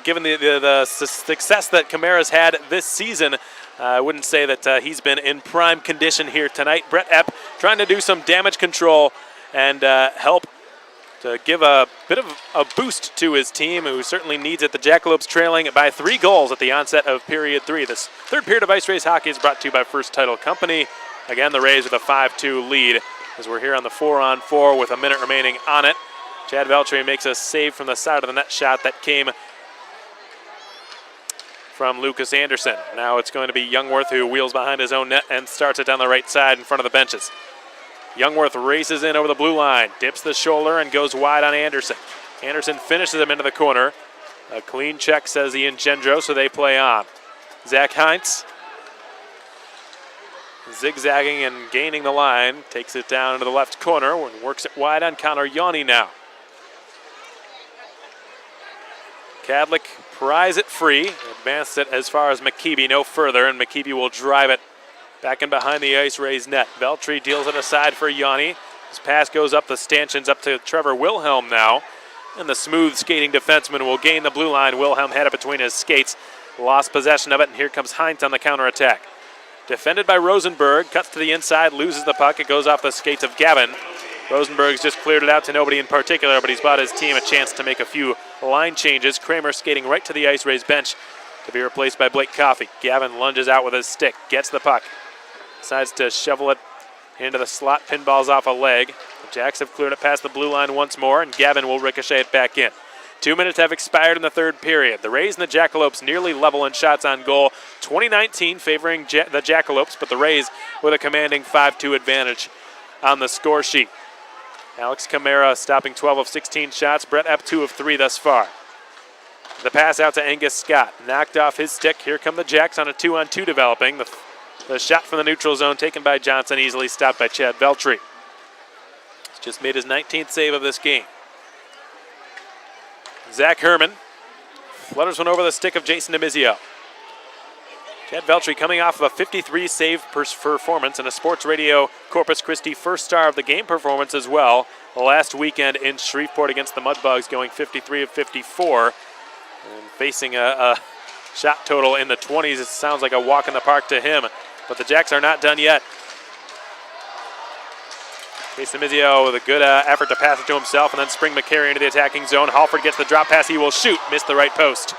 given the success that Camara's had this season, I wouldn't say that he's been in prime condition here tonight. Brett Epp trying to do some damage control and help to give a bit of a boost to his team, who certainly needs it. The Jackalopes trailing by 3 goals at the onset of period 3. This third period of Ice Rays hockey is brought to you by First Title Company. Again, the Rays with a 5-2 lead as we're here on the 4-on-4 with a minute remaining on it. Chad Veltri makes a save from the side of the net shot that came from Lucas Anderson. Now it's going to be Youngworth who wheels behind his own net and starts it down the right side in front of the benches. Youngworth races in over the blue line, dips the shoulder and goes wide on Anderson. Anderson finishes him into the corner. A clean check, says Ian Gendro, so they play on. Zach Heinz zigzagging and gaining the line, takes it down into the left corner and works it wide on Connor Yanni now. Kadlik pries it free, advanced it as far as McKeeby, no further, and McKeeby will drive it back in behind the Ice Rays net. Veltri deals it aside for Yanni. His pass goes up the stanchions up to Trevor Wilhelm now, and the smooth skating defenseman will gain the blue line. Wilhelm had it between his skates, lost possession of it, and here comes Heinz on the counterattack. Defended by Rosenberg, cuts to the inside, loses the puck. It goes off the skates of Gavin. Rosenberg's just cleared it out to nobody in particular, but he's bought his team a chance to make a few line changes. Kramer skating right to the Ice Rays bench to be replaced by Blake Coffey. Gavin lunges out with his stick, gets the puck, decides to shovel it into the slot, pinballs off a leg. The Jacks have cleared it past the blue line once more, and Gavin will ricochet it back in. 2 minutes have expired in the third period. The Rays and the Jackalopes nearly level in shots on goal. 2019 favoring the Jackalopes, but the Rays with a commanding 5-2 advantage on the score sheet. Alex Camara stopping 12 of 16 shots. Brett Epp 2 of 3 thus far. The pass out to Angus Scott. Knocked off his stick. Here come the Jacks on a 2-on-2 developing. The shot from the neutral zone taken by Johnson, easily stopped by Chad Veltri. He's just made his 19th save of this game. Zach Herman flutters one over the stick of Jason DeMizio. Chad Veltri coming off of a 53 save performance and a Sports Radio Corpus Christi first star of the game performance as well. Last weekend in Shreveport against the Mudbugs, going 53 of 54 and facing a shot total in the 20s. It sounds like a walk in the park to him, but the Jacks are not done yet. Jason DeMizio with a good effort to pass it to himself and then spring McCary into the attacking zone. Halford gets the drop pass. He will shoot. Missed the right post.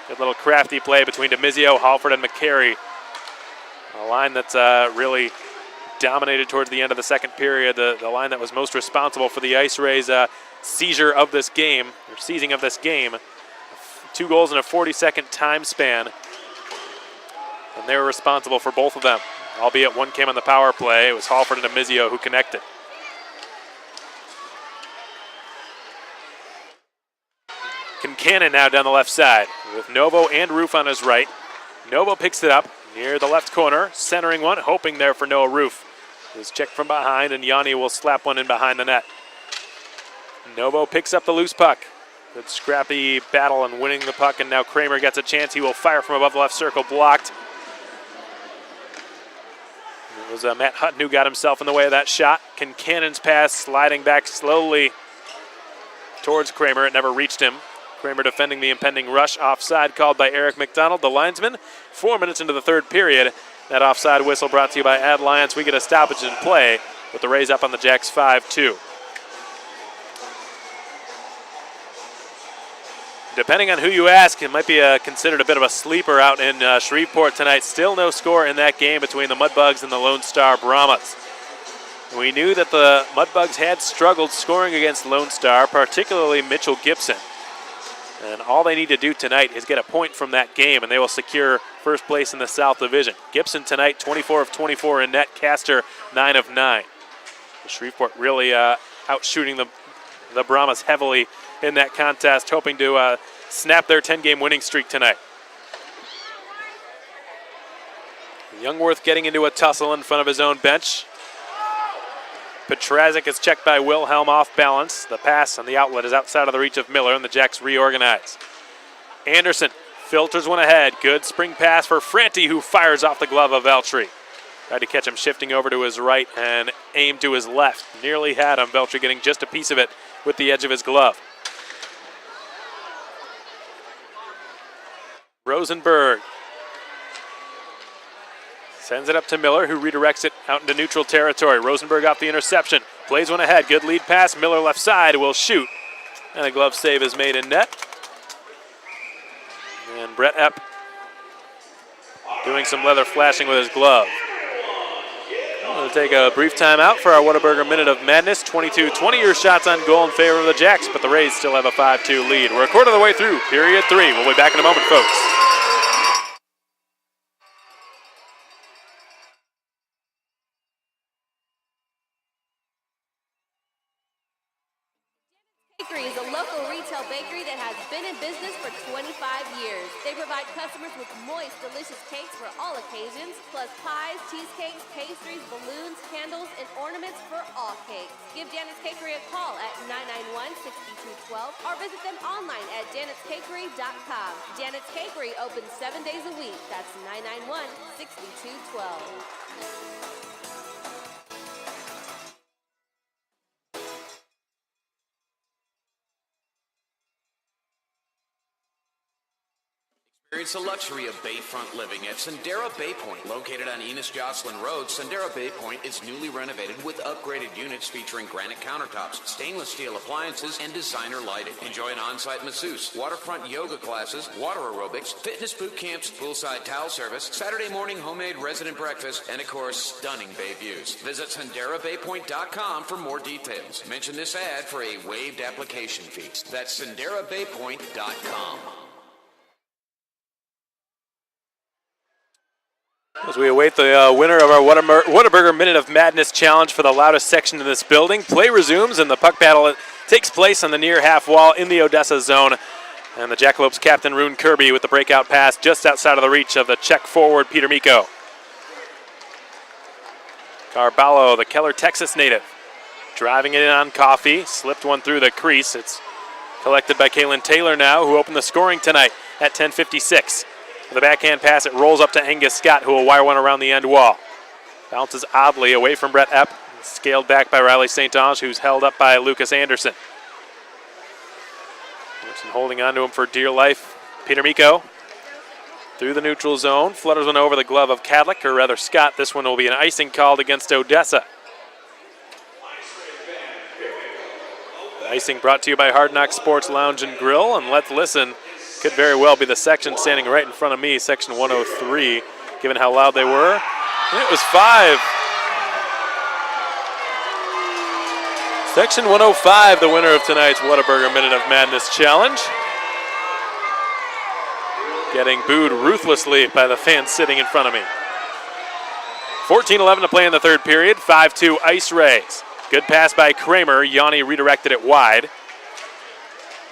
Good little crafty play between DeMizio, Halford, and McCary. A line that's really dominated towards the end of the second period. The line that was most responsible for the Ice Rays' seizure of this game, or seizing of this game. 2 goals in a 40-second time span. And they were responsible for both of them. Albeit one came on the power play. It was Halford and DeMizio who connected. Kincannon now down the left side with Novo and Roof on his right. Novo picks it up near the left corner, centering one, hoping there for Noah Roof. It was checked from behind, and Yanni will slap one in behind the net. Novo picks up the loose puck. Good scrappy battle and winning the puck, and now Kramer gets a chance. He will fire from above the left circle, blocked. It was Matt Hutton who got himself in the way of that shot. Kincannon's pass sliding back slowly towards Kramer. It never reached him. Kramer defending the impending rush. Offside called by Eric McDonald, the linesman. 4 minutes into the third period. That offside whistle brought to you by Ad Alliance. We get a stoppage in play with the Rays up on the Jacks 5-2. Depending on who you ask, it might be considered a bit of a sleeper out in Shreveport tonight. Still no score in that game between the Mudbugs and the Lone Star Brahmas. We knew that the Mudbugs had struggled scoring against Lone Star, particularly Mitchell Gibson. And all they need to do tonight is get a point from that game, and they will secure first place in the South Division. Gibson tonight, 24 of 24 in net. Castor, 9 of 9. Shreveport really outshooting the Brahmas heavily in that contest, hoping to snap their 10-game winning streak tonight. Youngworth getting into a tussle in front of his own bench. Petrazik is checked by Wilhelm off balance. The pass on the outlet is outside of the reach of Miller, and the Jacks reorganize. Anderson filters one ahead. Good spring pass for Franti, who fires off the glove of Veltri. Tried to catch him shifting over to his right and aimed to his left. Nearly had him. Veltri getting just a piece of it with the edge of his glove. Rosenberg sends it up to Miller, who redirects it out into neutral territory. Rosenberg off the interception. Plays one ahead. Good lead pass. Miller left side will shoot. And a glove save is made in net. And Brett Epp doing some leather flashing with his glove. We'll take a brief timeout for our Whataburger Minute of Madness. 22 20-year shots on goal in favor of the Jacks, but the Rays still have a 5-2 lead. We're a quarter of the way through period 3. We'll be back in a moment, folks. Bakery is a local retail bakery that has been in business for 25 years. They provide customers with moist, delicious cakes for all occasions, plus pies, cheesecakes, pastries, balloons, candles, and ornaments for all cakes. Give Janet's Cakery a call at 991-6212 or visit them online at janetscakery.com. Janet's Cakery opens 7 days a week. That's 991-6212. Experience the luxury of bayfront living at Sendera Bay Point. Located on Enos Jocelyn Road, Sendera Bay Point is newly renovated with upgraded units featuring granite countertops, stainless steel appliances, and designer lighting. Enjoy an on-site masseuse, waterfront yoga classes, water aerobics, fitness boot camps, poolside towel service, Saturday morning homemade resident breakfast, and of course, stunning bay views. Visit SenderaBayPoint.com for more details. Mention this ad for a waived application fee. That's SenderaBayPoint.com. As we await the winner of our Whataburger Minute of Madness challenge for the loudest section in this building, play resumes and the puck battle takes place on the near half wall in the Odessa zone. And the Jackalopes captain Rune Kirby with the breakout pass just outside of the reach of the Czech forward Peter Miko. Carballo, the Keller, Texas native, driving it in on Coffey, slipped one through the crease. It's collected by Kalen Taylor now, who opened the scoring tonight at 10:56. With a backhand pass, it rolls up to Angus Scott, who will wire one around the end wall. Bounces oddly away from Brett Epp, scaled back by Riley St. Ange, who's held up by Lucas Anderson. Anderson holding on to him for dear life. Peter Miko through the neutral zone, flutters one over the glove of Cadlick, or rather Scott. This one will be an icing called against Odessa. Icing brought to you by Hard Knock Sports Lounge and Grill, and let's listen. Could very well be the section standing right in front of me, section 103, given how loud they were. And it was 5. Section 105, the winner of tonight's Whataburger Minute of Madness challenge. Getting booed ruthlessly by the fans sitting in front of me. 14-11 to play in the third period, 5-2 IceRays. Good pass by Kramer. Yanni redirected it wide.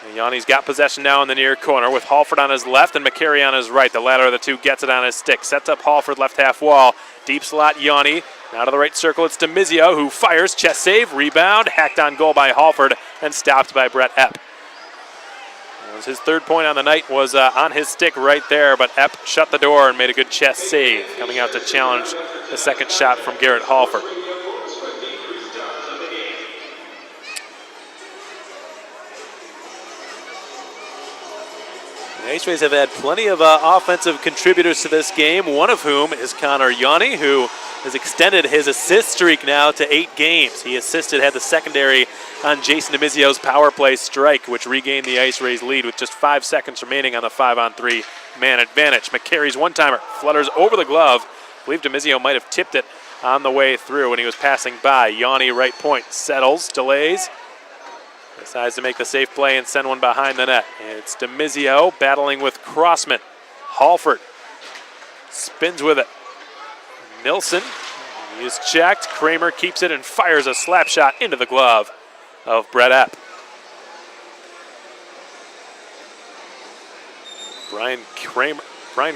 And Yanni's got possession now in the near corner with Halford on his left and McCary on his right. The latter of the two gets it on his stick. Sets up Halford left half wall. Deep slot Yanni. Now to the right circle, it's DeMizio who fires. Chest save, rebound. Hacked on goal by Halford and stopped by Brett Epp. His third point on the night was on his stick right there, but Epp shut the door and made a good chest save, coming out to challenge the second shot from Garrett Halford. The IceRays have had plenty of offensive contributors to this game, one of whom is Connor Yanni, who has extended his assist streak now to 8 games. He had the secondary on Jason DeMizio's power play strike, which regained the IceRays lead with just 5 seconds remaining on the 5-on-3 man advantage. McCary's one-timer flutters over the glove. I believe DeMizio might have tipped it on the way through when he was passing by. Yanni, right point, settles, delays. Decides to make the safe play and send one behind the net. It's DeMizio battling with Crossman. Halford spins with it. Nilsson, he is checked. Kramer keeps it and fires a slap shot into the glove of Brett Epp. Brian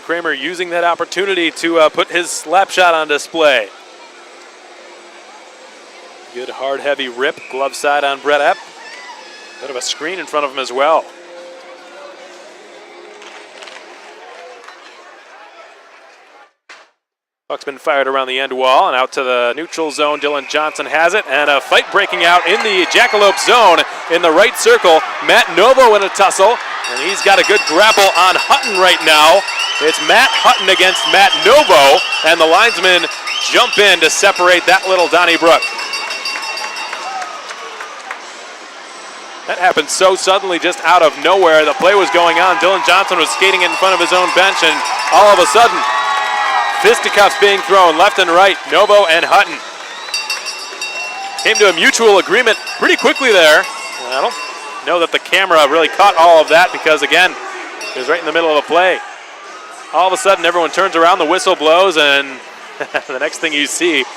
Kramer using that opportunity to put his slap shot on display. Good hard, heavy rip. Glove side on Brett Epp. Bit of a screen in front of him as well. Puck's been fired around the end wall and out to the neutral zone. Dylan Johnson has it, and a fight breaking out in the Jackalope zone in the right circle. Matt Novo in a tussle, and he's got a good grapple on Hutton right now. It's Matt Hutton against Matt Novo, and the linesmen jump in to separate that little Donnybrook. That happened so suddenly, just out of nowhere. The play was going on. Dylan Johnson was skating in front of his own bench, and all of a sudden, fisticuffs being thrown left and right. Novo and Hutton came to a mutual agreement pretty quickly there. I don't know that the camera really caught all of that because, again, it was right in the middle of a play. All of a sudden, everyone turns around, the whistle blows, and the next thing you see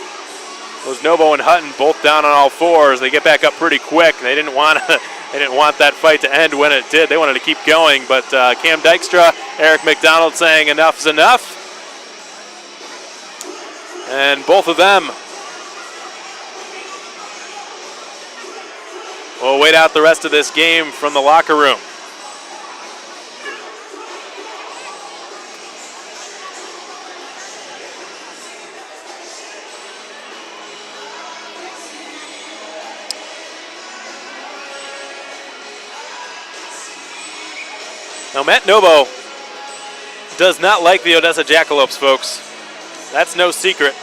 was Novo and Hutton both down on all fours. They get back up pretty quick. They didn't want that fight to end when it did. They wanted to keep going, but Cam Dykstra, Eric McDonald saying enough's enough. And both of them will wait out the rest of this game from the locker room. Now, Matt Novo does not like the Odessa Jackalopes, folks. That's no secret.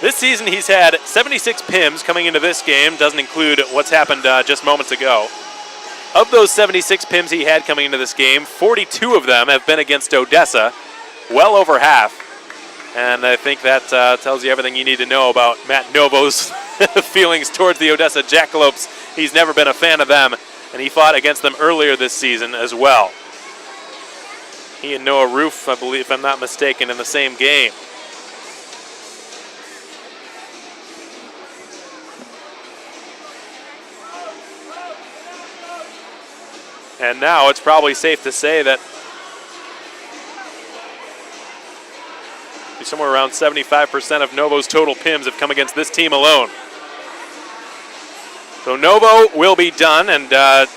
This season he's had 76 PIMs coming into this game. Doesn't include what's happened just moments ago. Of those 76 PIMs he had coming into this game, 42 of them have been against Odessa, well over half. And I think that tells you everything you need to know about Matt Novo's feelings towards the Odessa Jackalopes. He's never been a fan of them, and he fought against them earlier this season as well. He and Noah Roof, I believe, if I'm not mistaken, in the same game. And now it's probably safe to say that somewhere around 75% of Novo's total PIMs have come against this team alone. So Novo will be done, and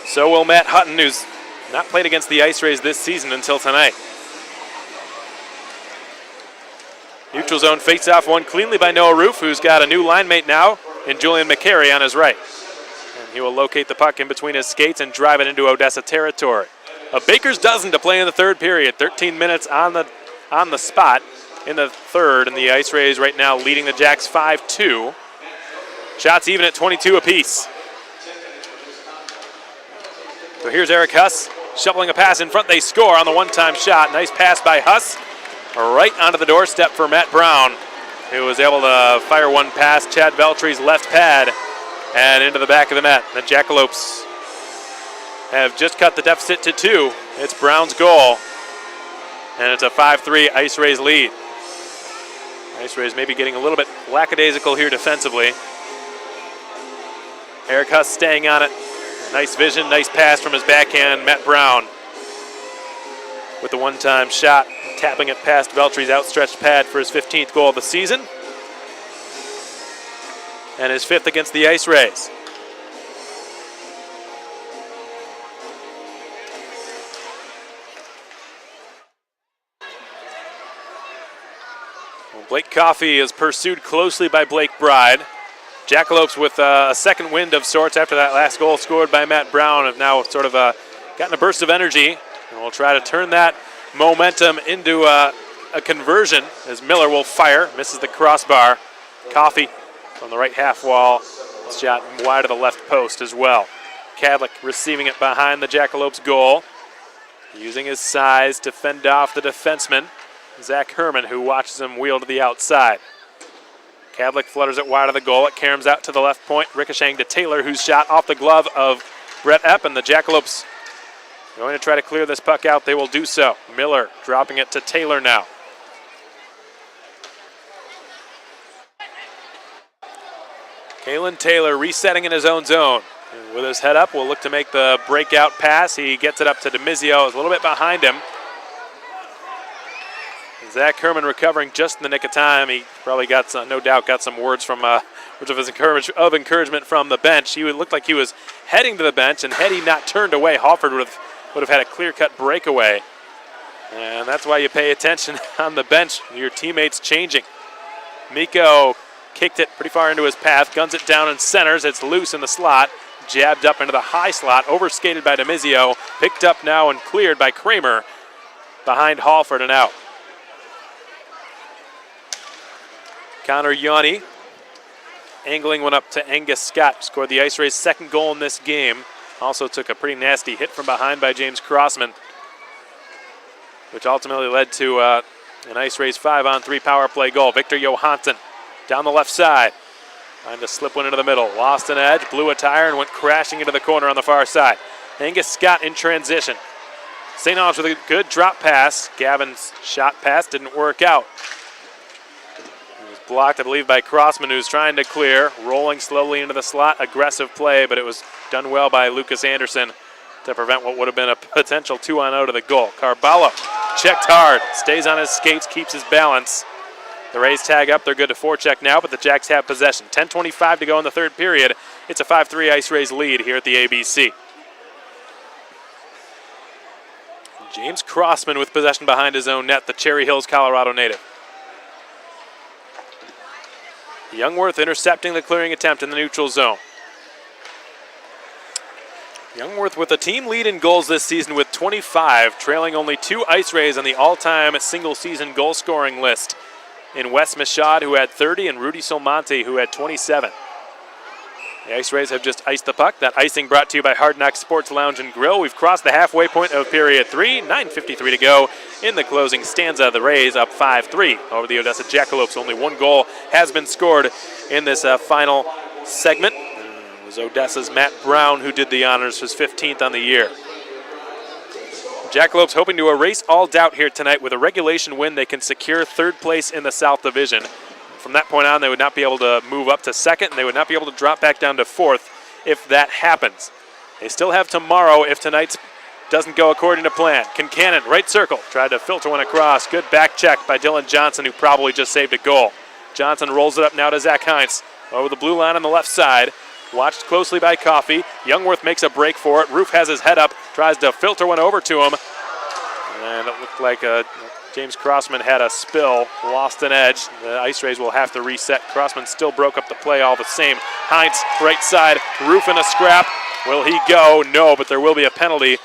so will Matt Hutton, who's not played against the IceRays this season until tonight. Neutral zone face-off won cleanly by Noah Roof, who's got a new line mate now in Julian McCary on his right. And he will locate the puck in between his skates and drive it into Odessa territory. A baker's dozen to play in the third period. 13 minutes on the spot in the third, and the IceRays right now leading the Jacks 5-2. Shots even at 22 apiece. So here's Eric Huss shoveling a pass in front. They score on the one-time shot. Nice pass by Huss right onto the doorstep for Matt Brown, who was able to fire one past Chad Veltry's left pad and into the back of the net. The Jackalopes have just cut the deficit to 2. It's Brown's goal, and it's a 5-3 IceRays lead. IceRays maybe getting a little bit lackadaisical here defensively. Eric Huss staying on it. Nice vision, nice pass from his backhand, Matt Brown with the one-time shot, tapping it past Veltry's outstretched pad for his 15th goal of the season, and his 5th against the IceRays. Well, Blake Coffey is pursued closely by Blake Bride. Jackalopes with a second wind of sorts after that last goal scored by Matt Brown have now sort of gotten a burst of energy, and we'll try to turn that momentum into a conversion as Miller will fire, misses the crossbar. Coffey from the right half wall, shot wide of the left post as well. Cadlick receiving it behind the Jackalopes goal, using his size to fend off the defenseman, Zach Herman, who watches him wheel to the outside. Cadlick flutters it wide of the goal. It caroms out to the left point, ricocheting to Taylor, who's shot off the glove of Brett Epp, and the Jackalopes going to try to clear this puck out. They will do so. Miller dropping it to Taylor now. Kalen Taylor resetting in his own zone. And with his head up, will look to make the breakout pass. He gets it up to DeMizio. Is a little bit behind him. Zach Herman recovering just in the nick of time. He probably got some, no doubt, got some words of encouragement from the bench. He looked like he was heading to the bench, and had he not turned away, Halford would have had a clear-cut breakaway. And that's why you pay attention on the bench. Your teammates changing. Miko kicked it pretty far into his path, guns it down and centers. It's loose in the slot, jabbed up into the high slot, overskated by DeMizio, picked up now and cleared by Kramer behind Halford and out. Connor Yanni angling one up to Angus Scott, scored the Ice Rays' second goal in this game. Also took a pretty nasty hit from behind by James Crossman, which ultimately led to an Ice Rays 5-on-3 power play goal. Victor Johansson down the left side, trying to slip one into the middle. Lost an edge, blew a tire, and went crashing into the corner on the far side. Angus Scott in transition. St. Albans with a good drop pass. Gavin's shot pass didn't work out. It was blocked, I believe, by Crossman, who's trying to clear. Rolling slowly into the slot. Aggressive play, but it was done well by Lucas Anderson to prevent what would have been a potential 2-on-0 to the goal. Carballo checked hard, stays on his skates, keeps his balance. The Rays tag up. They're good to forecheck now, but the Jacks have possession. 10:25 to go in the third period. It's a 5-3 Ice Rays lead here at the ABC. James Crossman with possession behind his own net, the Cherry Hills, Colorado native. Youngworth intercepting the clearing attempt in the neutral zone. Youngworth with a team lead in goals this season with 25, trailing only 2 Ice Rays on the all-time single-season goal-scoring list in Wes Michaud, who had 30, and Rudy Solmonte, who had 27. The Ice Rays have just iced the puck. That icing brought to you by Hard Knocks Sports Lounge and Grill. We've crossed the halfway point of period 3, 9:53 to go in the closing stanza. The Rays up 5-3 over the Odessa Jackalopes. Only one goal has been scored in this final segment. It was Odessa's Matt Brown who did the honors, his 15th on the year. Jackalopes hoping to erase all doubt here tonight. With a regulation win, they can secure third place in the South Division. From that point on, they would not be able to move up to second, and they would not be able to drop back down to fourth if that happens. They still have tomorrow if tonight's doesn't go according to plan. Kincannon, right circle, tried to filter one across. Good back check by Dylan Johnson, who probably just saved a goal. Johnson rolls it up now to Zach Heinz over the blue line on the left side. Watched closely by Coffey. Youngworth makes a break for it. Roof has his head up, tries to filter one over to him. And it looked like James Crossman had a spill, lost an edge. The Ice Rays will have to reset. Crossman still broke up the play all the same. Heinz, right side, Roof in a scrap. Will he go? No, but there will be a penalty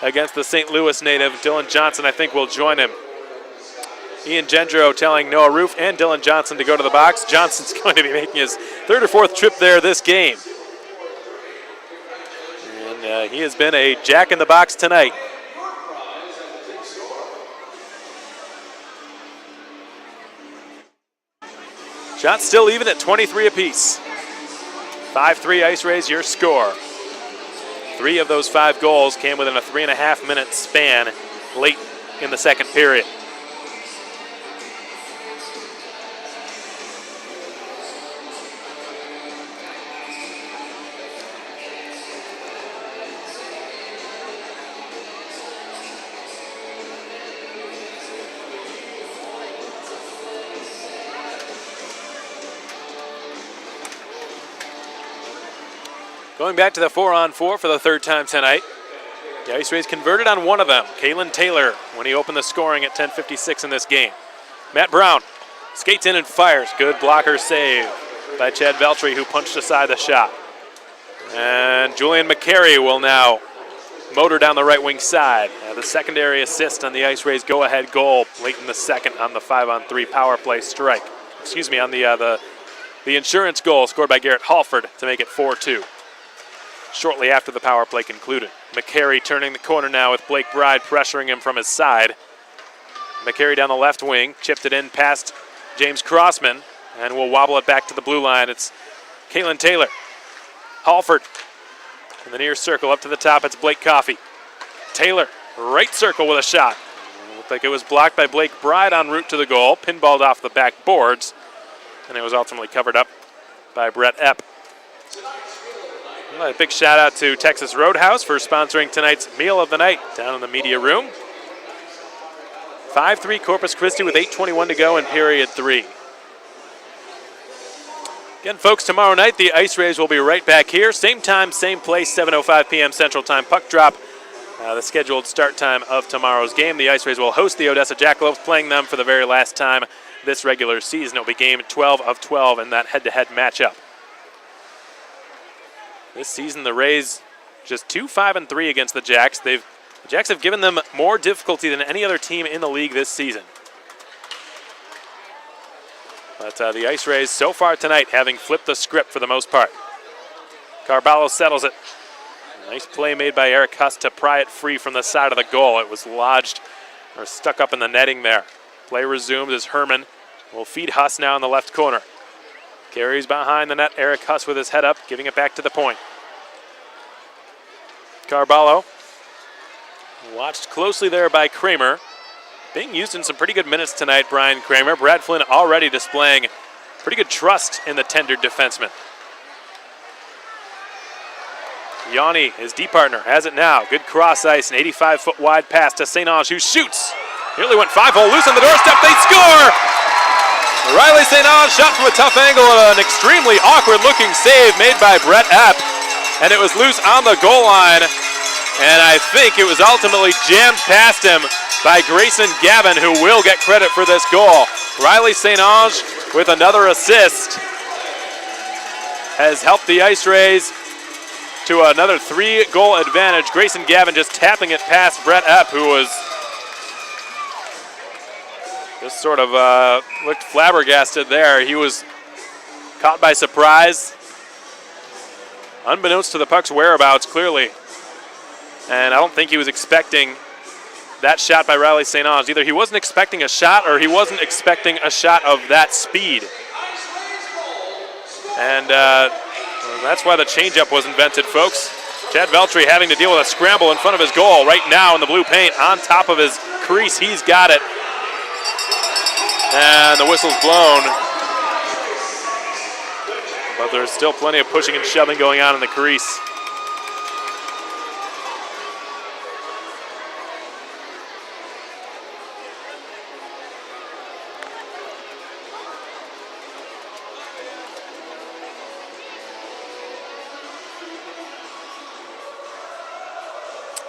against the St. Louis native. Dylan Johnson, I think, will join him. Ian Gendro telling Noah Roof and Dylan Johnson to go to the box. Johnson's going to be making his 3rd or 4th trip there this game. And he has been a jack in the box tonight. Shots still even at 23 apiece. 5-3 Ice Rays, your score. 3 of those 5 goals came within a 3.5-minute span late in the second period. Going back to the 4-on-4 for the 3rd time tonight. The Ice Rays converted on one of them, Kalen Taylor, when he opened the scoring at 10:56 in this game. Matt Brown skates in and fires. Good blocker save by Chad Veltri, who punched aside the shot. And Julian McCary will now motor down the right wing side. The secondary assist on the Ice Rays go-ahead goal late in the second on the 5-on-3 power play strike. Excuse me, on the insurance goal scored by Garrett Halford to make it 4-2. Shortly after the power play concluded. McCary turning the corner now with Blake Bride pressuring him from his side. McCary down the left wing, chipped it in past James Crossman, and will wobble it back to the blue line. It's Kalen Taylor. Halford in the near circle, up to the top, it's Blake Coffey. Taylor, right circle with a shot. Looked like it was blocked by Blake Bride en route to the goal, pinballed off the back boards, and it was ultimately covered up by Brett Epp. A big shout out to Texas Roadhouse for sponsoring tonight's meal of the night down in the media room. 5-3 Corpus Christi with 8:21 to go in period 3. Again, folks, tomorrow night the IceRays will be right back here. Same time, same place, 7:05 p.m. Central Time. Puck drop, the scheduled start time of tomorrow's game. The IceRays will host the Odessa Jackalopes, playing them for the very last time this regular season. It will be game 12 of 12 in that head-to-head matchup. This season, the Rays just 2-5-3 against the Jacks. The Jacks have given them more difficulty than any other team in the league this season. But the IceRays so far tonight having flipped the script for the most part. Carballo settles it. Nice play made by Eric Huss to pry it free from the side of the goal. It was lodged or stuck up in the netting there. Play resumes as Herman will feed Huss now in the left corner. Carries behind the net. Eric Huss with his head up, giving it back to the point. Carballo, watched closely there by Kramer. Being used in some pretty good minutes tonight, Brian Kramer. Brad Flynn already displaying pretty good trust in the tendered defenseman. Yanni, his D partner, has it now. Good cross ice, an 85-foot wide pass to St. Ange, who shoots. Nearly went 5-hole loose on the doorstep. They score! Riley St. Ange shot from a tough angle and an extremely awkward-looking save made by Brett Epp. And it was loose on the goal line. And I think it was ultimately jammed past him by Grayson Gavin, who will get credit for this goal. Riley St. Ange with another assist has helped the IceRays to another 3-goal advantage. Grayson Gavin just tapping it past Brett Epp, who was just sort of looked flabbergasted there. He was caught by surprise, unbeknownst to the puck's whereabouts, clearly. And I don't think he was expecting that shot by Riley St. Ange. Either he wasn't expecting a shot or he wasn't expecting a shot of that speed. And that's why the changeup was invented, folks. Chad Veltri having to deal with a scramble in front of his goal right now in the blue paint on top of his crease. He's got it. And the whistle's blown. But there's still plenty of pushing and shoving going on in the crease.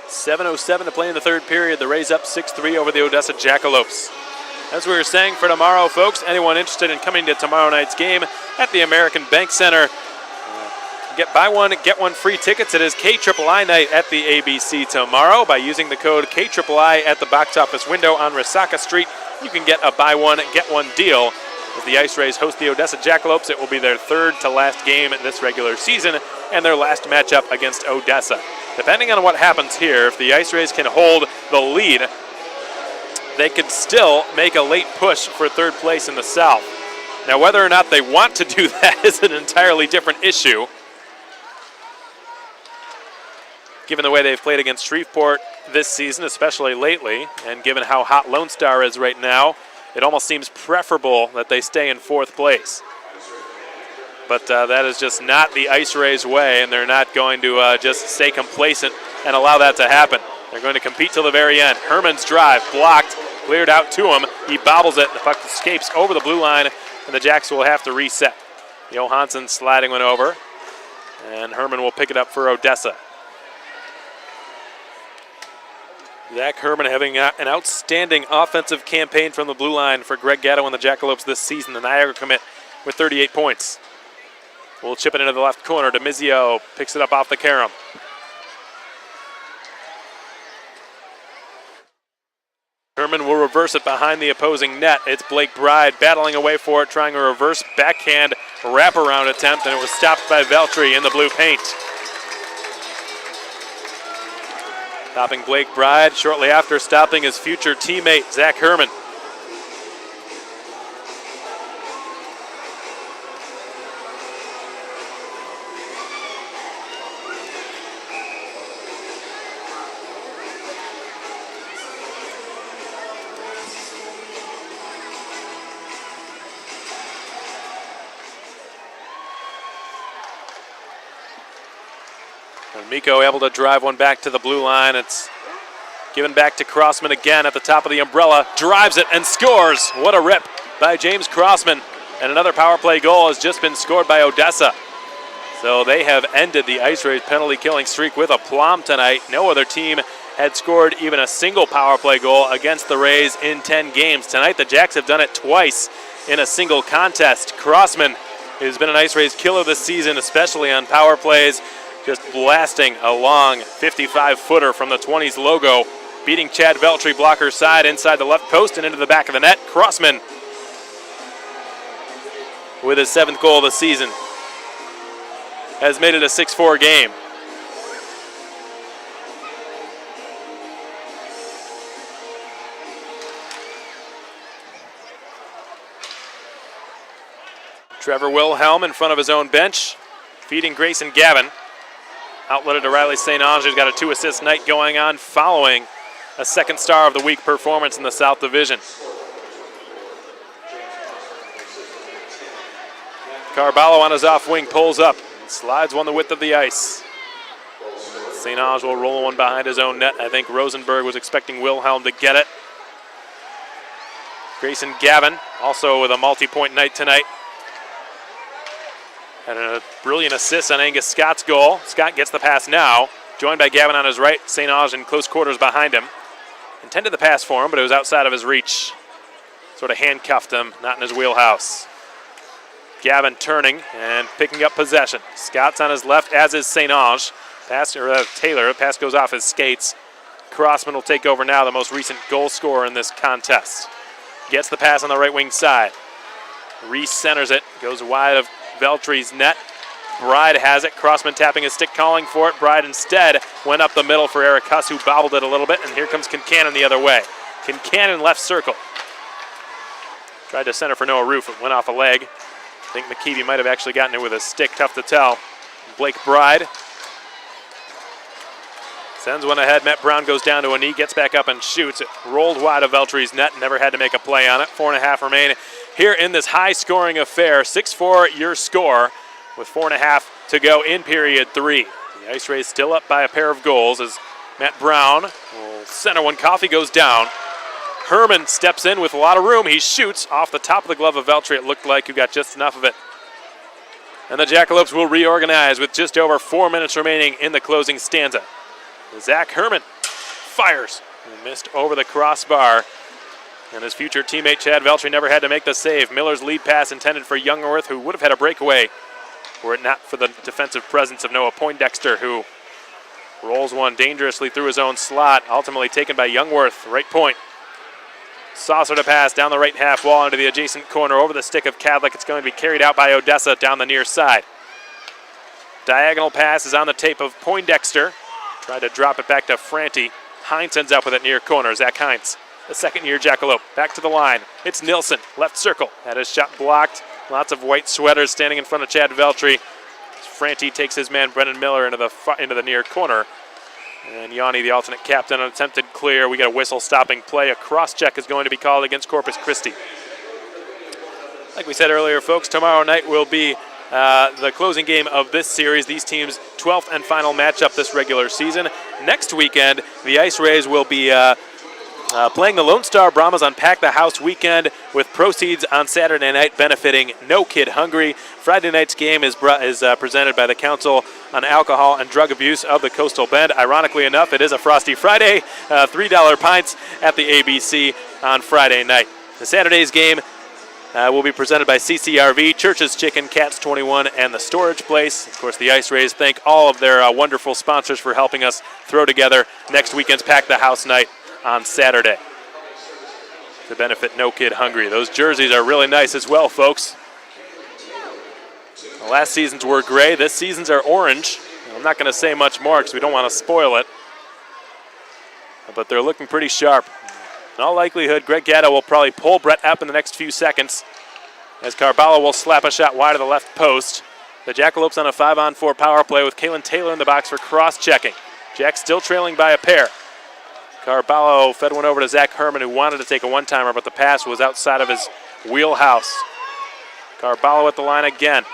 .7:07 to play in the third period. The Rays up 6-3 over the Odessa Jackalopes. As we were saying for tomorrow, folks, anyone interested in coming to tomorrow night's game at the American Bank Center, buy one, get one free tickets. It is KIII night at the ABC tomorrow. By using the code KIII at the box office window on Resaca Street, you can get a buy one, get one deal. As the IceRays host the Odessa Jackalopes, it will be their third to last game this regular season and their last matchup against Odessa. Depending on what happens here, if the IceRays can hold the lead, they could still make a late push for third place in the South. Now, whether or not they want to do that is an entirely different issue, given the way they've played against Shreveport this season, especially lately, and given how hot Lone Star is right now, it almost seems preferable that they stay in fourth place. But that is just not the IceRays way, and they're not going to just stay complacent and allow that to happen. They're going to compete till the very end. Herman's drive blocked, cleared out to him. He bobbles it. The puck escapes over the blue line, and the Jacks will have to reset. Johansson sliding one over, and Herman will pick it up for Odessa. Zach Herman having an outstanding offensive campaign from the blue line for Greg Gatto and the Jackalopes this season. The Niagara commit with 38 points. We'll chip it into the left corner. DeMizio picks it up off the carom. Herman will reverse it behind the opposing net. It's Blake Bride battling away for it, trying a reverse backhand wraparound attempt, and it was stopped by Veltri in the blue paint. Stopping Blake Bride shortly after stopping his future teammate, Zach Herman. And Mikko able to drive one back to the blue line. It's Given back to Crossman again at the top of the umbrella. Drives it and scores. What a rip by James Crossman. And another power play goal has just been scored by Odessa. So they have ended the IceRays penalty killing streak with aplomb tonight. No other team had scored even a single power play goal against the Rays in 10 games. Tonight the Jacks have done it twice in a single contest. Crossman, who's been an IceRays killer this season, especially on power plays, just blasting a long 55-footer from the 20s logo, beating Chad Veltri blocker side inside the left post and into the back of the net. Crossman with his 7th goal of the season has made it a 6-4 game. Trevor Wilhelm in front of his own bench, feeding Grayson Gavin. Outletted to Riley St. Ange, who's got a 2-assist night going on following a second star of the week performance in the South Division. Carballo on his off wing pulls up, slides one the width of the ice. St. Ange will roll one behind his own net. I think Rosenberg was expecting Wilhelm to get it. Grayson Gavin also with a multi-point night tonight. And a brilliant assist on Angus Scott's goal. Scott gets the pass now, joined by Gavin on his right. St. Ange in close quarters behind him. Intended the pass for him, but it was outside of his reach. Sort of handcuffed him, not in his wheelhouse. Gavin turning and picking up possession. Scott's on his left, as is St. Ange. Taylor, pass goes off his skates. Crossman will take over now, the most recent goal scorer in this contest. Gets the pass on the right wing side. Reese centers it, goes wide of Veltri's net. Bride has it. Crossman tapping his stick, calling for it. Bride instead went up the middle for Eric Huss, who bobbled it a little bit, and here comes Kincannon the other way. Kincannon left circle. Tried to center for Noah Roof. It went off a leg. I think McKeevy might have actually gotten it with a stick. Tough to tell. Blake Bride sends one ahead. Matt Brown goes down to a knee, gets back up and shoots. It rolled wide of Veltri's net. Never had to make a play on it. 4.5 remain here in this high-scoring affair. 6-4 your score with 4.5 to go in period 3. The IceRays still up by a pair of goals as Matt Brown will center one. Coffey goes down. Herman steps in with a lot of room. He shoots off the top of the glove of Veltri, it looked like, who got just enough of it. And the Jackalopes will reorganize with just over 4 minutes remaining in the closing stanza. Zach Herman fires and missed over the crossbar. And his future teammate Chad Veltri never had to make the save. Miller's lead pass intended for Youngworth, who would have had a breakaway were it not for the defensive presence of Noah Poindexter, who rolls one dangerously through his own slot, ultimately taken by Youngworth, right point. Saucer to pass down the right half wall into the adjacent corner over the stick of Cadlick. It's going to be carried out by Odessa down the near side. Diagonal pass is on the tape of Poindexter. Tried to drop it back to Franti. Hines ends up with it near corner. Zach Hines, the second-year Jackalope, back to the line. It's Nilsson, left circle. Had his shot blocked. Lots of white sweaters standing in front of Chad Veltri. Franti takes his man Brennan Miller into the near corner. And Yanni, the alternate captain, an attempted clear. We got a whistle stopping play. A cross-check is going to be called against Corpus Christi. Like we said earlier, folks, tomorrow night will be the closing game of this series, these teams' 12th and final matchup this regular season. Next weekend, the IceRays will be playing the Lone Star Brahmas on Pack the House weekend, with proceeds on Saturday night benefiting No Kid Hungry. Friday night's game is presented by the Council on Alcohol and Drug Abuse of the Coastal Bend. Ironically enough, it is a Frosty Friday, $3 pints at the ABC on Friday night. The Saturday's game will be presented by CCRV, Church's Chicken, Cats 21, and The Storage Place. Of course, the IceRays thank all of their wonderful sponsors for helping us throw together next weekend's Pack the House night on Saturday to benefit No Kid Hungry. Those jerseys are really nice as well, folks. The last seasons were gray. This season's are orange. I'm not going to say much more because we don't want to spoil it, but they're looking pretty sharp. In all likelihood, Greg Gatto will probably pull Brett up in the next few seconds as Carballo will slap a shot wide of the left post. The Jackalopes on a 5-on-4 power play with Kalen Taylor in the box for cross-checking. Jack still trailing by a pair. Carballo fed one over to Zach Herman, who wanted to take a one-timer, but the pass was outside of his wheelhouse. Carballo at the line again,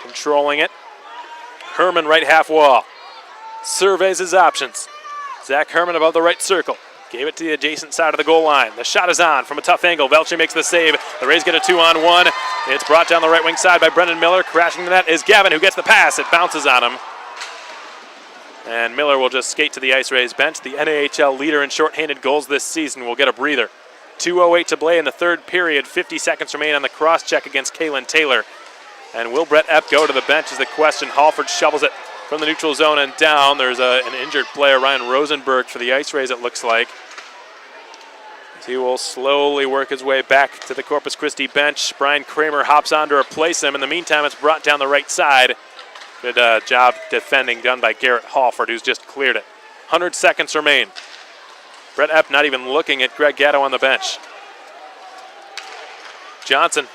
controlling it. Herman right half wall. Surveys his options. Zach Herman above the right circle. Gave it to the adjacent side of the goal line. The shot is on from a tough angle. Velchi makes the save. The Rays get a 2-on-1. It's brought down the right wing side by Brendan Miller. Crashing the net is Gavin, who gets the pass. It bounces on him. And Miller will just skate to the IceRays bench. The NAHL leader in shorthanded goals this season will get a breather. 2:08 to play in the third period. 50 seconds remain on the cross-check against Kalen Taylor. And will Brett Epp go to the bench is the question. Halford shovels it from the neutral zone and down. There's an injured player, Ryan Rosenberg, for the IceRays, it looks like. He will slowly work his way back to the Corpus Christi bench. Brian Kramer hops on to replace him. In the meantime, it's brought down the right side. Good job defending done by Garrett Halford, who's just cleared it. 100 seconds remain. Brett Epp not even looking at Greg Gatto on the bench. Johnson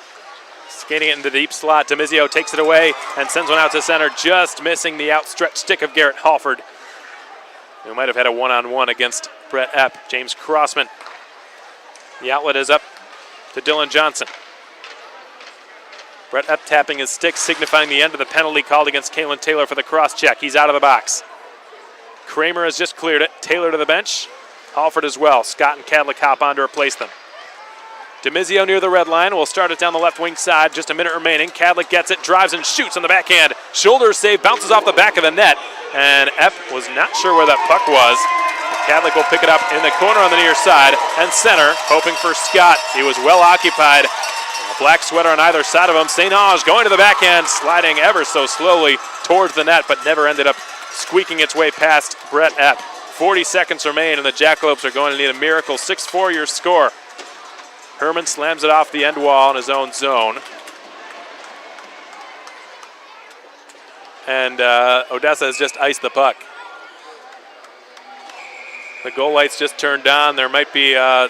skating it into the deep slot. Demizio takes it away and sends one out to center, just missing the outstretched stick of Garrett Halford, who might have had a one-on-one against Brett Epp. James Crossman. The outlet is up to Dylan Johnson. Brett Epp tapping his stick, signifying the end of the penalty called against Kalen Taylor for the cross-check. He's out of the box. Kramer has just cleared it. Taylor to the bench. Halford as well. Scott and Cadlick hop on to replace them. Demizio near the red line. Will start it down the left wing side. Just a minute remaining. Cadlick gets it, drives and shoots on the backhand. Shoulder save, bounces off the back of the net. And Epp was not sure where that puck was. Cadlick will pick it up in the corner on the near side and center, hoping for Scott. He was well occupied. A black sweater on either side of him. St. Ange going to the backhand, sliding ever so slowly towards the net, but never ended up squeaking its way past Brett Epp. 40 seconds remain, and the Jackalopes are going to need a miracle. 6-4 your score. Herman slams it off the end wall in his own zone. And Odessa has just iced the puck. The goal lights just turned on. There might be a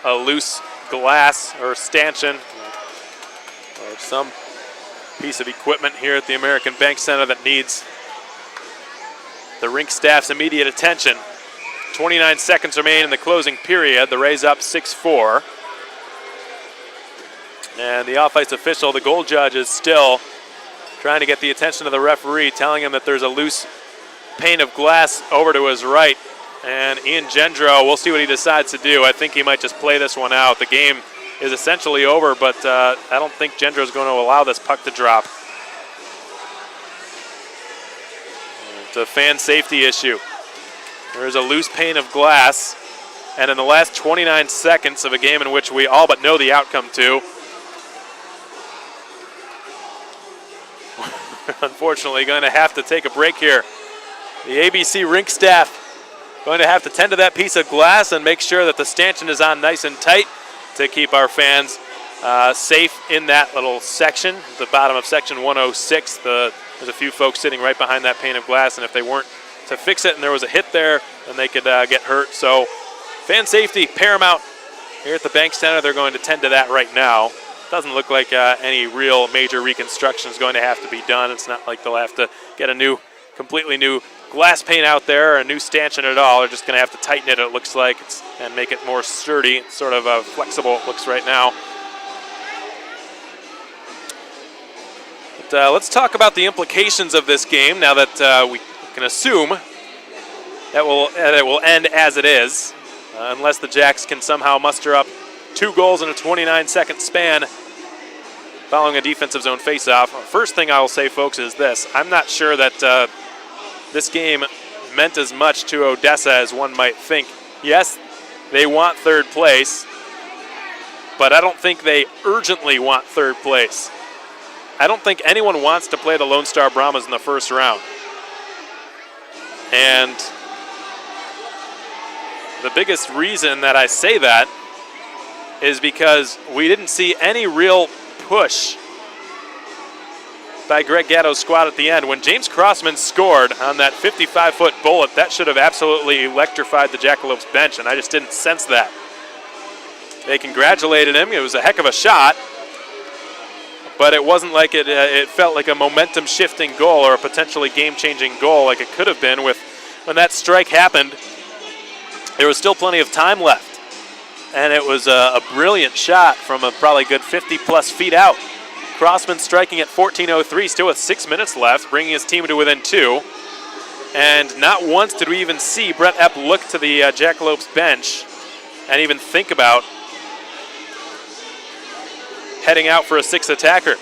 loose glass or stanchion or some piece of equipment here at the American Bank Center that needs the rink staff's immediate attention. 29 seconds remain in the closing period. The Rays up 6-4. And the off-ice official, the goal judge, is still trying to get the attention of the referee, telling him that there's a loose pane of glass over to his right. And Ian Gendro, we'll see what he decides to do. I think he might just play this one out. The game is essentially over, but I don't think Gendro's going to allow this puck to drop. It's a fan safety issue. There is a loose pane of glass, and in the last 29 seconds of a game in which we all but know the outcome to, unfortunately going to have to take a break here. The ABC rink staff going to have to tend to that piece of glass and make sure that the stanchion is on nice and tight to keep our fans safe in that little section, at the bottom of section 106. There's a few folks sitting right behind that pane of glass, and if they weren't to fix it and there was a hit there, then they could get hurt. So fan safety paramount here at the Bank Center. They're going to tend to that right now. Doesn't look like any real major reconstruction is going to have to be done. It's not like they'll have to get a completely new glass pane out there, or a new stanchion at all. They're just going to have to tighten it looks like, and make it more sturdy. It's sort of flexible, it looks right now. But let's talk about the implications of this game now that we can assume that it will end as it is, unless the Jacks can somehow muster up 2 goals in a 29-second span following a defensive zone faceoff. First thing I will say, folks, is this. I'm not sure that this game meant as much to Odessa as one might think. Yes, they want third place, but I don't think they urgently want third place. I don't think anyone wants to play the Lone Star Brahmas in the first round. And the biggest reason that I say that is because we didn't see any real push by Greg Gatto's squad at the end. When James Crossman scored on that 55-foot bullet, that should have absolutely electrified the Jackalopes bench, and I just didn't sense that. They congratulated him. It was a heck of a shot, but it wasn't like it felt like a momentum-shifting goal or a potentially game-changing goal like it could have been. When that strike happened, there was still plenty of time left, and it was a brilliant shot from a probably good 50-plus feet out. Crossman striking at 14:03, still with 6 minutes left, bringing his team to within 2. And not once did we even see Brett Epp look to the Jackalopes bench and even think about heading out for a sixth attacker,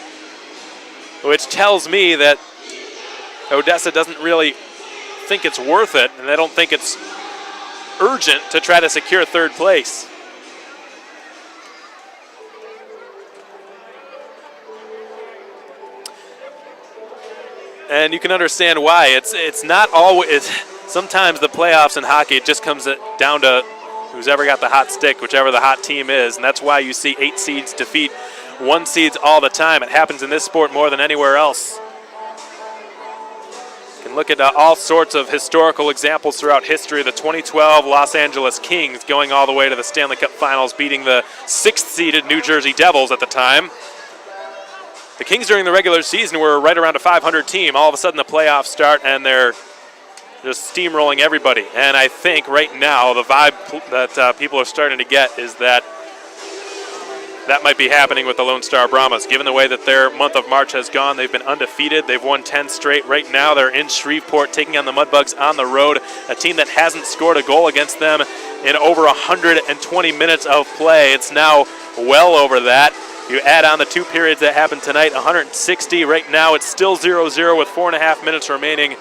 which tells me that Odessa doesn't really think it's worth it, and they don't think it's urgent to try to secure third place. And you can understand why. It's not always. Sometimes the playoffs in hockey, it just comes down to who's ever got the hot stick, whichever the hot team is, and that's why you see 8 seeds defeat 1 seeds all the time. It happens in this sport more than anywhere else. You can look at all sorts of historical examples throughout history. The 2012 Los Angeles Kings going all the way to the Stanley Cup Finals, beating the 6th-seeded New Jersey Devils at the time. The Kings during the regular season were right around a 500 team. All of a sudden the playoffs start and they're just steamrolling everybody. And I think right now the vibe that people are starting to get is that that might be happening with the Lone Star Brahmas. Given the way that their month of March has gone, they've been undefeated. They've won 10 straight. Right now they're in Shreveport taking on the Mudbugs on the road, a team that hasn't scored a goal against them in over 120 minutes of play. It's now well over that. You add on the 2 periods that happened tonight, 160. Right now it's still 0-0 with 4.5 minutes remaining.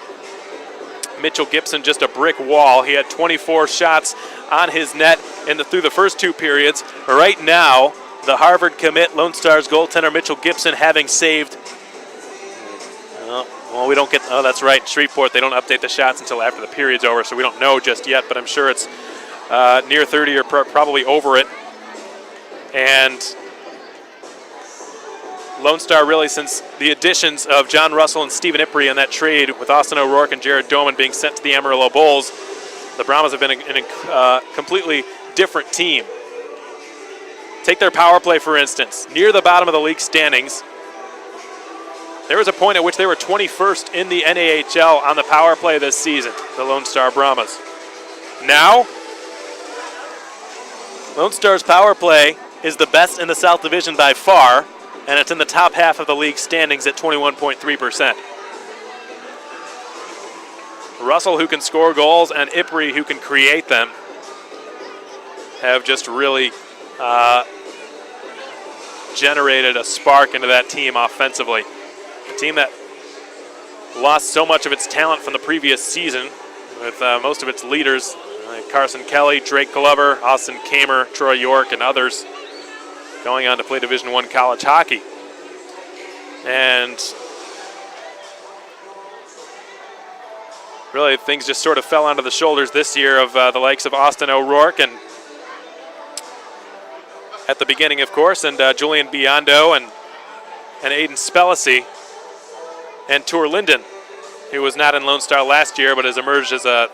Mitchell Gibson just a brick wall. He had 24 shots on his net through the first 2 periods. Right now, the Harvard commit, Lone Stars goaltender Mitchell Gibson having saved. Well, we don't get. Oh, that's right. Shreveport, they don't update the shots until after the period's over, so we don't know just yet. But I'm sure it's near 30 or probably over it. And Lone Star really, since the additions of John Russell and Stephen Ipri in that trade with Austin O'Rourke and Jared Doman being sent to the Amarillo Bulls, the Brahmas have been a completely different team. Take their power play, for instance. Near the bottom of the league standings, there was a point at which they were 21st in the NAHL on the power play this season, the Lone Star Brahmas. Now, Lone Star's power play is the best in the South Division by far, and it's in the top half of the league standings at 21.3%. Russell, who can score goals, and Ipri, who can create them, have just really generated a spark into that team offensively. A team that lost so much of its talent from the previous season, with most of its leaders, like Carson Kelly, Drake Glover, Austin Kamer, Troy York, and others, going on to play Division I college hockey. And really things just sort of fell onto the shoulders this year of the likes of Austin O'Rourke, and at the beginning, of course, and Julian Biondo and Aiden Spellacy, and Tour Linden, who was not in Lone Star last year but has emerged as a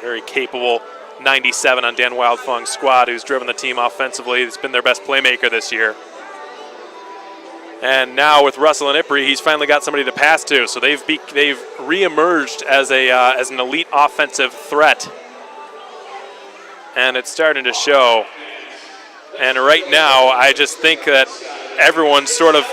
very capable 97 on Dan Wildfung's squad, who's driven the team offensively. He's been their best playmaker this year. And now with Russell and Ipri, he's finally got somebody to pass to. So they've re-emerged as an elite offensive threat, and it's starting to show. And right now, I just think that everyone's sort of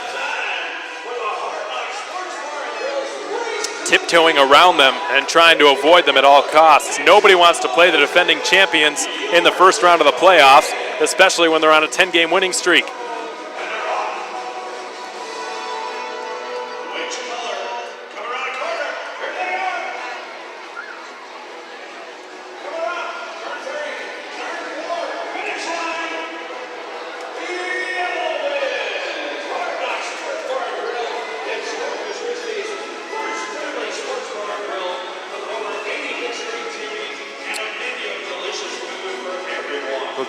tiptoeing around them and trying to avoid them at all costs. Nobody wants to play the defending champions in the first round of the playoffs, especially when they're on a 10-game winning streak.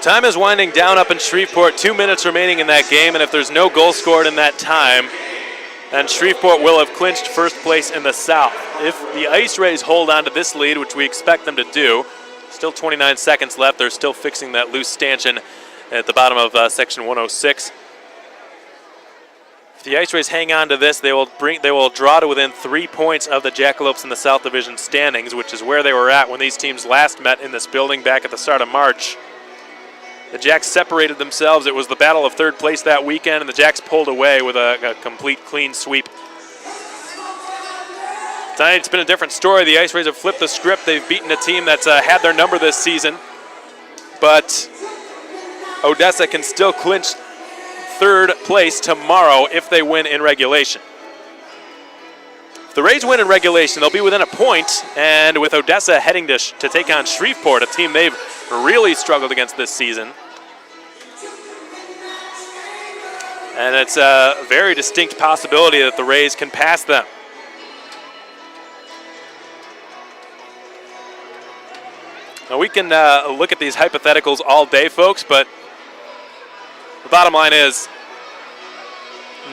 Time is winding down up in Shreveport. 2 minutes remaining in that game, and if there's no goal scored in that time, then Shreveport will have clinched first place in the South. If the IceRays hold on to this lead, which we expect them to do, still 29 seconds left. They're still fixing that loose stanchion at the bottom of section 106. If the IceRays hang on to this, they will draw to within 3 points of the Jackalopes in the South Division standings, which is where they were at when these teams last met in this building back at the start of March. The Jacks separated themselves. It was the battle of third place that weekend, and the Jacks pulled away with a complete clean sweep Tonight it's been a different story. The IceRays have flipped the script. They've beaten a team that's had their number this season. But Odessa can still clinch third place tomorrow if they win in regulation. If the Rays win in regulation, they'll be within a point, and with Odessa heading to take on Shreveport, a team they've really struggled against this season. And it's a very distinct possibility that the Rays can pass them. Now we can look at these hypotheticals all day, folks, but the bottom line is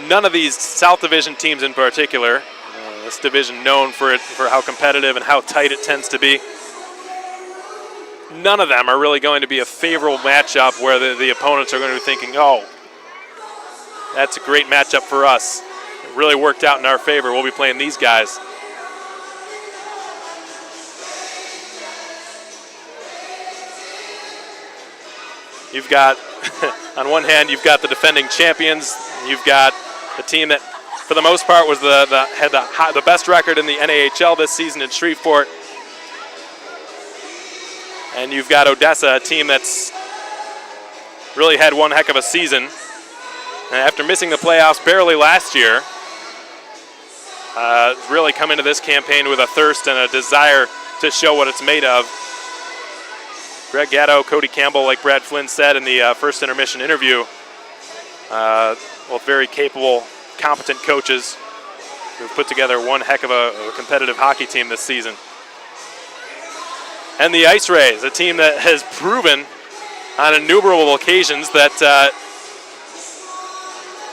none of these South Division teams in particular, this division known for how competitive and how tight it tends to be, none of them are really going to be a favorable matchup where the opponents are going to be thinking, oh, that's a great matchup for us. It really worked out in our favor. We'll be playing these guys. You've got, on one hand, you've got the defending champions. You've got the team that, for the most part, was had the best record in the NAHL this season in Shreveport. And you've got Odessa, a team that's really had one heck of a season. And after missing the playoffs barely last year, really come into this campaign with a thirst and a desire to show what it's made of. Greg Gatto, Cody Campbell, like Brad Flynn said in the first intermission interview, both very capable, competent coaches who've put together one heck of a competitive hockey team this season. And the IceRays, a team that has proven on innumerable occasions that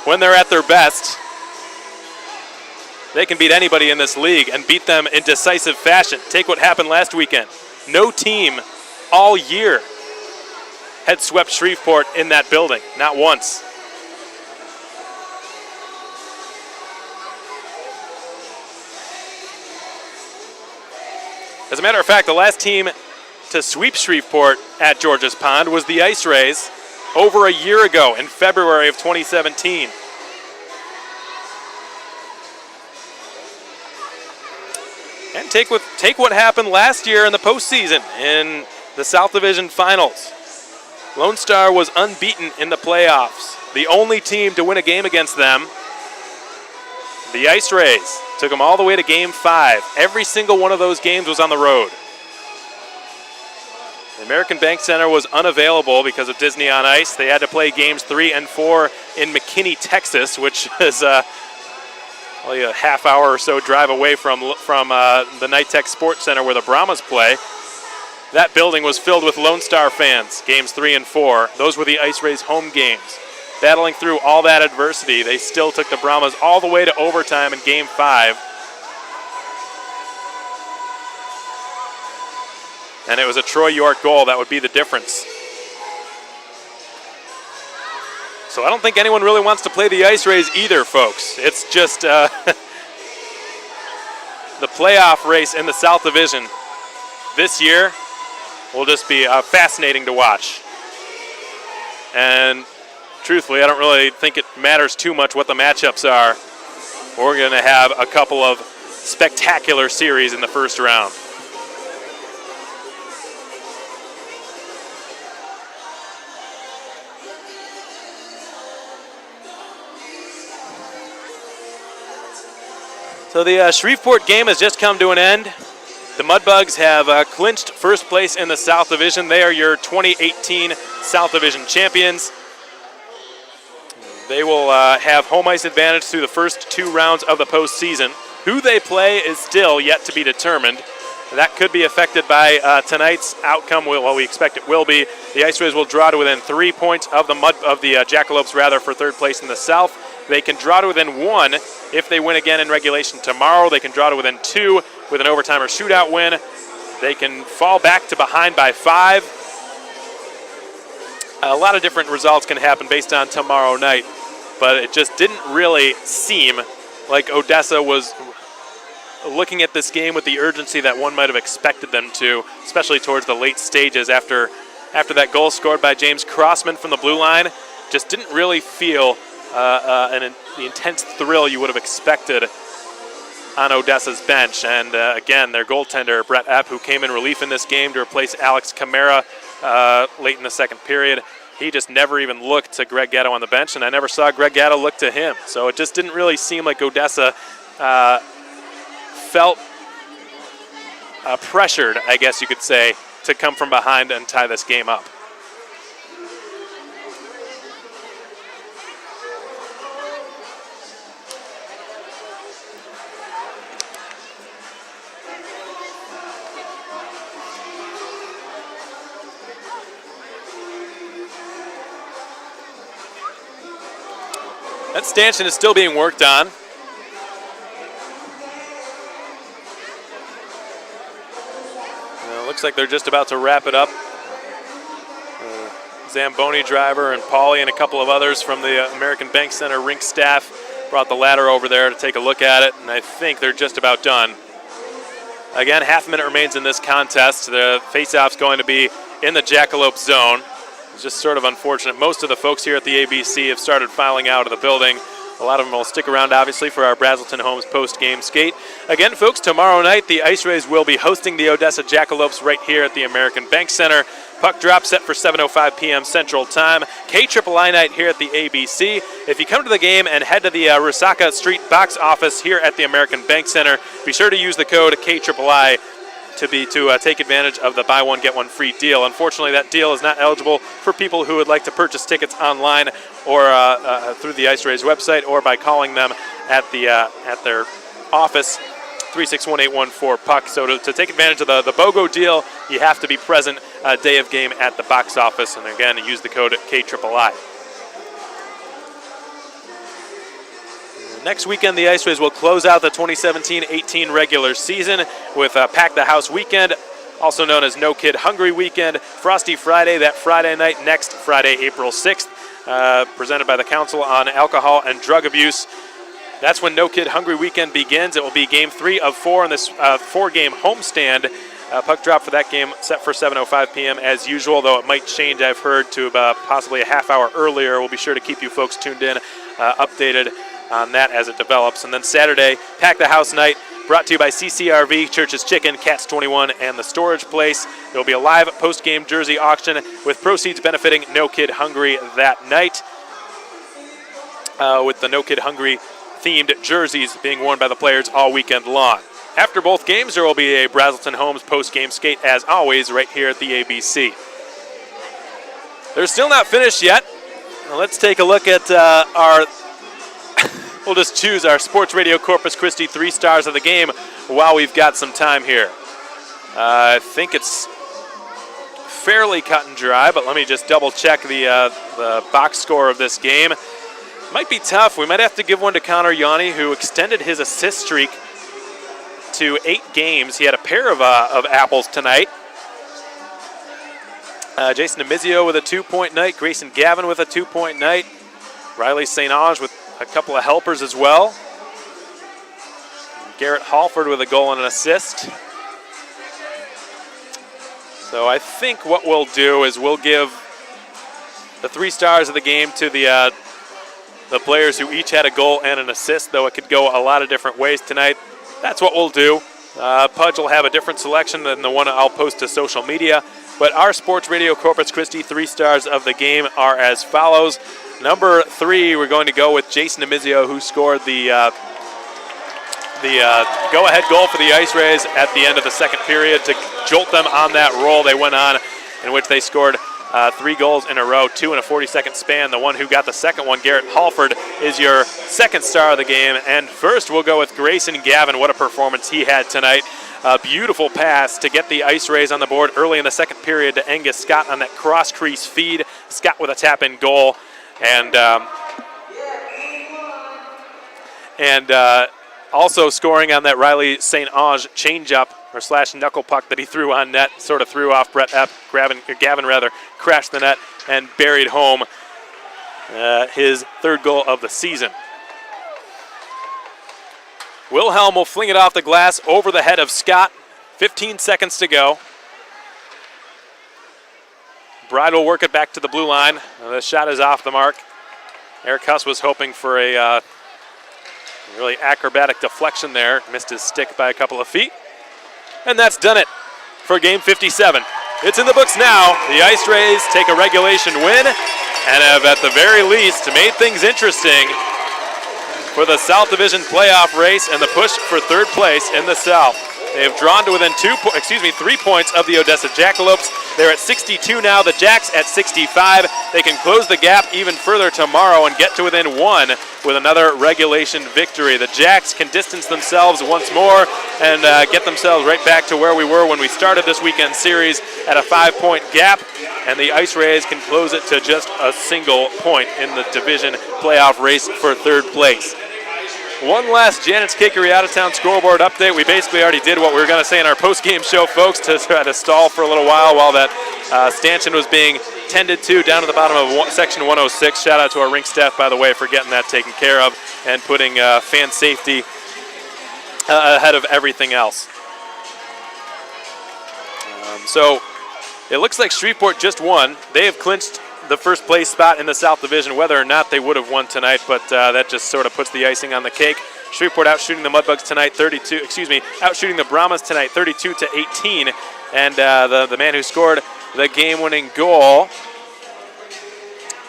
when they're at their best, they can beat anybody in this league and beat them in decisive fashion. Take what happened last weekend. No team all year had swept Shreveport in that building, not once. As a matter of fact, the last team to sweep Shreveport at Georges Pond was the IceRays over a year ago in February of 2017. And take what happened last year in the postseason in the South Division Finals. Lone Star was unbeaten in the playoffs. The only team to win a game against them, the IceRays, took them all the way to Game 5. Every single one of those games was on the road. The American Bank Center was unavailable because of Disney on Ice. They had to play Games 3 and 4 in McKinney, Texas, which is only a half hour or so drive away from the Nitech Sports Center where the Brahmas play. That building was filled with Lone Star fans, Games 3 and 4. Those were the IceRays home games. Battling through all that adversity, they still took the Brahmas all the way to overtime in Game 5. And it was a Troy York goal that would be the difference. So I don't think anyone really wants to play the IceRays either, folks. It's just the playoff race in the South Division this year will just be fascinating to watch. And truthfully, I don't really think it matters too much what the matchups are. We're going to have a couple of spectacular series in the first round. So the Shreveport game has just come to an end. The Mudbugs have clinched first place in the South Division. They are your 2018 South Division champions. They will have home ice advantage through the first 2 rounds of the postseason. Who they play is still yet to be determined. That could be affected by tonight's outcome. Well, we expect it will be. The IceRays will draw to within 3 points of the Jackalopes for third place in the South. They can draw to within 1 if they win again in regulation tomorrow. They can draw to within 2 with an overtime or shootout win. They can fall back to behind by 5. A lot of different results can happen based on tomorrow night, but it just didn't really seem like Odessa was looking at this game with the urgency that one might have expected them to, especially towards the late stages after that goal scored by James Crossman from the blue line. Just didn't really feel the intense thrill you would have expected on Odessa's bench. And again, their goaltender, Brett Epp, who came in relief in this game to replace Alex Camara late in the second period, he just never even looked to Greg Gatto on the bench, and I never saw Greg Gatto look to him. So it just didn't really seem like Odessa felt pressured, I guess you could say, to come from behind and tie this game up. That stanchion is still being worked on. Looks like they're just about to wrap it up. Zamboni driver and Paulie and a couple of others from the American Bank Center rink staff brought the ladder over there to take a look at it, and I think they're just about done. Again, half a minute remains in this contest. The face-off's going to be in the Jackalope zone. It's just sort of unfortunate. Most of the folks here at the ABC have started filing out of the building. A lot of them will stick around, obviously, for our Brazelton Homes post-game skate. Again, folks, tomorrow night, the IceRays will be hosting the Odessa Jackalopes right here at the American Bank Center. Puck drop set for 7:05 p.m. Central Time. KIII night here at the ABC. If you come to the game and head to the Rusaka Street box office here at the American Bank Center, be sure to use the code KIII to take advantage of the buy one get one free deal. Unfortunately, that deal is not eligible for people who would like to purchase tickets online or through the IceRays website or by calling them at their office, 361-814-PUCK. So to take advantage of the BOGO deal, you have to be present day of game at the box office, and again, use the code KIII. Next weekend, the IceRays will close out the 2017-18 regular season with a Pack the House weekend, also known as No Kid Hungry weekend. Frosty Friday, that Friday night, next Friday, April 6th, presented by the Council on Alcohol and Drug Abuse. That's when No Kid Hungry weekend begins. It will be game 3 of 4 in this 4-game homestand. Puck drop for that game set for 7:05 p.m. as usual, though it might change, I've heard, to possibly a half hour earlier. We'll be sure to keep you folks tuned in, updated on that as it develops. And then Saturday, Pack the House night, brought to you by CCRV, Church's Chicken, Cats 21, and The Storage Place. There will be a live post-game jersey auction with proceeds benefiting No Kid Hungry that night, with the No Kid Hungry themed jerseys being worn by the players all weekend long. After both games, there will be a Brazelton Homes post-game skate, as always, right here at the ABC. They're still not finished yet. Now let's take a look at our... We'll just choose our Sports Radio Corpus Christi 3 stars of the game while we've got some time here. I think it's fairly cut and dry, but let me just double check the box score of this game. Might be tough. We might have to give one to Connor Yanni, who extended his assist streak to 8 games. He had a pair of apples tonight. Jason Demizio with a 2-point night. Grayson Gavin with a 2-point night. Riley St. Ange with a couple of helpers as well. Garrett Halford with a goal and an assist. So I think what we'll do is we'll give the 3 stars of the game to the players who each had a goal and an assist, though it could go a lot of different ways tonight. That's what we'll do. Pudge will have a different selection than the one I'll post to social media. But our Sports Radio Corpus Christi 3 stars of the game are as follows. Number 3, we're going to go with Jason Demizio, who scored the go-ahead goal for the IceRays at the end of the second period to jolt them on that roll they went on, in which they scored 3 goals in a row, 2 in a 40-second span. The one who got the second one, Garrett Halford, is your second star of the game. And first, we'll go with Grayson Gavin. What a performance he had tonight. A beautiful pass to get the IceRays on the board early in the second period to Angus Scott on that cross-crease feed. Scott with a tap-in goal. And also scoring on that Riley St. Ange changeup or slash knuckle puck that he threw on net, sort of threw off Brett Epp. Gavin crashed the net and buried home his 3rd goal of the season. Wilhelm will fling it off the glass over the head of Scott. 15 seconds to go. Bride will work it back to the blue line. The shot is off the mark. Eric Huss was hoping for a Really acrobatic deflection there. Missed his stick by a couple of feet. And that's done it for game 57. It's in the books now. The IceRays take a regulation win and have at the very least made things interesting for the South Division playoff race and the push for third place in the South. They have drawn to within 3 points of the Odessa Jackalopes. They're at 62 now. The Jacks at 65. They can close the gap even further tomorrow and get to within 1 with another regulation victory. The Jacks can distance themselves once more and get themselves right back to where we were when we started this weekend series at a 5-point gap. And the IceRays can close it to just a single point in the division playoff race for third place. One last Janet's Cakery out-of-town scoreboard update. We basically already did what we were going to say in our post-game show, folks, to try to stall for a little while that stanchion was being tended to down at the bottom of section 106. Shout out to our rink staff, by the way, for getting that taken care of and putting fan safety ahead of everything else. So it looks like Shreveport just won. They have clinched the first place spot in the South Division, whether or not they would have won tonight, but that just sort of puts the icing on the cake. Shreveport outshooting the Mudbugs tonight, outshooting the Brahmas tonight, 32-18, and the man who scored the game-winning goal,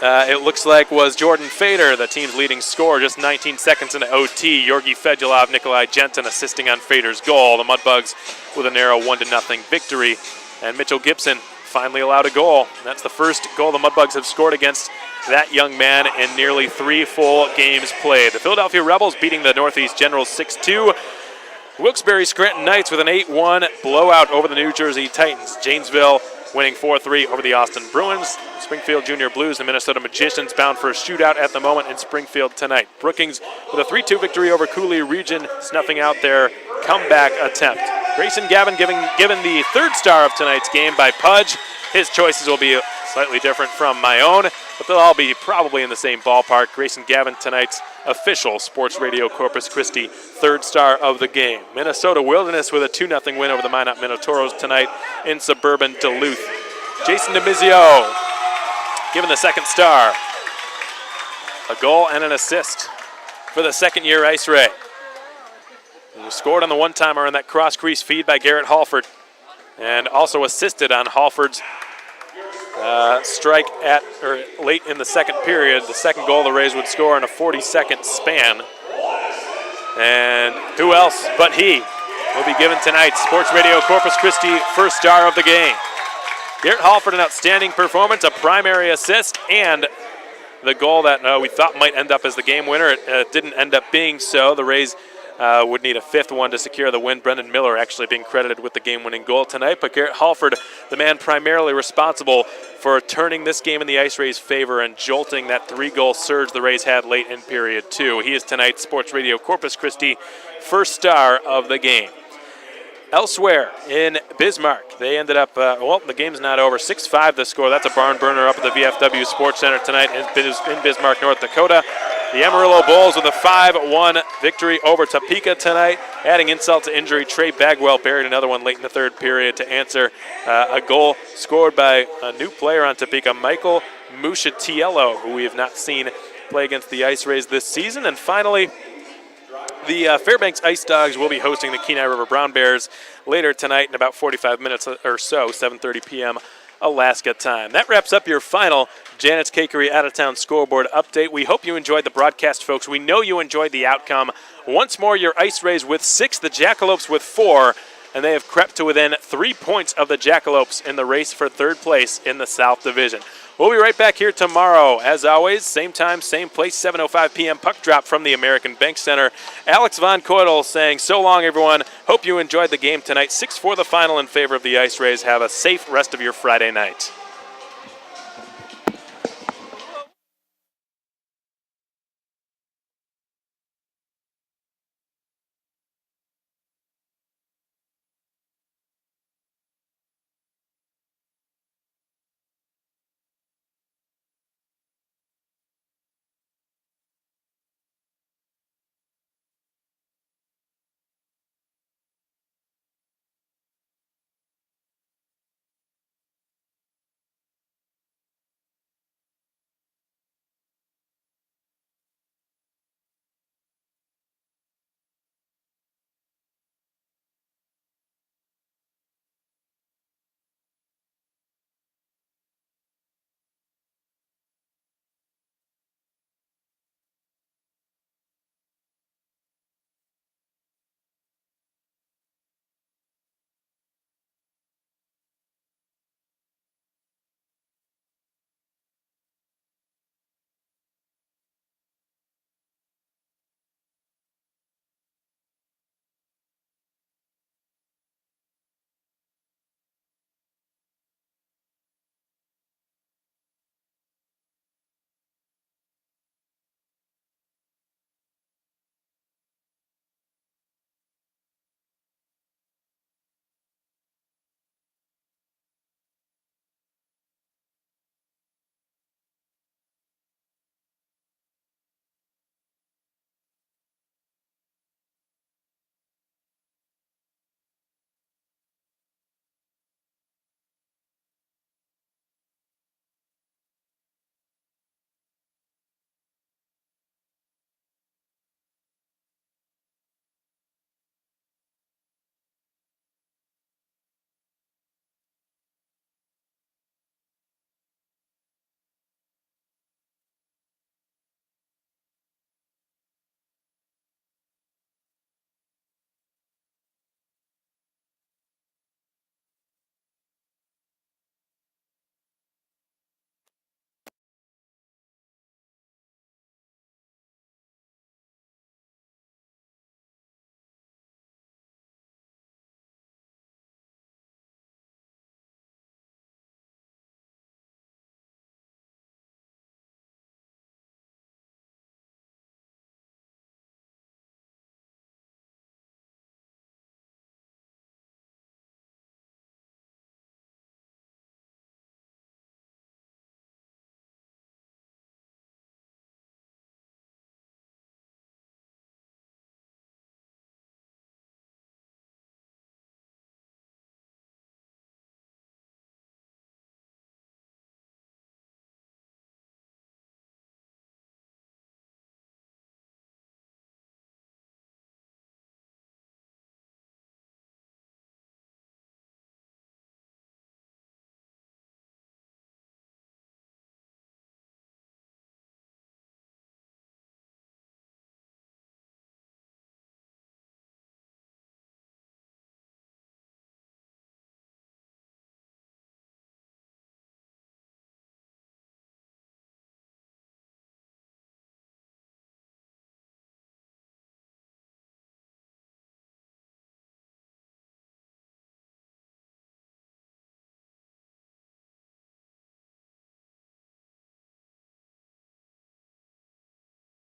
it looks like was Jordan Fader, the team's leading scorer, just 19 seconds into OT. Georgi Fedulov, Nikolai Jensen assisting on Fader's goal. The Mudbugs with a narrow 1-0 victory, and Mitchell Gibson finally allowed a goal. That's the first goal the Mudbugs have scored against that young man in nearly 3 full games played. The Philadelphia Rebels beating the Northeast Generals 6-2. Wilkes-Barre Scranton Knights with an 8-1 blowout over the New Jersey Titans. Janesville winning 4-3 over the Austin Bruins. Springfield Junior Blues and Minnesota Magicians bound for a shootout at the moment in Springfield tonight. Brookings with a 3-2 victory over Cooley Region, snuffing out their comeback attempt. Grayson Gavin given the third star of tonight's game by Pudge. His choices will be slightly different from my own, but they'll all be probably in the same ballpark. Grayson Gavin, tonight's official Sports Radio Corpus Christi third star of the game. Minnesota Wilderness with a 2-0 win over the Minot Minotauros tonight in suburban Duluth. Jason DeMizio given the second star. A goal and an assist for the second-year Ice Ray. He scored on the one-timer on that cross-crease feed by Garrett Halford, and also assisted on Halford's strike late in the second period. The second goal the Rays would score in a 40-second span. And who else but he will be given tonight's Sports Radio Corpus Christi first star of the game. Garrett Halford, an outstanding performance, a primary assist, and the goal that we thought might end up as the game winner. It didn't end up being so. The Rays would need a fifth one to secure the win. Brendan Miller actually being credited with the game-winning goal tonight. But Garrett Halford, the man primarily responsible for turning this game in the Ice Rays' favor and jolting that 3-goal surge the Rays had late in period 2. He is tonight's Sports Radio Corpus Christi first star of the game. Elsewhere in Bismarck, they ended up, the game's not over. 6-5 the score. That's a barn burner up at the VFW Sports Center tonight in Bismarck, North Dakota. The Amarillo Bulls with a 5-1 victory over Topeka tonight. Adding insult to injury, Trey Bagwell buried another one late in the third period to answer a goal scored by a new player on Topeka, Michael Mushatiello, who we have not seen play against the Ice Rays this season. And finally, the Fairbanks Ice Dogs will be hosting the Kenai River Brown Bears later tonight in about 45 minutes or so, 7:30 p.m. Alaska time. That wraps up your final Janet's Cakery out-of-town scoreboard update. We hope you enjoyed the broadcast, folks. We know you enjoyed the outcome. Once more, your Ice Rays with 6, the Jackalopes with 4, and they have crept to within 3 points of the Jackalopes in the race for third place in the South Division. We'll be right back here tomorrow. As always, same time, same place, 7:05 p.m. puck drop from the American Bank Center. Alex Von Keudel saying so long, everyone. Hope you enjoyed the game tonight. 6-4 the final in favor of the Ice Rays. Have a safe rest of your Friday night.